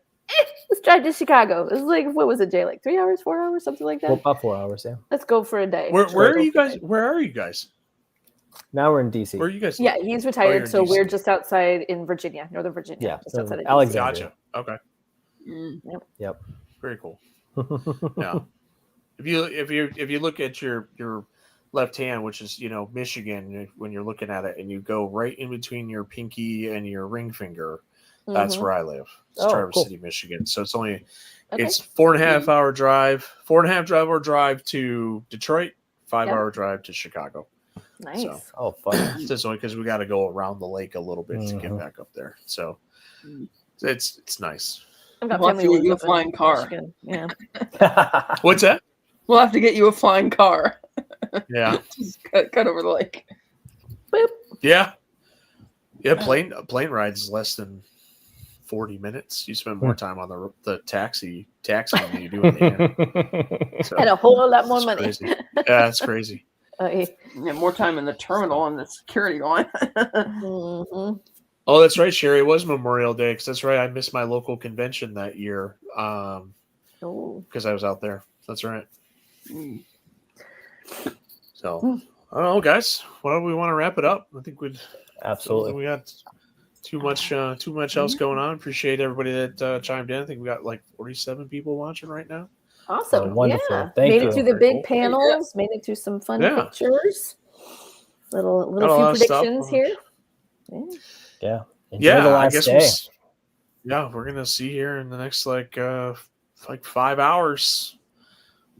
[SPEAKER 2] let's drive to Chicago. It was like, what was it, Jay? Like 3 hours, 4 hours, something like that.
[SPEAKER 3] Well, about 4 hours. Yeah.
[SPEAKER 2] Let's go for a day.
[SPEAKER 1] Where
[SPEAKER 2] Let's
[SPEAKER 1] are
[SPEAKER 2] go
[SPEAKER 1] you
[SPEAKER 2] for a
[SPEAKER 1] guys?
[SPEAKER 2] day.
[SPEAKER 1] Where are you guys?
[SPEAKER 3] Now we're in DC.
[SPEAKER 1] Where are you guys?
[SPEAKER 2] Yeah, he's retired,
[SPEAKER 1] in
[SPEAKER 2] so we're
[SPEAKER 1] DC.
[SPEAKER 2] just outside in Virginia, Northern Virginia.
[SPEAKER 3] Yeah,
[SPEAKER 2] just
[SPEAKER 3] so
[SPEAKER 2] outside of DC.
[SPEAKER 3] Alexandria.
[SPEAKER 1] Gotcha. Okay.
[SPEAKER 4] Mm.
[SPEAKER 3] Yep.
[SPEAKER 1] Very cool. Yeah. If you look at your left hand, which is Michigan, when you're looking at it, and you go right in between your pinky and your ring finger, that's
[SPEAKER 2] Mhm.
[SPEAKER 1] where I live. It's
[SPEAKER 3] Oh,
[SPEAKER 1] Traverse
[SPEAKER 3] cool.
[SPEAKER 1] City, Michigan. So it's only
[SPEAKER 2] Okay.
[SPEAKER 1] it's 4.5 hour drive, 4.5 hour drive to Detroit, 5 hour drive to Chicago.
[SPEAKER 2] Nice.
[SPEAKER 1] So
[SPEAKER 3] Oh, fun.
[SPEAKER 1] it's just only because we got to go around the lake a little bit to get
[SPEAKER 3] Mhm.
[SPEAKER 1] back up there. So
[SPEAKER 4] Mm.
[SPEAKER 1] it's nice.
[SPEAKER 2] I've got
[SPEAKER 4] We'll have
[SPEAKER 2] family
[SPEAKER 4] to
[SPEAKER 2] who
[SPEAKER 4] get you a
[SPEAKER 2] lives up in
[SPEAKER 4] flying car.
[SPEAKER 2] Michigan. Yeah.
[SPEAKER 1] What's that?
[SPEAKER 4] We'll have to get you a flying car.
[SPEAKER 1] Yeah.
[SPEAKER 4] Just cut over the lake.
[SPEAKER 2] Boop.
[SPEAKER 1] Yeah. Plane rides less than 40 minutes. You spend more time on the taxi than you do in the air. So
[SPEAKER 2] And a whole lot more
[SPEAKER 1] it's
[SPEAKER 2] money.
[SPEAKER 1] crazy. Yeah, it's crazy.
[SPEAKER 4] Yeah, more time in the terminal and the security line.
[SPEAKER 2] Mhm.
[SPEAKER 1] Oh, that's right, Sherry. It was Memorial Day because that's right. I missed my local convention that year
[SPEAKER 2] Oh.
[SPEAKER 1] because I was out there. That's right.
[SPEAKER 4] Mm.
[SPEAKER 1] So I don't know, guys. Well, we want to wrap it up. I think
[SPEAKER 3] Absolutely.
[SPEAKER 1] we got too much else going on. Appreciate everybody that chimed in. I think we got like 47 people watching right now.
[SPEAKER 2] Awesome.
[SPEAKER 3] Oh, wonderful.
[SPEAKER 2] Yeah.
[SPEAKER 3] Thank
[SPEAKER 2] made
[SPEAKER 3] you.
[SPEAKER 2] it through the
[SPEAKER 1] Very
[SPEAKER 2] big
[SPEAKER 1] cool.
[SPEAKER 2] panels, made it through some fun
[SPEAKER 1] Yeah.
[SPEAKER 2] pictures. Little
[SPEAKER 1] Got a lot
[SPEAKER 2] few
[SPEAKER 1] of stuff.
[SPEAKER 2] predictions here. Yeah.
[SPEAKER 3] Yeah. Enjoy
[SPEAKER 1] Yeah,
[SPEAKER 3] the
[SPEAKER 1] I
[SPEAKER 3] last
[SPEAKER 1] guess
[SPEAKER 3] day.
[SPEAKER 1] we're gonna see here in the next like 5 hours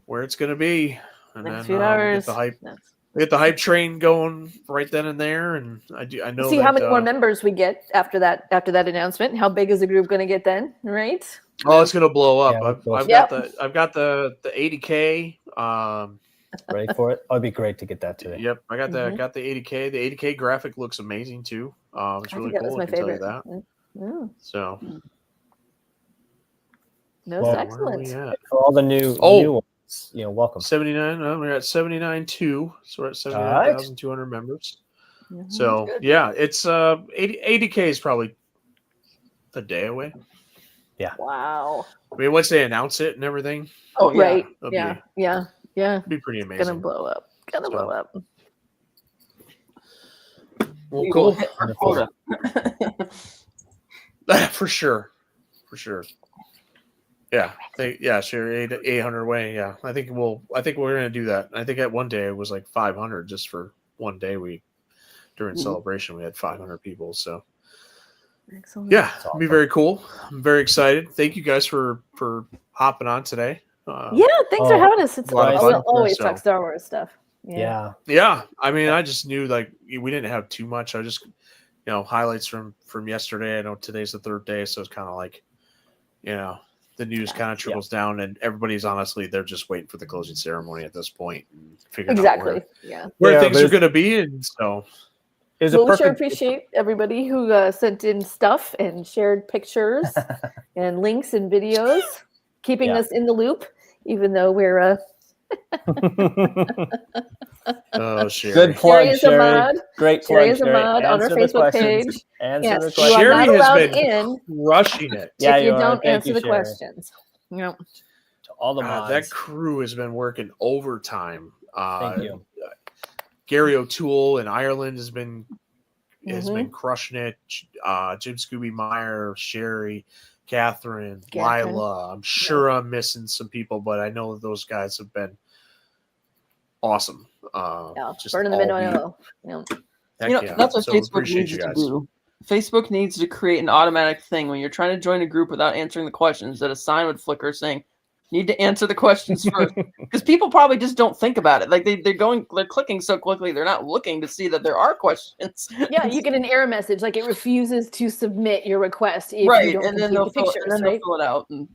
[SPEAKER 1] where it's gonna be, and
[SPEAKER 2] Next
[SPEAKER 1] then
[SPEAKER 2] few hours.
[SPEAKER 1] get the hype train going right then and there. And I know
[SPEAKER 2] See
[SPEAKER 1] that,
[SPEAKER 2] how many more members we get after that announcement. How big is the group going to get then? Right?
[SPEAKER 1] Oh, it's gonna blow up.
[SPEAKER 3] Yeah,
[SPEAKER 1] I've got the 80K.
[SPEAKER 3] Ready for it? Oh, it'd be great to get that today.
[SPEAKER 1] Yep, I got
[SPEAKER 2] Mhm.
[SPEAKER 1] got the 80K. The 80K graphic looks amazing too. It's
[SPEAKER 2] I
[SPEAKER 1] really
[SPEAKER 2] think that was
[SPEAKER 1] cool.
[SPEAKER 2] my
[SPEAKER 1] I can tell you
[SPEAKER 2] favorite.
[SPEAKER 1] that.
[SPEAKER 2] Mm.
[SPEAKER 1] So
[SPEAKER 2] No,
[SPEAKER 3] Well,
[SPEAKER 2] it's
[SPEAKER 1] where are we
[SPEAKER 2] excellent.
[SPEAKER 1] at?
[SPEAKER 3] For all the new
[SPEAKER 1] Oh.
[SPEAKER 3] ones, welcome.
[SPEAKER 1] 79. We're at 79.2. So we're at 79,200 members.
[SPEAKER 2] Mhm.
[SPEAKER 1] So yeah, it's 80K is probably a day away.
[SPEAKER 2] Wow.
[SPEAKER 1] I mean, once they announce it and everything,
[SPEAKER 4] Oh, yeah.
[SPEAKER 2] Right.
[SPEAKER 1] it'll
[SPEAKER 2] Yeah.
[SPEAKER 1] it'd be pretty
[SPEAKER 2] Gonna
[SPEAKER 1] amazing.
[SPEAKER 2] blow up. Gonna
[SPEAKER 1] So-
[SPEAKER 2] blow up.
[SPEAKER 1] Well,
[SPEAKER 4] We will
[SPEAKER 1] cool.
[SPEAKER 4] hit our quota.
[SPEAKER 1] For sure. Share 800 away. Yeah, I think we're gonna do that. I think at one day it was like 500 just for one day. During celebration we had 500 people. So
[SPEAKER 2] Excellent.
[SPEAKER 1] yeah, it'll be very cool. I'm very excited. Thank you guys for hopping on today.
[SPEAKER 2] Thanks for having us. It's
[SPEAKER 1] a lot of fun.
[SPEAKER 2] always talk Star Wars stuff.
[SPEAKER 3] Yeah.
[SPEAKER 1] I mean, I just knew like we didn't have too much. I just highlights from yesterday. I know today's the third day, so it's kind of like the news kind of trickles down, and everybody's honestly they're just waiting for the closing ceremony at this point and figuring out where things are going to be. And so
[SPEAKER 2] we sure appreciate everybody who sent in stuff and shared pictures and links and videos, keeping us in the loop, even though we're
[SPEAKER 3] good plug, Sherry. Great plug,
[SPEAKER 2] Sherry is a mod on our Facebook page.
[SPEAKER 3] Answer the questions.
[SPEAKER 1] Sherry has been
[SPEAKER 2] in
[SPEAKER 1] crushing it.
[SPEAKER 2] If you don't answer the questions. Yep.
[SPEAKER 3] To all the mods.
[SPEAKER 1] That crew has been working overtime.
[SPEAKER 3] Thank you.
[SPEAKER 1] Gary O'Toole in Ireland has been crushing it. Jim Scooby Meyer, Sherry, Catherine, Lila. I'm sure I'm missing some people, but I know those guys have been awesome. Just
[SPEAKER 2] burning the midnight.
[SPEAKER 4] That's what Facebook needs to do. Facebook needs to create an automatic thing when you're trying to join a group without answering the questions, that a sign would flicker saying, "Need to answer the questions first," because people probably just don't think about it. Like they're clicking so quickly, they're not looking to see that there are questions.
[SPEAKER 2] Yeah, you get an error message like it refuses to submit your request if you don't
[SPEAKER 4] and then they'll fill it out, and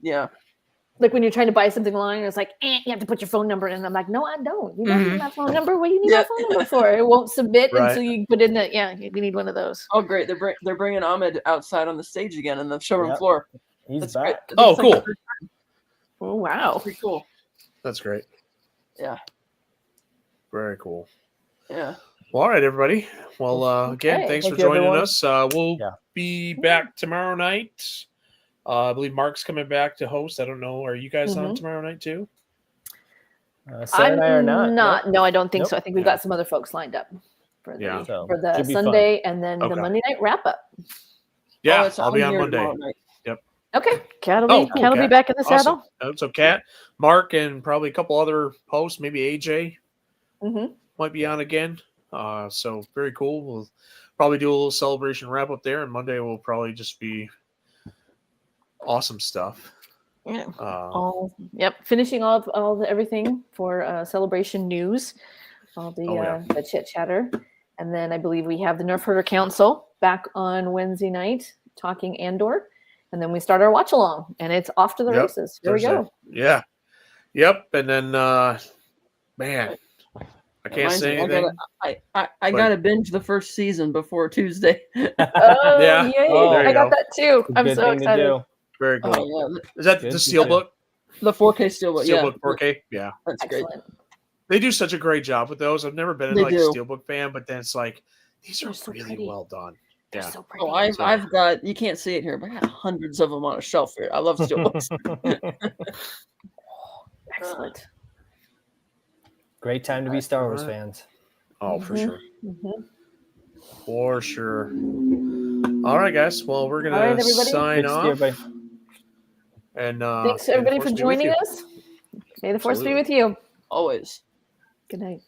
[SPEAKER 2] like when you're trying to buy something online, it's like you have to put your phone number in. And I'm like, no, I don't. You don't need my phone number. What do you need my phone number for? It won't submit until you put in the. Yeah, we need one of those.
[SPEAKER 4] Oh, great! They're bringing Ahmed outside on the stage again in the showroom floor.
[SPEAKER 3] He's back.
[SPEAKER 4] Great.
[SPEAKER 1] Oh, cool!
[SPEAKER 2] Oh, wow!
[SPEAKER 4] Pretty cool.
[SPEAKER 1] That's great.
[SPEAKER 4] Yeah.
[SPEAKER 1] Very cool.
[SPEAKER 4] Yeah.
[SPEAKER 1] Well, all right, everybody. Well, again, thanks for joining us. We'll be back tomorrow night. I believe Mark's coming back to host. I don't know. Are you guys on tomorrow night too?
[SPEAKER 3] Sarah and I are not.
[SPEAKER 2] No, I don't think so. I think we've got some other folks lined up for the Sunday and then the Monday night wrap up.
[SPEAKER 1] Yeah, I'll be on Monday. Yep.
[SPEAKER 2] Okay, Kat will be back in the saddle.
[SPEAKER 1] So Kat, Mark, and probably a couple other hosts, maybe AJ might be on again. So very cool. We'll probably do a little celebration wrap up there, and Monday will probably just be awesome stuff.
[SPEAKER 2] Yeah. Finishing off everything for celebration news, all the chit chatter, and then I believe we have the Nerf Herder Council back on Wednesday night talking Andor, and then we start our watch along, and it's off to the races. Here we go.
[SPEAKER 1] Yeah. Yep. And then, man, I can't say anything.
[SPEAKER 4] I gotta binge the first season before Tuesday.
[SPEAKER 2] Yay.
[SPEAKER 1] Oh,
[SPEAKER 2] I got that too. I'm so excited.
[SPEAKER 1] Very cool. Is that the Steelbook?
[SPEAKER 4] The 4K Steelbook.
[SPEAKER 1] Steelbook 4K. Yeah,
[SPEAKER 4] that's
[SPEAKER 2] excellent.
[SPEAKER 4] Great.
[SPEAKER 1] They do such a great job with those. I've never been a Steelbook fan, but then it's like these are so really well done.
[SPEAKER 2] They're so pretty.
[SPEAKER 4] Oh, I've got, you can't see it here, but I got hundreds of them on a shelf here. I love Steelbooks.
[SPEAKER 2] Excellent.
[SPEAKER 3] Great time to be Star Wars fans.
[SPEAKER 1] Oh, for sure. For sure. All right, guys. Well, we're gonna sign off. And
[SPEAKER 2] thanks everybody for joining us. May the Force be with you.
[SPEAKER 4] Always.
[SPEAKER 2] Good night.